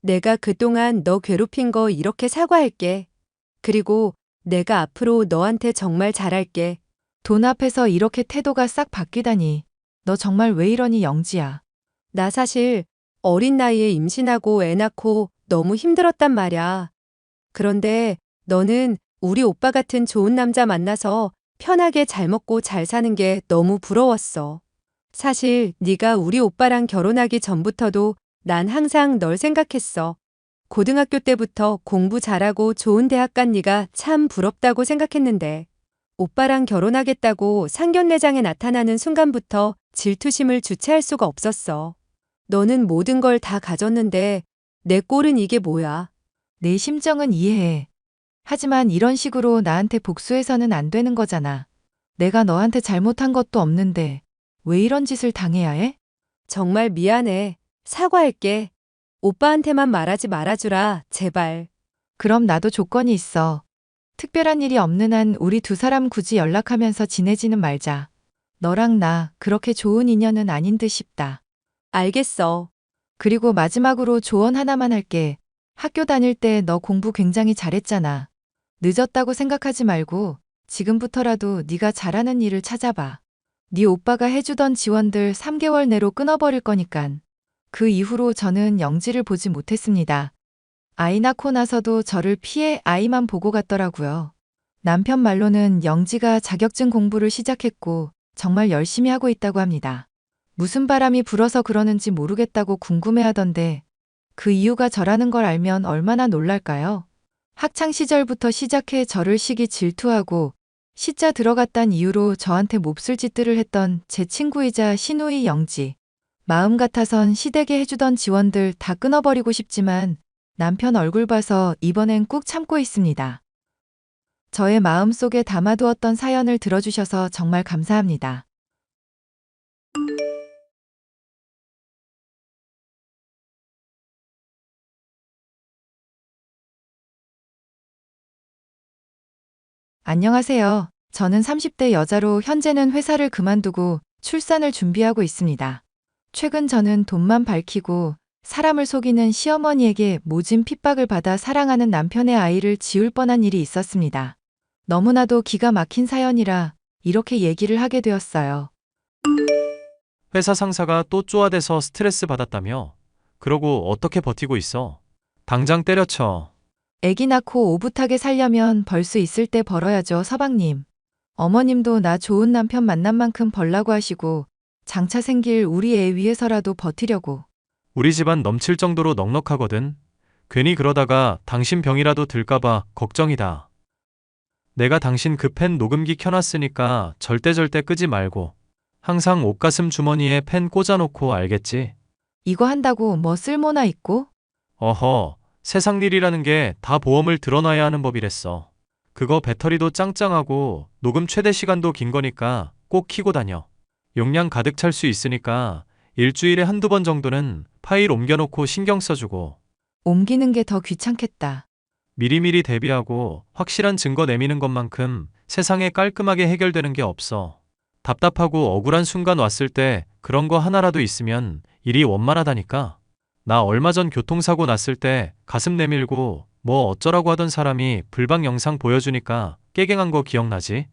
Speaker 4: 내가 그동안 너 괴롭힌 거 이렇게 사과할게. 그리고 내가 앞으로 너한테 정말 잘할게.
Speaker 1: 돈 앞에서 이렇게 태도가 싹 바뀌다니. 너 정말 왜 이러니 영지야.
Speaker 4: 나 사실 어린 나이에 임신하고 애 낳고 너무 힘들었단 말야. 그런데 너는 우리 오빠 같은 좋은 남자 만나서 편하게 잘 먹고 잘 사는 게 너무 부러웠어. 사실 네가 우리 오빠랑 결혼하기 전부터도 난 항상 널 생각했어. 고등학교 때부터 공부 잘하고 좋은 대학 간 네가 참 부럽다고 생각했는데 오빠랑 결혼하겠다고 상견례장에 나타나는 순간부터 질투심을 주체할 수가 없었어. 너는 모든 걸 다 가졌는데 내 꼴은 이게 뭐야?
Speaker 1: 내 심정은 이해해. 하지만 이런 식으로 나한테 복수해서는 안 되는 거잖아. 내가 너한테 잘못한 것도 없는데 왜 이런 짓을 당해야 해?
Speaker 4: 정말 미안해. 사과할게. 오빠한테만 말하지 말아주라, 제발.
Speaker 1: 그럼 나도 조건이 있어. 특별한 일이 없는 한 우리 두 사람 굳이 연락하면서 지내지는 말자. 너랑 나 그렇게 좋은 인연은 아닌 듯 싶다.
Speaker 4: 알겠어.
Speaker 1: 그리고 마지막으로 조언 하나만 할게. 학교 다닐 때 너 공부 굉장히 잘했잖아. 늦었다고 생각하지 말고 지금부터라도 네가 잘하는 일을 찾아봐. 네 오빠가 해주던 지원들 3개월 내로 끊어버릴 거니깐. 그 이후로 저는 영지를 보지 못했습니다. 아이 낳고 나서도 저를 피해 아이만 보고 갔더라고요. 남편 말로는 영지가 자격증 공부를 시작했고 정말 열심히 하고 있다고 합니다. 무슨 바람이 불어서 그러는지 모르겠다고 궁금해하던데 그 이유가 저라는 걸 알면 얼마나 놀랄까요? 학창 시절부터 시작해 저를 시기 질투하고 시자 들어갔단 이유로 저한테 몹쓸 짓들을 했던 제 친구이자 시누이 영지. 마음 같아선 시댁에 해주던 지원들 다 끊어버리고 싶지만 남편 얼굴 봐서 이번엔 꾹 참고 있습니다. 저의 마음속에 담아두었던 사연을 들어주셔서 정말 감사합니다. 안녕하세요. 저는 30대 여자로 현재는 회사를 그만두고 출산을 준비하고 있습니다. 최근 저는 돈만 밝히고 사람을 속이는 시어머니에게 모진 핍박을 받아 사랑하는 남편의 아이를 지울 뻔한 일이 있었습니다. 너무나도 기가 막힌 사연이라 이렇게 얘기를 하게 되었어요.
Speaker 8: 회사 상사가 또 쪼아대서 스트레스 받았다며? 그러고 어떻게 버티고 있어? 당장 때려쳐.
Speaker 1: 애기 낳고 오붓하게 살려면 벌 수 있을 때 벌어야죠, 서방님. 어머님도 나 좋은 남편 만난 만큼 벌라고 하시고 장차 생길 우리 애 위해서라도 버티려고.
Speaker 8: 우리 집안 넘칠 정도로 넉넉하거든. 괜히 그러다가 당신 병이라도 들까봐 걱정이다. 내가 당신 그 펜 녹음기 켜놨으니까 절대 끄지 말고. 항상 옷가슴 주머니에 펜 꽂아놓고 알겠지?
Speaker 1: 이거 한다고 뭐 쓸모나 있고?
Speaker 8: 어허, 세상 일이라는 게 다 보험을 들어놔야 하는 법이랬어. 그거 배터리도 짱짱하고 녹음 최대 시간도 긴 거니까 꼭 켜고 다녀. 용량 가득 찰 수 있으니까 일주일에 한두 번 정도는 파일 옮겨놓고 신경 써주고.
Speaker 1: 옮기는 게 더 귀찮겠다.
Speaker 8: 미리미리 대비하고 확실한 증거 내미는 것만큼 세상에 깔끔하게 해결되는 게 없어. 답답하고 억울한 순간 왔을 때 그런 거 하나라도 있으면 일이 원만하다니까. 나 얼마 전 교통사고 났을 때 가슴 내밀고 뭐 어쩌라고 하던 사람이 불방 영상 보여주니까 깨갱한 거 기억나지?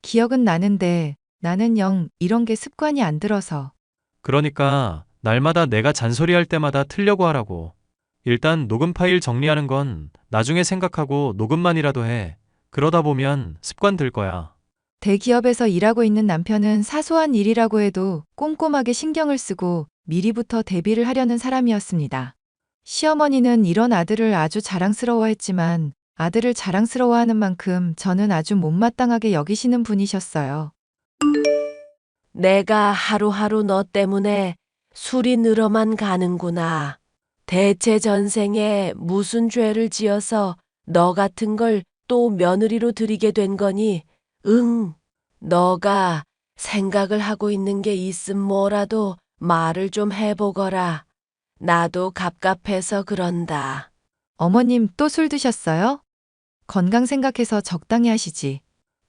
Speaker 1: 기억은 나는데 나는 영 이런 게 습관이 안 들어서.
Speaker 8: 그러니까 날마다 내가 잔소리할 때마다 틀려고 하라고. 일단 녹음 파일 정리하는 건 나중에 생각하고 녹음만이라도 해. 그러다 보면 습관 들 거야.
Speaker 1: 대기업에서 일하고 있는 남편은 사소한 일이라고 해도 꼼꼼하게 신경을 쓰고 미리부터 대비를 하려는 사람이었습니다. 시어머니는 이런 아들을 아주 자랑스러워했지만 아들을 자랑스러워하는 만큼 저는 아주 못마땅하게 여기시는 분이셨어요.
Speaker 5: 내가 하루하루 너 때문에 술이 늘어만 가는구나. 대체 전생에 무슨 죄를 지어서 너 같은 걸 또 며느리로 들이게 된 거니? 응, 너가
Speaker 9: 생각을 하고 있는 게 있음 뭐라도 말을 좀 해보거라. 나도 갑갑해서 그런다.
Speaker 1: 어머님 또 술 드셨어요? 건강 생각해서 적당히 하시지.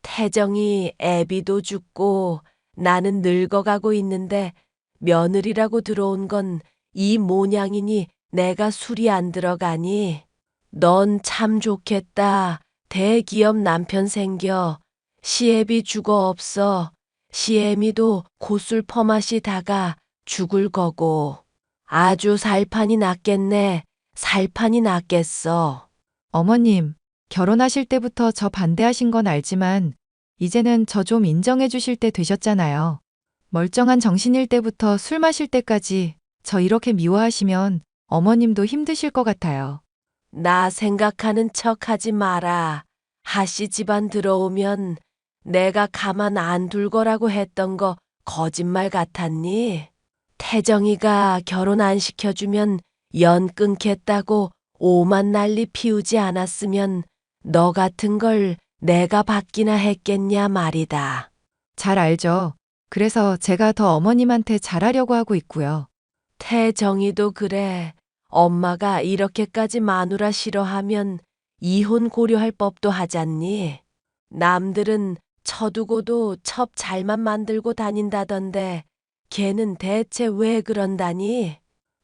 Speaker 9: 태정이 애비도 죽고 나는 늙어가고 있는데 며느리라고 들어온 건 이 모양이니 내가 술이 안 들어가니? 넌 참 좋겠다. 대기업 남편 생겨. 시애비 죽어 없어. 시애미도 고술 퍼마시다가 죽을 거고. 아주 살판이 낫겠네. 살판이 낫겠어.
Speaker 1: 어머님, 결혼하실 때부터 저 반대하신 건 알지만 이제는 저 좀 인정해 주실 때 되셨잖아요. 멀쩡한 정신일 때부터 술 마실 때까지 저 이렇게 미워하시면 어머님도 힘드실 것 같아요.
Speaker 9: 나 생각하는 척 하지 마라. 하씨 집안 들어오면 내가 가만 안 둘 거라고 했던 거 거짓말 같았니? 태정이가 결혼 안 시켜주면 연 끊겠다고 오만 난리 피우지 않았으면 너 같은 걸 내가 받기나 했겠냐 말이다.
Speaker 1: 잘 알죠. 그래서 제가 더 어머님한테 잘하려고 하고 있고요.
Speaker 9: 태정이도 그래. 엄마가 이렇게까지 마누라 싫어하면 이혼 고려할 법도 하잖니. 남들은 쳐두고도 첩 잘만 만들고 다닌다던데 걔는 대체 왜 그런다니?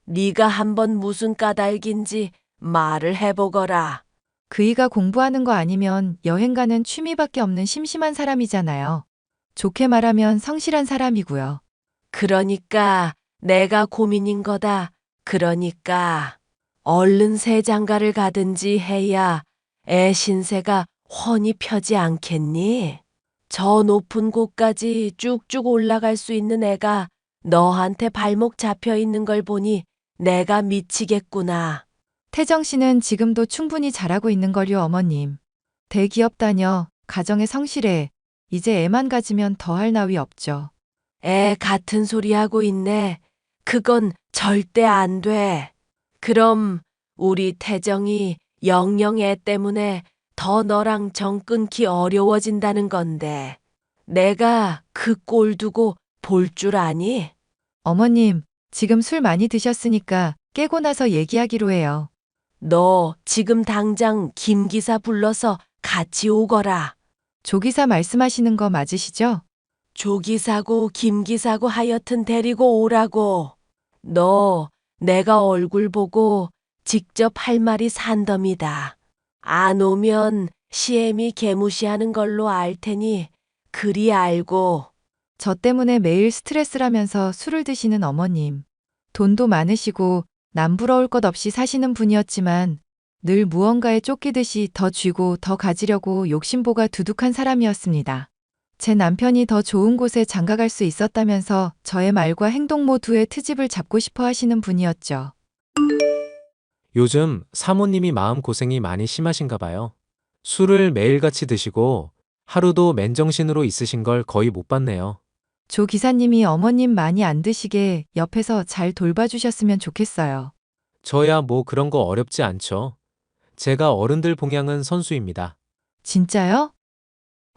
Speaker 9: 네가 한번 무슨 까닭인지 말을 해보거라.
Speaker 1: 그이가 공부하는 거 아니면 여행 가는 취미밖에 없는 심심한 사람이잖아요. 좋게 말하면 성실한 사람이고요.
Speaker 9: 그러니까 내가 고민인 거다. 그러니까 얼른 새 장가를 가든지 해야 애 신세가 훤히 펴지 않겠니? 저 높은 곳까지 쭉쭉 올라갈 수 있는 애가 너한테 발목 잡혀 있는 걸 보니 내가 미치겠구나.
Speaker 1: 태정 씨는 지금도 충분히 잘하고 있는 걸요, 어머님. 대기업 다녀, 가정에 성실해. 이제 애만 가지면 더할 나위 없죠.
Speaker 9: 애 같은 소리 하고 있네. 그건 절대 안 돼. 그럼 우리 태정이 영영 애 때문에 더 너랑 정 끊기 어려워진다는 건데 내가 그 꼴 두고 볼 줄 아니?
Speaker 1: 어머님, 지금 술 많이 드셨으니까 깨고 나서 얘기하기로 해요.
Speaker 9: 너 지금 당장 김 기사 불러서 같이 오거라.
Speaker 1: 조기사 말씀하시는 거 맞으시죠?
Speaker 9: 조 기사고 김 기사고 하여튼 데리고 오라고. 너 내가 얼굴 보고 직접 할 말이 산더미다. 안 오면 시애미 개무시하는 걸로 알 테니 그리 알고.
Speaker 1: 저 때문에 매일 스트레스라면서 술을 드시는 어머님. 돈도 많으시고 남 부러울 것 없이 사시는 분이었지만 늘 무언가에 쫓기듯이 더 쥐고 더 가지려고 욕심보가 두둑한 사람이었습니다. 제 남편이 더 좋은 곳에 장가갈 수 있었다면서 저의 말과 행동 모두에 트집을 잡고 싶어 하시는 분이었죠.
Speaker 10: 요즘 사모님이 마음고생이 많이 심하신가 봐요. 술을 매일같이 드시고 하루도 맨정신으로 있으신 걸 거의 못 봤네요.
Speaker 1: 조 기사님이 어머님 많이 안 드시게 옆에서 잘 돌봐주셨으면 좋겠어요.
Speaker 10: 저야 뭐 그런 거 어렵지 않죠. 제가 어른들 봉양은 선수입니다.
Speaker 1: 진짜요?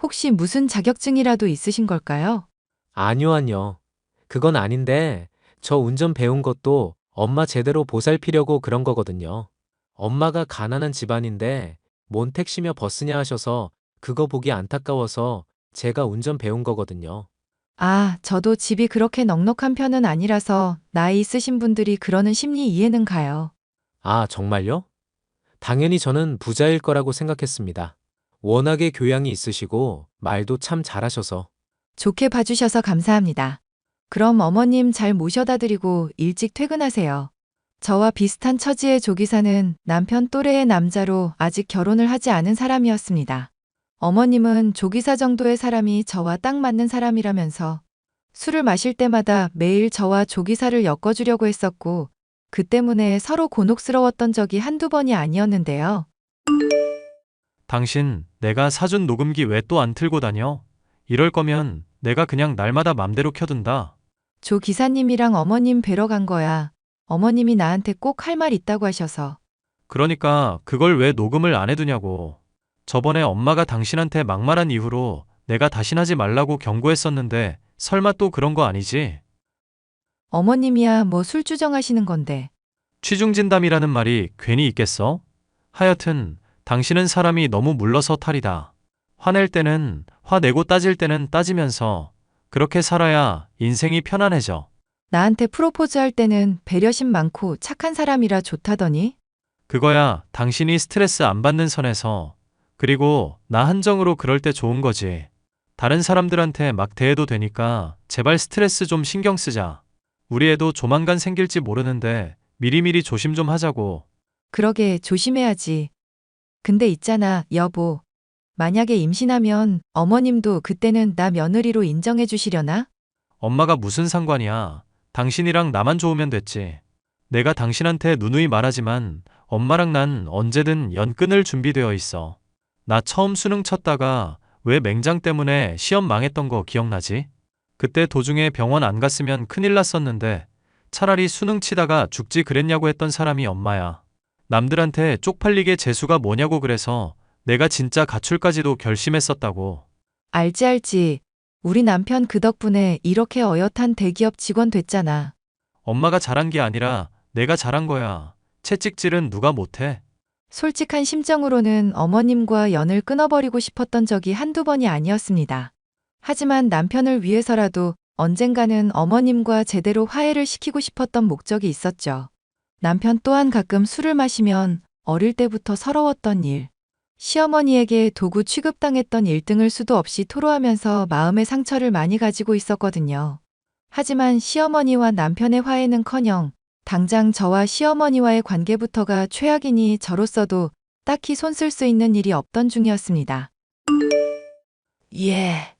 Speaker 1: 혹시 무슨 자격증이라도 있으신 걸까요?
Speaker 10: 아니요. 그건 아닌데 저 운전 배운 것도 엄마 제대로 보살피려고 그런 거거든요. 엄마가 가난한 집안인데 뭔 택시며 버스냐 하셔서 그거 보기 안타까워서 제가 운전 배운 거거든요.
Speaker 1: 아, 저도 집이 그렇게 넉넉한 편은 아니라서 나이 있으신 분들이 그러는 심리 이해는 가요.
Speaker 10: 아, 정말요? 당연히 저는 부자일 거라고 생각했습니다. 워낙에 교양이 있으시고 말도 참 잘하셔서.
Speaker 1: 좋게 봐주셔서 감사합니다. 그럼 어머님 잘 모셔다 드리고 일찍 퇴근하세요. 저와 비슷한 처지의 조기사는 남편 또래의 남자로 아직 결혼을 하지 않은 사람이었습니다. 어머님은 조기사 정도의 사람이 저와 딱 맞는 사람이라면서 술을 마실 때마다 매일 저와 조기사를 엮어주려고 했었고 그 때문에 서로 곤혹스러웠던 적이 한두 번이 아니었는데요.
Speaker 8: 당신 내가 사준 녹음기 왜 또 안 틀고 다녀? 이럴 거면 내가 그냥 날마다 맘대로 켜둔다.
Speaker 1: 조 기사님이랑 어머님 뵈러 간 거야. 어머님이 나한테 꼭 할 말 있다고 하셔서.
Speaker 8: 그러니까 그걸 왜 녹음을 안 해두냐고. 저번에 엄마가 당신한테 막말한 이후로 내가 다신 하지 말라고 경고했었는데 설마 또 그런 거 아니지?
Speaker 1: 어머님이야 뭐 술 주정하시는 건데.
Speaker 8: 취중진담이라는 말이 괜히 있겠어? 하여튼 당신은 사람이 너무 물러서 탈이다. 화낼 때는 화내고 따질 때는 따지면서 그렇게 살아야 인생이 편안해져.
Speaker 1: 나한테 프로포즈 할 때는 배려심 많고 착한 사람이라 좋다더니.
Speaker 8: 그거야 당신이 스트레스 안 받는 선에서. 그리고 나 한정으로 그럴 때 좋은 거지. 다른 사람들한테 막 대해도 되니까 제발 스트레스 좀 신경 쓰자. 우리 애도 조만간 생길지 모르는데 미리미리 조심 좀 하자고.
Speaker 1: 그러게 조심해야지. 근데 있잖아, 여보. 만약에 임신하면 어머님도 그때는 나 며느리로 인정해 주시려나?
Speaker 8: 엄마가 무슨 상관이야. 당신이랑 나만 좋으면 됐지. 내가 당신한테 누누이 말하지만 엄마랑 난 언제든 연 끊을 준비되어 있어. 나 처음 수능 쳤다가 왜 맹장 때문에 시험 망했던 거 기억나지? 그때 도중에 병원 안 갔으면 큰일 났었는데 차라리 수능 치다가 죽지 그랬냐고 했던 사람이 엄마야. 남들한테 쪽팔리게 재수가 뭐냐고 그래서 내가 진짜 가출까지도 결심했었다고.
Speaker 1: 알지. 우리 남편 그 덕분에 이렇게 어엿한 대기업 직원 됐잖아.
Speaker 8: 엄마가 잘한 게 아니라 내가 잘한 거야. 채찍질은 누가 못해?
Speaker 1: 솔직한 심정으로는 어머님과 연을 끊어버리고 싶었던 적이 한두 번이 아니었습니다. 하지만 남편을 위해서라도 언젠가는 어머님과 제대로 화해를 시키고 싶었던 목적이 있었죠. 남편 또한 가끔 술을 마시면 어릴 때부터 서러웠던 일, 시어머니에게 도구 취급당했던 일 등을 수도 없이 토로하면서 마음의 상처를 많이 가지고 있었거든요. 하지만 시어머니와 남편의 화해는커녕 당장 저와 시어머니와의 관계부터가 최악이니 저로서도 딱히 손쓸 수 있는 일이 없던 중이었습니다.
Speaker 9: 예.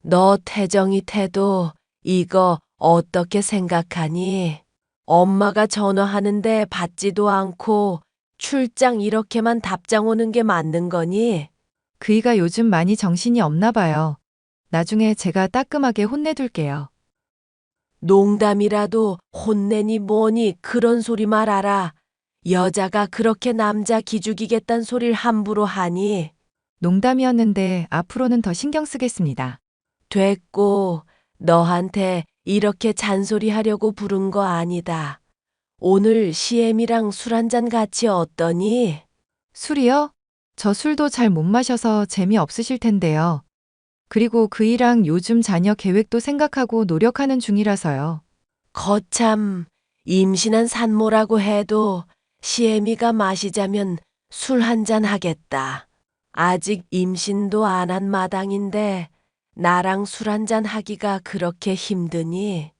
Speaker 9: 너 태정이 태도 이거 어떻게 생각하니? 엄마가 전화하는데 받지도 않고 출장 이렇게만 답장 오는 게 맞는 거니?
Speaker 1: 그이가 요즘 많이 정신이 없나 봐요. 나중에 제가 따끔하게 혼내둘게요.
Speaker 9: 농담이라도 혼내니 뭐니 그런 소리 말아라. 여자가 그렇게 남자 기죽이겠단 소리를 함부로 하니?
Speaker 1: 농담이었는데 앞으로는 더 신경 쓰겠습니다.
Speaker 9: 됐고, 너한테 이렇게 잔소리하려고 부른 거 아니다. 오늘 시엠이랑 술 한잔 같이 어떠니?
Speaker 1: 술이요? 저 술도 잘 못 마셔서 재미없으실 텐데요. 그리고 그이랑 요즘 자녀 계획도 생각하고 노력하는 중이라서요.
Speaker 9: 거참, 임신한 산모라고 해도 시엠이가 마시자면 술 한잔 하겠다. 아직 임신도 안 한 마당인데 나랑 술 한잔 하기가 그렇게 힘드니?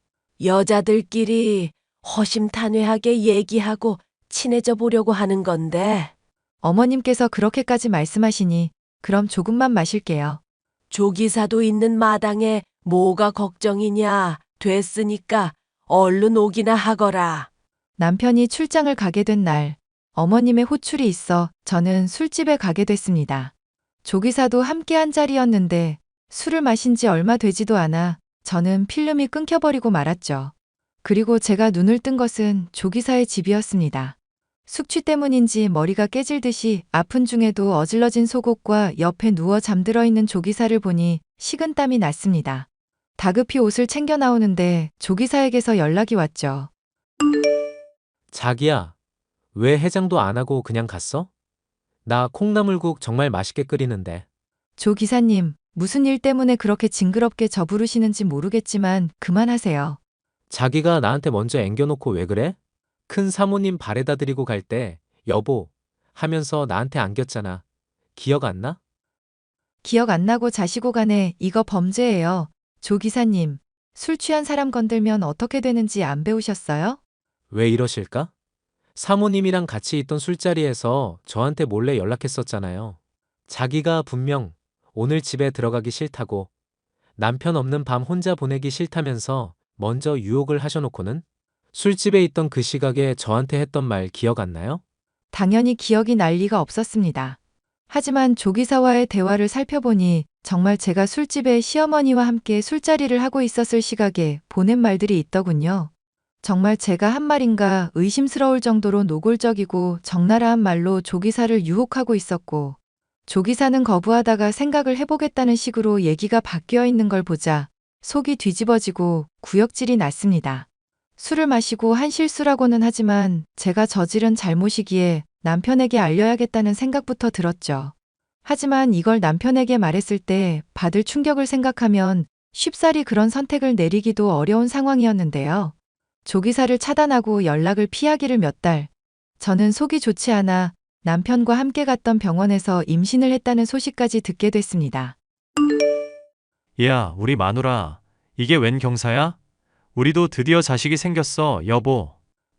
Speaker 9: 여자들끼리 허심탄회하게 얘기하고 친해져 보려고 하는 건데.
Speaker 1: 어머님께서 그렇게까지 말씀하시니 그럼 조금만 마실게요.
Speaker 9: 조기사도 있는 마당에 뭐가 걱정이냐. 됐으니까 얼른 오기나 하거라.
Speaker 1: 남편이 출장을 가게 된 날, 어머님의 호출이 있어 저는 술집에 가게 됐습니다. 조기사도 함께 한 자리였는데 술을 마신 지 얼마 되지도 않아 저는 필름이 끊겨버리고 말았죠. 그리고 제가 눈을 뜬 것은 조기사의 집이었습니다. 숙취 때문인지 머리가 깨질 듯이 아픈 중에도 어질러진 속옷과 옆에 누워 잠들어 있는 조기사를 보니 식은땀이 났습니다. 다급히 옷을 챙겨 나오는데 조기사에게서 연락이 왔죠.
Speaker 10: 자기야, 왜 해장도 안 하고 그냥 갔어? 나 콩나물국 정말 맛있게 끓이는데.
Speaker 1: 조 기사님, 무슨 일 때문에 그렇게 징그럽게 저 부르시는지 모르겠지만 그만하세요.
Speaker 10: 자기가 나한테 먼저 앵겨놓고 왜 그래? 큰 사모님 발에다 드리고 갈 때 여보 하면서 나한테 안겼잖아. 기억 안 나?
Speaker 1: 기억 안 나고 자시고 가네. 이거 범죄예요. 조 기사님, 술 취한 사람 건들면 어떻게 되는지 안 배우셨어요?
Speaker 10: 왜 이러실까? 사모님이랑 같이 있던 술자리에서 저한테 몰래 연락했었잖아요. 자기가 분명 오늘 집에 들어가기 싫다고, 남편 없는 밤 혼자 보내기 싫다면서 먼저 유혹을 하셔놓고는 술집에 있던 그 시각에 저한테 했던 말 기억 안 나요?
Speaker 1: 당연히 기억이 날 리가 없었습니다. 하지만 조 기사와의 대화를 살펴보니 정말 제가 술집에 시어머니와 함께 술자리를 하고 있었을 시각에 보낸 말들이 있더군요. 정말 제가 한 말인가 의심스러울 정도로 노골적이고 적나라한 말로 조 기사를 유혹하고 있었고, 조 기사는 거부하다가 생각을 해보겠다는 식으로 얘기가 바뀌어 있는 걸 보자 속이 뒤집어지고 구역질이 났습니다. 술을 마시고 한 실수라고는 하지만 제가 저지른 잘못이기에 남편에게 알려야겠다는 생각부터 들었죠. 하지만 이걸 남편에게 말했을 때 받을 충격을 생각하면 쉽사리 그런 선택을 내리기도 어려운 상황이었는데요. 조기사를 차단하고 연락을 피하기를 몇 달. 저는 속이 좋지 않아 남편과 함께 갔던 병원에서 임신을 했다는 소식까지 듣게 됐습니다.
Speaker 8: 야, 우리 마누라. 이게 웬 경사야? 우리도 드디어 자식이 생겼어, 여보.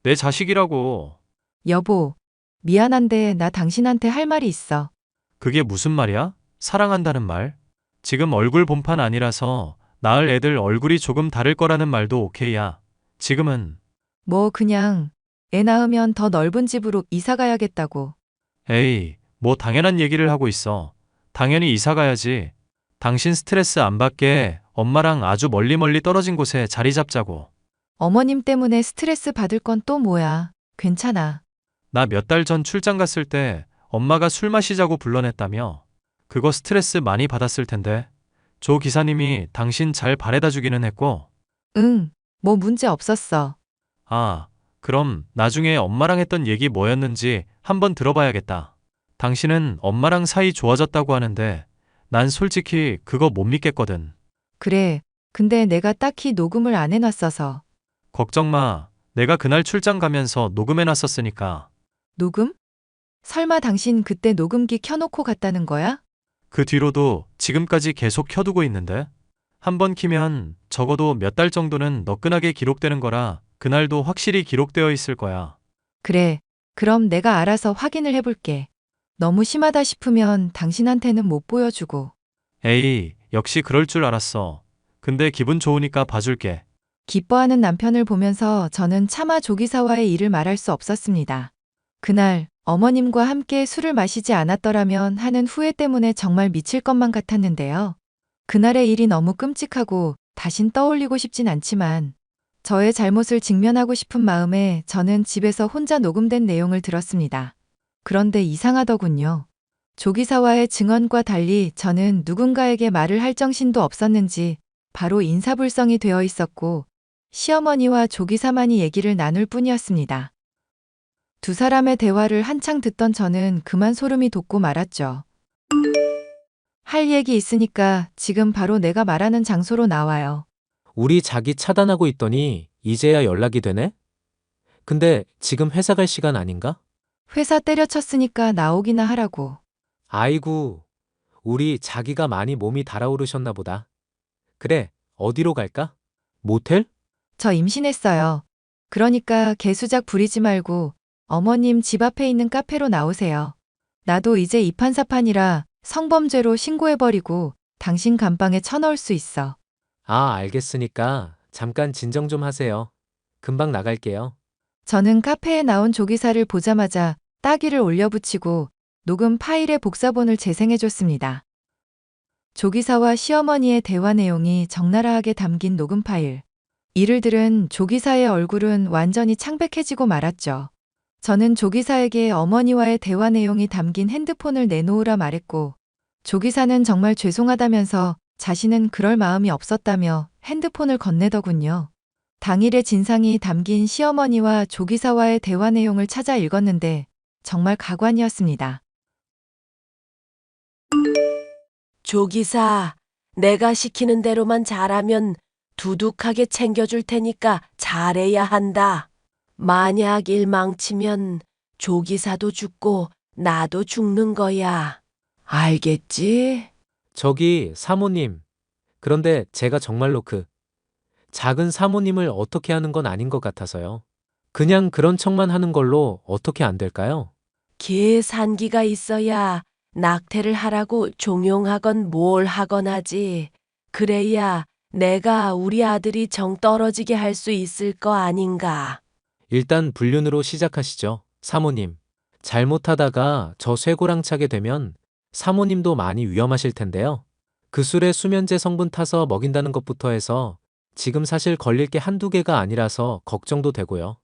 Speaker 8: 내 자식이라고.
Speaker 1: 여보, 미안한데 나 당신한테 할 말이 있어.
Speaker 8: 그게 무슨 말이야? 사랑한다는 말? 지금 얼굴 본판 아니라서 낳을 애들 얼굴이 조금 다를 거라는 말도 오케이야. 지금은.
Speaker 1: 뭐 그냥 애 낳으면 더 넓은 집으로 이사 가야겠다고.
Speaker 8: 에이, 뭐 당연한 얘기를 하고 있어. 당연히 이사 가야지. 당신 스트레스 안 받게 엄마랑 아주 멀리 떨어진 곳에 자리 잡자고.
Speaker 1: 어머님 때문에 스트레스 받을 건 또 뭐야. 괜찮아.
Speaker 8: 나 몇 달 전 출장 갔을 때 엄마가 술 마시자고 불러냈다며. 그거 스트레스 많이 받았을 텐데. 조 기사님이 당신 잘 바래다 주기는 했고.
Speaker 1: 응, 뭐 문제 없었어.
Speaker 8: 아, 그럼 나중에 엄마랑 했던 얘기 뭐였는지 한번 들어봐야겠다. 당신은 엄마랑 사이 좋아졌다고 하는데 난 솔직히 그거 못 믿겠거든.
Speaker 1: 그래, 근데 내가 딱히 녹음을 안 해놨어서.
Speaker 8: 걱정 마. 내가 그날 출장 가면서 녹음해놨었으니까.
Speaker 1: 녹음? 설마 당신 그때 녹음기 켜놓고 갔다는 거야?
Speaker 8: 그 뒤로도 지금까지 계속 켜두고 있는데? 한번 키면 적어도 몇 달 정도는 너끈하게 기록되는 거라 그날도 확실히 기록되어 있을 거야.
Speaker 1: 그래, 그럼 내가 알아서 확인을 해볼게. 너무 심하다 싶으면 당신한테는 못 보여주고.
Speaker 8: 에이, 역시 그럴 줄 알았어. 근데 기분 좋으니까 봐줄게.
Speaker 1: 기뻐하는 남편을 보면서 저는 차마 조기사와의 일을 말할 수 없었습니다. 그날 어머님과 함께 술을 마시지 않았더라면 하는 후회 때문에 정말 미칠 것만 같았는데요. 그날의 일이 너무 끔찍하고 다신 떠올리고 싶진 않지만 저의 잘못을 직면하고 싶은 마음에 저는 집에서 혼자 녹음된 내용을 들었습니다. 그런데 이상하더군요. 조기사와의 증언과 달리 저는 누군가에게 말을 할 정신도 없었는지 바로 인사불성이 되어 있었고 시어머니와 조기사만이 얘기를 나눌 뿐이었습니다. 두 사람의 대화를 한창 듣던 저는 그만 소름이 돋고 말았죠. 할 얘기 있으니까 지금 바로 내가 말하는 장소로 나와요.
Speaker 10: 우리 자기 차단하고 있더니 이제야 연락이 되네? 근데 지금 회사 갈 시간 아닌가?
Speaker 1: 회사 때려쳤으니까 나오기나 하라고.
Speaker 10: 아이고, 우리 자기가 많이 몸이 달아오르셨나 보다. 그래, 어디로 갈까? 모텔?
Speaker 1: 저 임신했어요. 그러니까 개수작 부리지 말고 어머님 집 앞에 있는 카페로 나오세요. 나도 이제 이판사판이라 성범죄로 신고해버리고 당신 감방에 쳐넣을 수 있어.
Speaker 10: 아, 알겠으니까 잠깐 진정 좀 하세요. 금방 나갈게요.
Speaker 1: 저는 카페에 나온 조기사를 보자마자 따귀를 올려붙이고 녹음 파일의 복사본을 재생해줬습니다. 조기사와 시어머니의 대화 내용이 적나라하게 담긴 녹음 파일. 이를 들은 조기사의 얼굴은 완전히 창백해지고 말았죠. 저는 조기사에게 어머니와의 대화 내용이 담긴 핸드폰을 내놓으라 말했고 조기사는 정말 죄송하다면서 자신은 그럴 마음이 없었다며 핸드폰을 건네더군요. 당일의 진상이 담긴 시어머니와 조기사와의 대화 내용을 찾아 읽었는데 정말 가관이었습니다.
Speaker 9: 조기사, 내가 시키는 대로만 잘하면 두둑하게 챙겨줄 테니까 잘해야 한다. 만약 일 망치면 조기사도 죽고 나도 죽는 거야. 알겠지?
Speaker 10: 저기 사모님. 그런데 제가 정말로 작은 사모님을 어떻게 하는 건 아닌 것 같아서요. 그냥 그런 척만 하는 걸로 어떻게 안 될까요?
Speaker 9: 계산기가 있어야 낙태를 하라고 종용하건 뭘 하건 하지. 그래야 내가 우리 아들이 정 떨어지게 할 수 있을 거 아닌가.
Speaker 10: 일단 불륜으로 시작하시죠, 사모님. 잘못하다가 저 쇠고랑 차게 되면 사모님도 많이 위험하실 텐데요. 그 술에 수면제 성분 타서 먹인다는 것부터 해서 지금 사실 걸릴 게 한두 개가 아니라서 걱정도 되고요.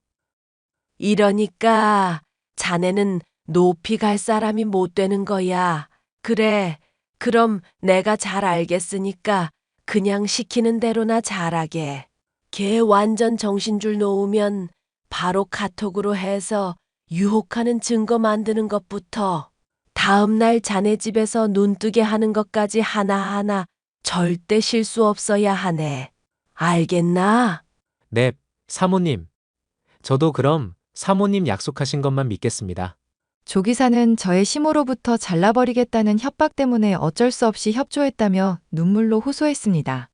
Speaker 9: 이러니까 자네는 높이 갈 사람이 못 되는 거야. 그래, 그럼 내가 잘 알겠으니까 그냥 시키는 대로나 잘하게. 걔 완전 정신줄 놓으면 바로 카톡으로 해서 유혹하는 증거 만드는 것부터 다음날 자네 집에서 눈뜨게 하는 것까지 하나하나 절대 실수 없어야 하네. 알겠나?
Speaker 10: 네, 사모님. 저도 그럼 사모님 약속하신 것만 믿겠습니다.
Speaker 1: 조기사는 저의 시모로부터 잘라버리겠다는 협박 때문에 어쩔 수 없이 협조했다며 눈물로 호소했습니다.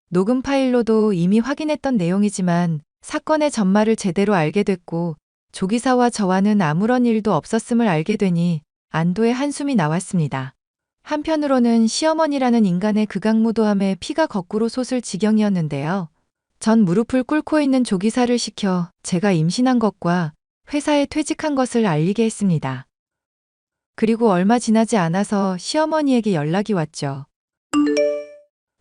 Speaker 1: 녹음 파일로도 이미 확인했던 내용이지만 사건의 전말을 제대로 알게 됐고 조기사와 저와는 아무런 일도 없었음을 알게 되니 안도의 한숨이 나왔습니다. 한편으로는 시어머니라는 인간의 극악무도함에 피가 거꾸로 솟을 지경이었는데요. 전 무릎을 꿇고 있는 조기사를 시켜 제가 임신한 것과 회사에 퇴직한 것을 알리게 했습니다. 그리고 얼마 지나지 않아서 시어머니에게 연락이 왔죠.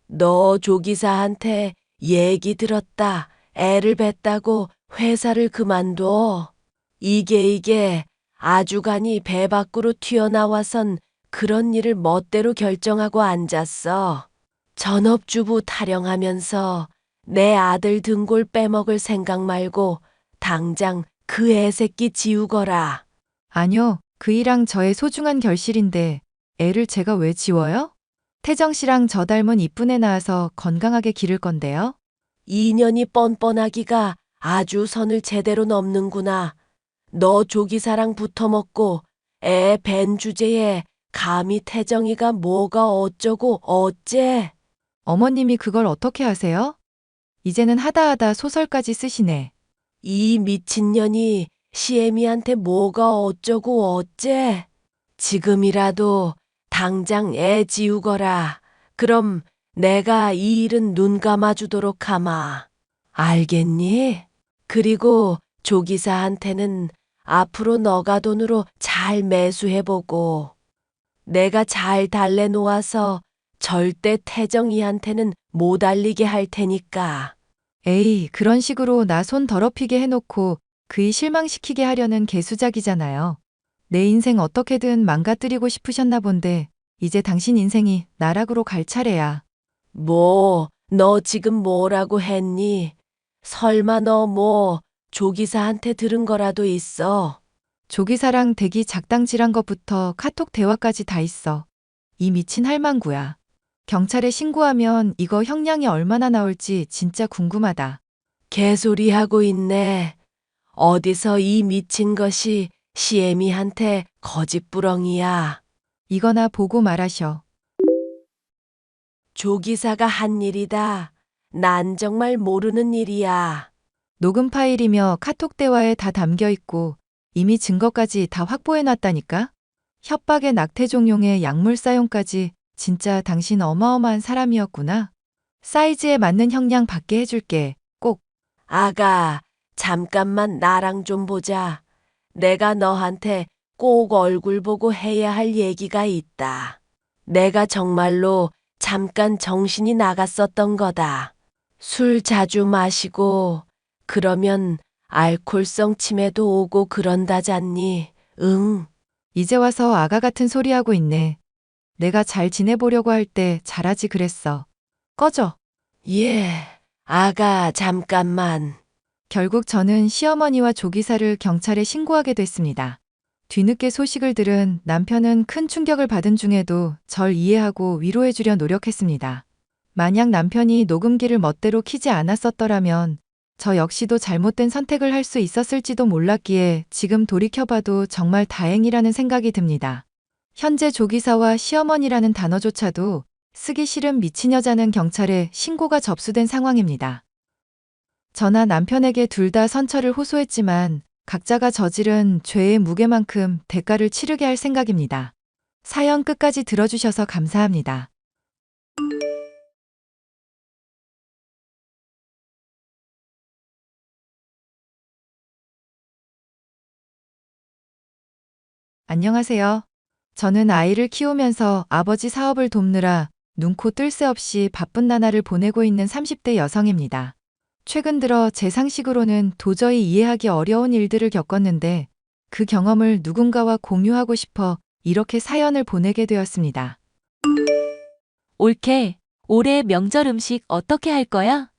Speaker 9: 너 조기사한테 얘기 들었다. 애를 뱄다고 회사를 그만둬. 이게 아주간이 배 밖으로 튀어나와선 그런 일을 멋대로 결정하고 앉았어. 전업주부 타령하면서 내 아들 등골 빼먹을 생각 말고 당장 그 애새끼 지우거라.
Speaker 1: 아니요, 그이랑 저의 소중한 결실인데 애를 제가 왜 지워요? 태정 씨랑 저 닮은 이쁜 애 낳아서 건강하게 기를 건데요.
Speaker 9: 인연이 뻔뻔하기가 아주 선을 제대로 넘는구나. 너 조기사랑 붙어먹고 애 벤 주제에 감히 태정이가 뭐가 어쩌고 어째?
Speaker 1: 어머님이 그걸 어떻게 하세요? 이제는 하다하다 소설까지 쓰시네.
Speaker 9: 이 미친년이 시애미한테 뭐가 어쩌고 어째? 지금이라도 당장 애 지우거라. 그럼 내가 이 일은 눈 감아주도록 하마. 알겠니? 그리고 조기사한테는 앞으로 너가 돈으로 잘 매수해보고 내가 잘 달래놓아서 절대 태정이한테는 못 알리게 할 테니까.
Speaker 1: 에이, 그런 식으로 나 손 더럽히게 해놓고 그이 실망시키게 하려는 개수작이잖아요. 내 인생 어떻게든 망가뜨리고 싶으셨나 본데 이제 당신 인생이 나락으로 갈 차례야.
Speaker 9: 뭐, 너 지금 뭐라고 했니? 설마 너 뭐 조기사한테 들은 거라도 있어?
Speaker 1: 조기사랑 대기 작당질한 것부터 카톡 대화까지 다 있어. 이 미친 할망구야. 경찰에 신고하면 이거 형량이 얼마나 나올지 진짜 궁금하다.
Speaker 9: 개소리하고 있네. 어디서 이 미친 것이 시애미한테 거짓부렁이야.
Speaker 1: 이거나 보고 말하셔.
Speaker 9: 조기사가 한 일이다. 난 정말 모르는 일이야.
Speaker 1: 녹음 파일이며 카톡 대화에 다 담겨 있고 이미 증거까지 다 확보해놨다니까? 협박에 낙태종용에 약물 사용까지 진짜 당신 어마어마한 사람이었구나. 사이즈에 맞는 형량 받게 해줄게. 꼭.
Speaker 9: 아가, 잠깐만 나랑 좀 보자. 내가 너한테 꼭 얼굴 보고 해야 할 얘기가 있다. 내가 정말로 잠깐 정신이 나갔었던 거다. 술 자주 마시고 그러면 알코올성 치매도 오고 그런다잖니. 응.
Speaker 1: 이제 와서 아가 같은 소리 하고 있네. 내가 잘 지내보려고 할 때 잘하지 그랬어. 꺼져.
Speaker 9: 예. 아가, 잠깐만.
Speaker 1: 결국 저는 시어머니와 조기사를 경찰에 신고하게 됐습니다. 뒤늦게 소식을 들은 남편은 큰 충격을 받은 중에도 절 이해하고 위로해주려 노력했습니다. 만약 남편이 녹음기를 멋대로 키지 않았었더라면 저 역시도 잘못된 선택을 할 수 있었을지도 몰랐기에 지금 돌이켜봐도 정말 다행이라는 생각이 듭니다. 현재 조기사와 시어머니라는 단어조차도 쓰기 싫은 미친 여자는 경찰에 신고가 접수된 상황입니다. 저나 남편에게 둘 다 선처를 호소했지만 각자가 저지른 죄의 무게만큼 대가를 치르게 할 생각입니다. 사연 끝까지 들어주셔서 감사합니다. 안녕하세요. 저는 아이를 키우면서 아버지 사업을 돕느라 눈코 뜰 새 없이 바쁜 나날을 보내고 있는 30대 여성입니다. 최근 들어 제 상식으로는 도저히 이해하기 어려운 일들을 겪었는데 그 경험을 누군가와 공유하고 싶어 이렇게 사연을 보내게 되었습니다.
Speaker 7: 올케,
Speaker 5: 올해 명절 음식 어떻게 할 거야?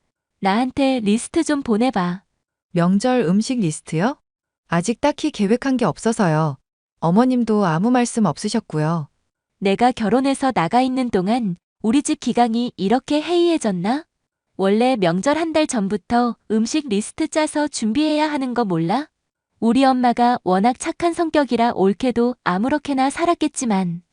Speaker 5: 나한테 리스트 좀 보내봐.
Speaker 1: 명절 음식 리스트요? 아직 딱히 계획한 게 없어서요. 어머님도 아무 말씀 없으셨고요.
Speaker 5: 내가 결혼해서 나가 있는 동안 우리 집 기강이 이렇게 해이해졌나? 원래 명절 한 달 전부터 음식 리스트 짜서 준비해야 하는 거 몰라? 우리 엄마가 워낙 착한 성격이라 옳게도 아무렇게나 살았겠지만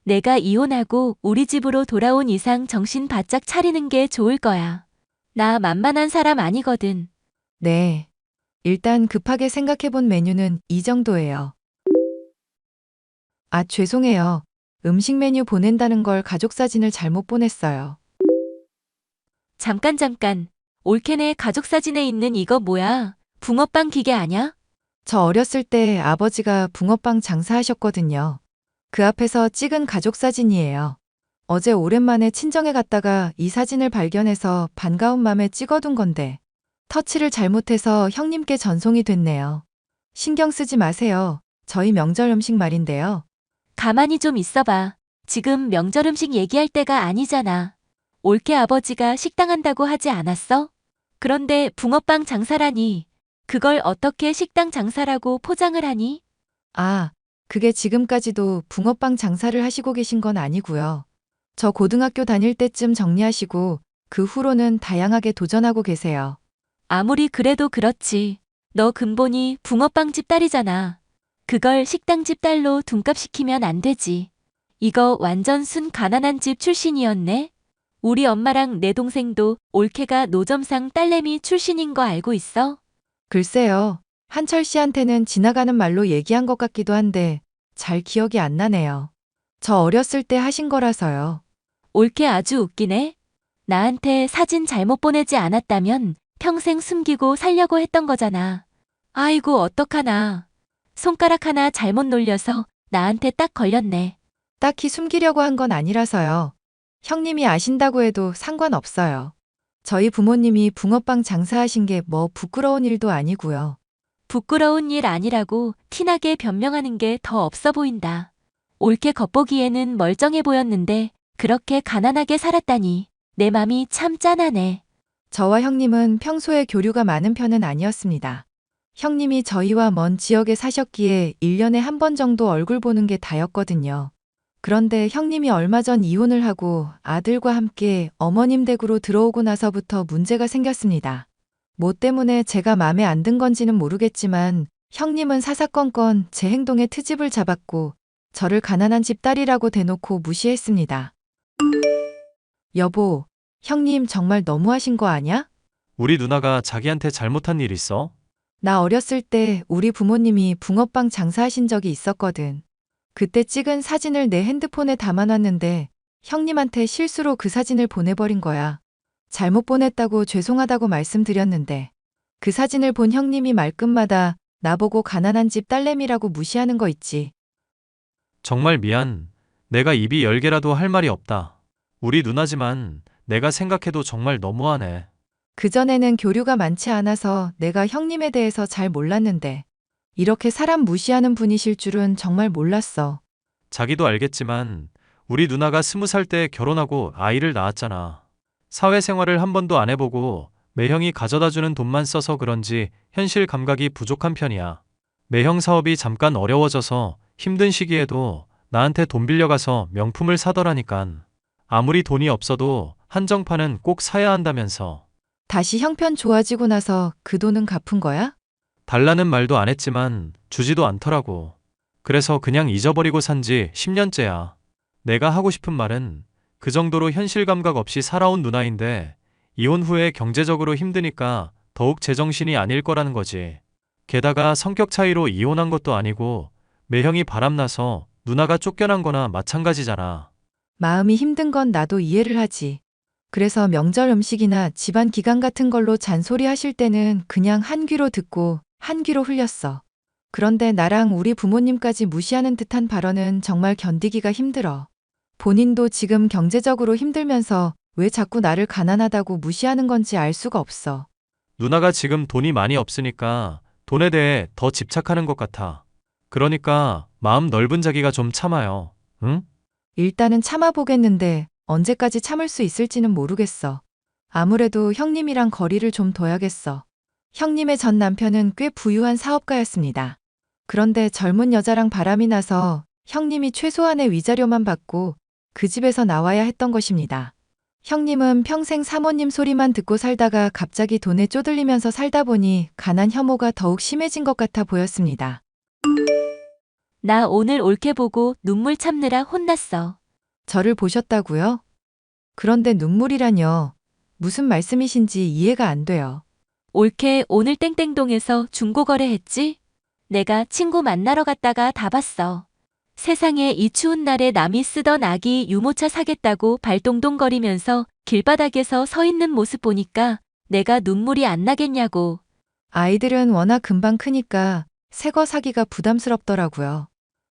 Speaker 5: 내가 이혼하고 우리 집으로 돌아온 이상 정신 바짝 차리는 게 좋을 거야. 나 만만한 사람 아니거든.
Speaker 1: 네. 일단 급하게 생각해본 메뉴는 이 정도예요. 아, 죄송해요. 음식 메뉴 보낸다는 걸 가족 사진을 잘못 보냈어요.
Speaker 5: 잠깐. 올케네 가족 사진에 있는 이거 뭐야? 붕어빵 기계 아냐?
Speaker 1: 저 어렸을 때 아버지가 붕어빵 장사하셨거든요. 그 앞에서 찍은 가족 사진이에요. 어제 오랜만에 친정에 갔다가 이 사진을 발견해서 반가운 맘에 찍어둔 건데 터치를 잘못해서 형님께 전송이 됐네요. 신경 쓰지 마세요. 저희 명절 음식 말인데요.
Speaker 5: 가만히 좀 있어봐. 지금 명절 음식 얘기할 때가 아니잖아. 올케 아버지가 식당 한다고 하지 않았어? 그런데 붕어빵 장사라니. 그걸 어떻게 식당 장사라고 포장을 하니?
Speaker 1: 아, 그게 지금까지도 붕어빵 장사를 하시고 계신 건 아니고요. 저 고등학교 다닐 때쯤 정리하시고 그 후로는 다양하게 도전하고 계세요.
Speaker 5: 아무리 그래도 그렇지. 너 근본이 붕어빵집 딸이잖아. 그걸 식당집 딸로 둔갑시키면 안 되지. 이거 완전 순 가난한 집 출신이었네. 우리 엄마랑 내 동생도 올케가 노점상 딸내미 출신인 거 알고 있어?
Speaker 1: 글쎄요. 한철 씨한테는 지나가는 말로 얘기한 것 같기도 한데 잘 기억이 안 나네요. 저 어렸을 때 하신 거라서요.
Speaker 5: 올케 아주 웃기네. 나한테 사진 잘못 보내지 않았다면 평생 숨기고 살려고 했던 거잖아. 아이고 어떡하나. 손가락 하나 잘못 놀려서 나한테 딱 걸렸네.
Speaker 1: 딱히 숨기려고 한 건 아니라서요. 형님이 아신다고 해도 상관없어요. 저희 부모님이 붕어빵 장사하신 게 뭐 부끄러운 일도 아니고요.
Speaker 5: 부끄러운 일 아니라고 티나게 변명하는 게 더 없어 보인다. 올케 겉보기에는 멀쩡해 보였는데 그렇게 가난하게 살았다니 내 맘이 참 짠하네.
Speaker 1: 저와 형님은 평소에 교류가 많은 편은 아니었습니다. 형님이 저희와 먼 지역에 사셨기에 1년에 한 번 정도 얼굴 보는 게 다였거든요. 그런데 형님이 얼마 전 이혼을 하고 아들과 함께 어머님 댁으로 들어오고 나서부터 문제가 생겼습니다. 뭐 때문에 제가 마음에 안 든 건지는 모르겠지만 형님은 사사건건 제 행동에 트집을 잡았고 저를 가난한 집 딸이라고 대놓고 무시했습니다. 여보, 형님 정말 너무하신 거 아냐?
Speaker 8: 우리 누나가 자기한테 잘못한 일 있어?
Speaker 1: 나 어렸을 때 우리 부모님이 붕어빵 장사하신 적이 있었거든. 그때 찍은 사진을 내 핸드폰에 담아놨는데 형님한테 실수로 그 사진을 보내버린 거야. 잘못 보냈다고 죄송하다고 말씀드렸는데 그 사진을 본 형님이 말끝마다 나보고 가난한 집 딸내미라고 무시하는 거 있지.
Speaker 8: 정말 미안. 내가 입이 10개라도 할 말이 없다. 우리 누나지만 내가 생각해도 정말 너무하네.
Speaker 1: 그전에는 교류가 많지 않아서 내가 형님에 대해서 잘 몰랐는데 이렇게 사람 무시하는 분이실 줄은 정말 몰랐어.
Speaker 8: 자기도 알겠지만 우리 누나가 20살 때 결혼하고 아이를 낳았잖아. 사회생활을 한 번도 안 해보고 매형이 가져다주는 돈만 써서 그런지 현실 감각이 부족한 편이야. 매형 사업이 잠깐 어려워져서 힘든 시기에도 나한테 돈 빌려가서 명품을 사더라니깐. 아무리 돈이 없어도 한정판은 꼭 사야 한다면서.
Speaker 1: 다시 형편 좋아지고 나서 그 돈은 갚은 거야?
Speaker 8: 달라는 말도 안 했지만 주지도 않더라고. 그래서 그냥 잊어버리고 산지 10년째야. 내가 하고 싶은 말은 그 정도로 현실 감각 없이 살아온 누나인데 이혼 후에 경제적으로 힘드니까 더욱 제정신이 아닐 거라는 거지. 게다가 성격 차이로 이혼한 것도 아니고 매형이 바람나서 누나가 쫓겨난 거나 마찬가지잖아.
Speaker 1: 마음이 힘든 건 나도 이해를 하지. 그래서 명절 음식이나 집안 기간 같은 걸로 잔소리 하실 때는 그냥 한 귀로 듣고 한 귀로 흘렸어. 그런데 나랑 우리 부모님까지 무시하는 듯한 발언은 정말 견디기가 힘들어. 본인도 지금 경제적으로 힘들면서 왜 자꾸 나를 가난하다고 무시하는 건지 알 수가 없어.
Speaker 8: 누나가 지금 돈이 많이 없으니까 돈에 대해 더 집착하는 것 같아. 그러니까 마음 넓은 자기가 좀 참아요. 응?
Speaker 1: 일단은 참아보겠는데 언제까지 참을 수 있을지는 모르겠어. 아무래도 형님이랑 거리를 좀 둬야겠어. 형님의 전 남편은 꽤 부유한 사업가였습니다. 그런데 젊은 여자랑 바람이 나서 형님이 최소한의 위자료만 받고 그 집에서 나와야 했던 것입니다. 형님은 평생 사모님 소리만 듣고 살다가 갑자기 돈에 쪼들리면서 살다 보니 가난 혐오가 더욱 심해진 것 같아 보였습니다.
Speaker 5: 나 오늘 올케 보고 눈물 참느라 혼났어.
Speaker 1: 저를 보셨다고요? 그런데 눈물이라뇨. 무슨 말씀이신지 이해가 안 돼요.
Speaker 5: 올케 오늘 땡땡동에서 중고거래했지? 내가 친구 만나러 갔다가 다 봤어. 세상에 이 추운 날에 남이 쓰던 아기 유모차 사겠다고 발동동거리면서 길바닥에서 서 있는 모습 보니까 내가 눈물이 안 나겠냐고.
Speaker 1: 아이들은 워낙 금방 크니까 새거 사기가 부담스럽더라고요.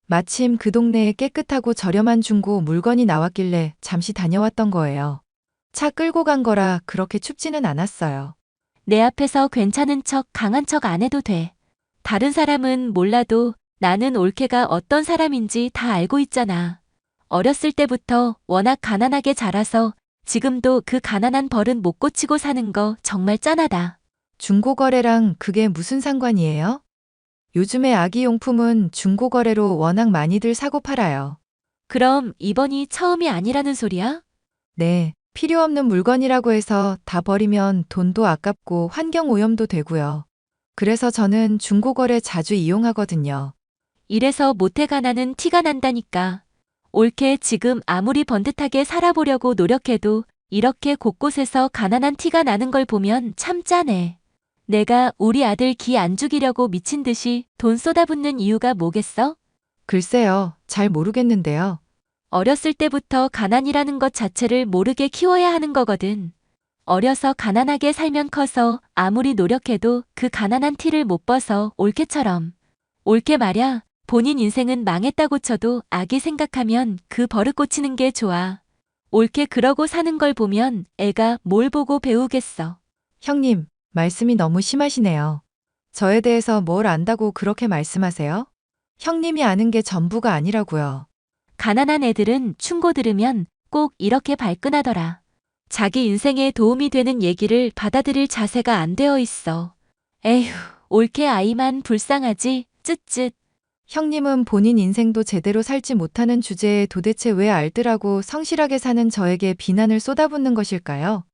Speaker 1: 마침 그 동네에 깨끗하고 저렴한 중고 물건이 나왔길래 잠시 다녀왔던 거예요. 차 끌고 간 거라 그렇게 춥지는 않았어요.
Speaker 5: 내 앞에서 괜찮은 척 강한 척 안 해도 돼. 다른 사람은 몰라도 나는 올케가 어떤 사람인지 다 알고 있잖아. 어렸을 때부터 워낙 가난하게 자라서 지금도 그 가난한 벌은 못 고치고 사는 거 정말 짠하다.
Speaker 1: 중고거래랑 그게 무슨 상관이에요? 요즘에 아기용품은 중고거래로 워낙 많이들 사고 팔아요.
Speaker 5: 그럼 이번이 처음이 아니라는 소리야?
Speaker 1: 네, 필요 없는 물건이라고 해서 다 버리면 돈도 아깝고 환경오염도 되고요. 그래서 저는 중고거래 자주 이용하거든요.
Speaker 5: 이래서 못해 가난은 티가 난다니까. 올케 지금 아무리 번듯하게 살아보려고 노력해도 이렇게 곳곳에서 가난한 티가 나는 걸 보면 참 짠해. 내가 우리 아들 기 안 죽이려고 미친 듯이 돈 쏟아붓는 이유가 뭐겠어?
Speaker 1: 글쎄요, 잘 모르겠는데요.
Speaker 5: 어렸을 때부터 가난이라는 것 자체를 모르게 키워야 하는 거거든. 어려서 가난하게 살면 커서 아무리 노력해도 그 가난한 티를 못 벗어 올케처럼. 올케 말야, 본인 인생은 망했다고 쳐도 아기 생각하면 그 버릇 고치는 게 좋아. 올케 그러고 사는 걸 보면 애가 뭘 보고 배우겠어.
Speaker 1: 형님, 말씀이 너무 심하시네요. 저에 대해서 뭘 안다고 그렇게 말씀하세요? 형님이 아는 게 전부가 아니라고요.
Speaker 5: 가난한 애들은 충고 들으면 꼭 이렇게 발끈하더라. 자기 인생에 도움이 되는 얘기를 받아들일 자세가 안 되어 있어. 에휴, 올케 아이만 불쌍하지, 쯧쯧.
Speaker 1: 형님은 본인 인생도 제대로 살지 못하는 주제에 도대체 왜 알뜰하고 성실하게 사는 저에게 비난을 쏟아붓는 것일까요?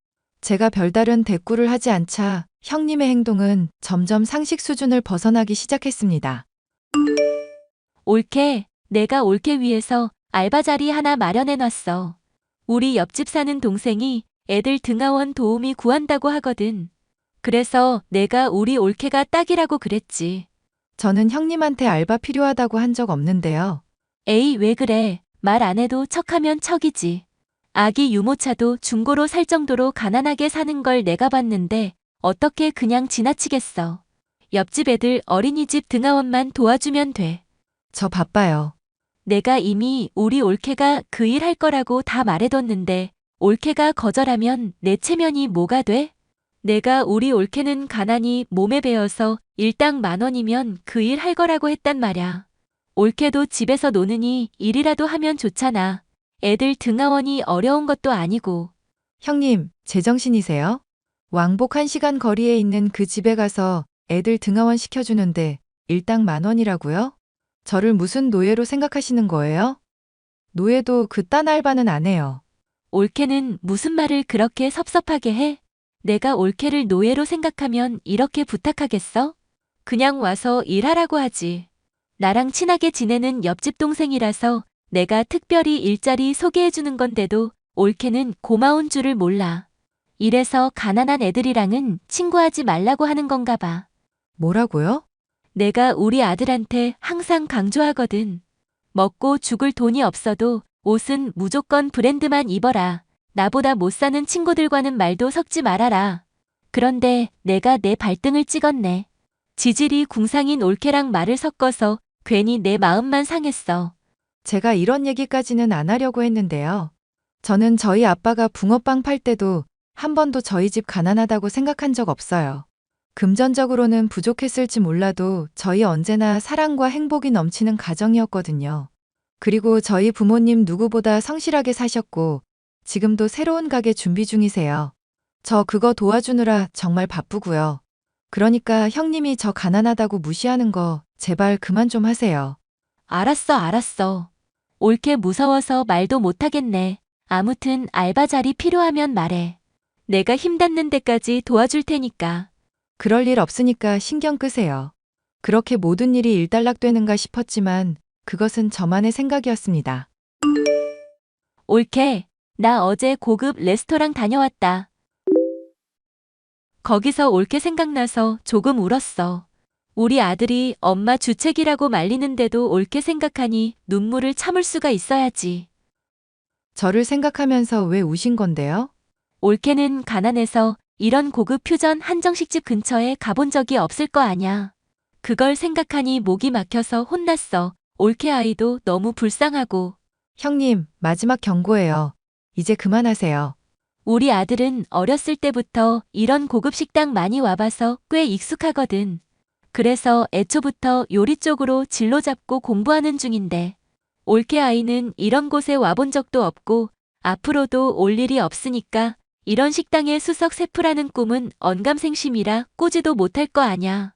Speaker 1: 제가 별다른 대꾸를 하지 않자 형님의 행동은 점점 상식 수준을 벗어나기 시작했습니다.
Speaker 5: 올케, 내가 올케 위해서 알바 자리 하나 마련해놨어. 우리 옆집 사는 동생이 애들 등하원 도우미 구한다고 하거든. 그래서 내가 우리 올케가 딱이라고 그랬지.
Speaker 1: 저는 형님한테 알바 필요하다고 한 적 없는데요.
Speaker 5: 에이, 왜 그래. 말 안 해도 척하면 척이지. 아기 유모차도 중고로 살 정도로 가난하게 사는 걸 내가 봤는데 어떻게 그냥 지나치겠어. 옆집 애들 어린이집 등하원만 도와주면 돼.
Speaker 1: 저 바빠요.
Speaker 5: 내가 이미 우리 올케가 그 일 할 거라고 다 말해뒀는데 올케가 거절하면 내 체면이 뭐가 돼? 내가 우리 올케는 가난이 몸에 배어서 일당 10,000원이면 그 일 할 거라고 했단 말야. 올케도 집에서 노느니 일이라도 하면 좋잖아. 애들 등하원이 어려운 것도 아니고.
Speaker 1: 형님, 제정신이세요? 왕복 1시간 거리에 있는 그 집에 가서 애들 등하원 시켜주는데 일당 10,000원이라고요? 저를 무슨 노예로 생각하시는 거예요? 노예도 그딴 알바는 안 해요.
Speaker 5: 올케는 무슨 말을 그렇게 섭섭하게 해? 내가 올케를 노예로 생각하면 이렇게 부탁하겠어? 그냥 와서 일하라고 하지. 나랑 친하게 지내는 옆집 동생이라서 내가 특별히 일자리 소개해주는 건데도 올케는 고마운 줄을 몰라. 이래서 가난한 애들이랑은 친구하지 말라고 하는 건가 봐.
Speaker 1: 뭐라고요?
Speaker 5: 내가 우리 아들한테 항상 강조하거든. 먹고 죽을 돈이 없어도 옷은 무조건 브랜드만 입어라. 나보다 못 사는 친구들과는 말도 섞지 말아라. 그런데 내가 내 발등을 찍었네. 지질이 궁상인 올케랑 말을 섞어서 괜히 내 마음만 상했어.
Speaker 1: 제가 이런 얘기까지는 안 하려고 했는데요. 저는 저희 아빠가 붕어빵 팔 때도 한 번도 저희 집 가난하다고 생각한 적 없어요. 금전적으로는 부족했을지 몰라도 저희 언제나 사랑과 행복이 넘치는 가정이었거든요. 그리고 저희 부모님 누구보다 성실하게 사셨고 지금도 새로운 가게 준비 중이세요. 저 그거 도와주느라 정말 바쁘고요. 그러니까 형님이 저 가난하다고 무시하는 거 제발 그만 좀 하세요.
Speaker 5: 알았어, 알았어. 옳게 무서워서 말도 못하겠네. 아무튼 알바 자리 필요하면 말해. 내가 힘 닿는 데까지 도와줄 테니까.
Speaker 1: 그럴 일 없으니까 신경 끄세요. 그렇게 모든 일이 일단락되는가 싶었지만 그것은 저만의 생각이었습니다.
Speaker 5: 옳게, 나 어제 고급 레스토랑 다녀왔다. 거기서 옳게 생각나서 조금 울었어. 우리 아들이 엄마 주책이라고 말리는데도 옳게 생각하니 눈물을 참을 수가 있어야지.
Speaker 1: 저를 생각하면서 왜 우신 건데요?
Speaker 5: 옳게는 가난해서 이런 고급 퓨전 한정식집 근처에 가본 적이 없을 거 아냐. 그걸 생각하니 목이 막혀서 혼났어. 옳게 아이도 너무 불쌍하고.
Speaker 1: 형님, 마지막 경고예요. 이제 그만하세요.
Speaker 5: 우리 아들은 어렸을 때부터 이런 고급 식당 많이 와봐서 꽤 익숙하거든. 그래서 애초부터 요리 쪽으로 진로 잡고 공부하는 중인데 옳게 아이는 이런 곳에 와본 적도 없고 앞으로도 올 일이 없으니까 이런 식당의 수석 셰프라는 꿈은 언감생심이라 꾸지도 못할 거 아냐.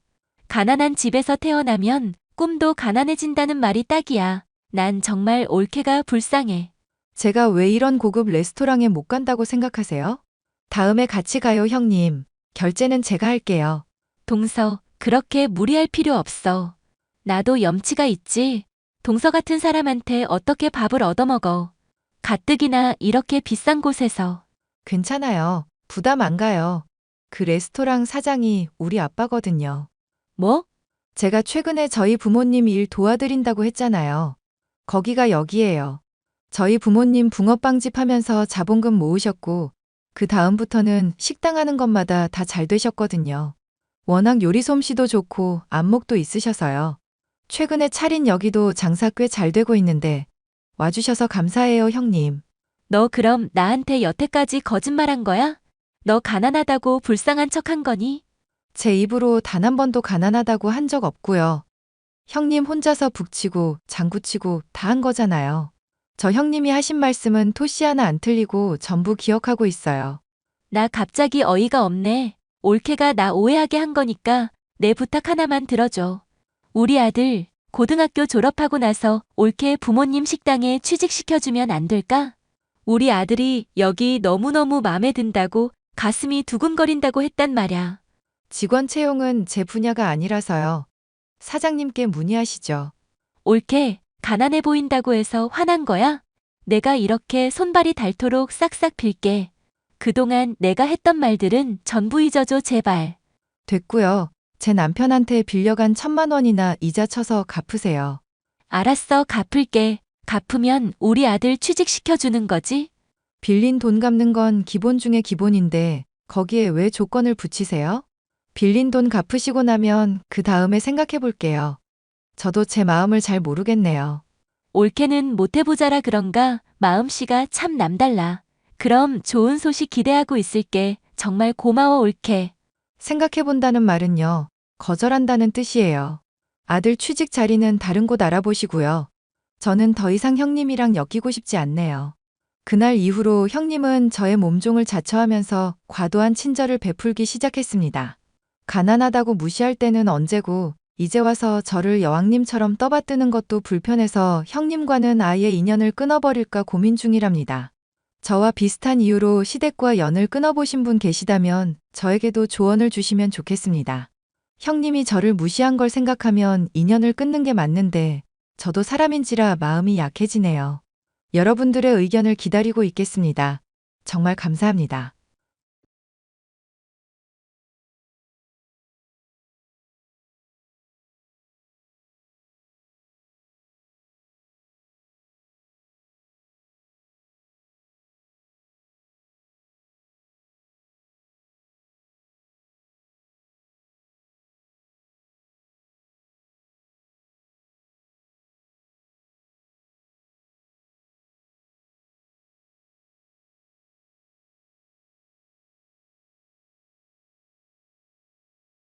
Speaker 5: 가난한 집에서 태어나면 꿈도 가난해진다는 말이 딱이야. 난 정말 옳게가 불쌍해.
Speaker 1: 제가 왜 이런 고급 레스토랑에 못 간다고 생각하세요? 다음에 같이 가요, 형님. 결제는 제가 할게요.
Speaker 5: 동서, 그렇게 무리할 필요 없어. 나도 염치가 있지. 동서 같은 사람한테 어떻게 밥을 얻어먹어. 가뜩이나 이렇게 비싼 곳에서.
Speaker 1: 괜찮아요. 부담 안 가요. 그 레스토랑 사장이 우리 아빠거든요.
Speaker 5: 뭐?
Speaker 1: 제가 최근에 저희 부모님 일 도와드린다고 했잖아요. 거기가 여기예요. 저희 부모님 붕어빵집 하면서 자본금 모으셨고 그 다음부터는 식당 하는 것마다 다 잘 되셨거든요. 워낙 요리 솜씨도 좋고 안목도 있으셔서요. 최근에 차린 여기도 장사 꽤 잘 되고 있는데 와주셔서 감사해요, 형님.
Speaker 5: 너 그럼 나한테 여태까지 거짓말한 거야? 너 가난하다고 불쌍한 척한 거니?
Speaker 1: 제 입으로 단 한 번도 가난하다고 한 적 없고요. 형님 혼자서 북치고 장구치고 다 한 거잖아요. 저 형님이 하신 말씀은 토씨 하나 안 틀리고 전부 기억하고 있어요.
Speaker 5: 나 갑자기 어이가 없네. 옳게가 나 오해하게 한 거니까 내 부탁 하나만 들어줘. 우리 아들 고등학교 졸업하고 나서 옳게 부모님 식당에 취직시켜주면 안 될까? 우리 아들이 여기 너무너무 마음에 든다고 가슴이 두근거린다고 했단 말야.
Speaker 1: 직원 채용은 제 분야가 아니라서요. 사장님께 문의하시죠.
Speaker 5: 옳게 가난해 보인다고 해서 화난 거야? 내가 이렇게 손발이 닳도록 싹싹 빌게. 그동안 내가 했던 말들은 전부 잊어줘 제발.
Speaker 1: 됐고요. 제 남편한테 빌려간 1,000만 원이나 이자 쳐서 갚으세요.
Speaker 5: 알았어, 갚을게. 갚으면 우리 아들 취직시켜주는 거지?
Speaker 1: 빌린 돈 갚는 건 기본 중에 기본인데 거기에 왜 조건을 붙이세요? 빌린 돈 갚으시고 나면 그 다음에 생각해 볼게요. 저도 제 마음을 잘 모르겠네요.
Speaker 5: 옳게는 못해보자라 그런가 마음씨가 참 남달라. 그럼 좋은 소식 기대하고 있을게. 정말 고마워 옳게.
Speaker 1: 생각해 본다는 말은요. 거절한다는 뜻이에요. 아들 취직 자리는 다른 곳 알아보시고요. 저는 더 이상 형님이랑 엮이고 싶지 않네요. 그날 이후로 형님은 저의 몸종을 자처하면서 과도한 친절을 베풀기 시작했습니다. 가난하다고 무시할 때는 언제고 이제 와서 저를 여왕님처럼 떠받드는 것도 불편해서 형님과는 아예 인연을 끊어버릴까 고민 중이랍니다. 저와 비슷한 이유로 시댁과 연을 끊어보신 분 계시다면 저에게도 조언을 주시면 좋겠습니다. 형님이 저를 무시한 걸 생각하면 인연을 끊는 게 맞는데 저도 사람인지라 마음이 약해지네요. 여러분들의 의견을 기다리고 있겠습니다. 정말 감사합니다.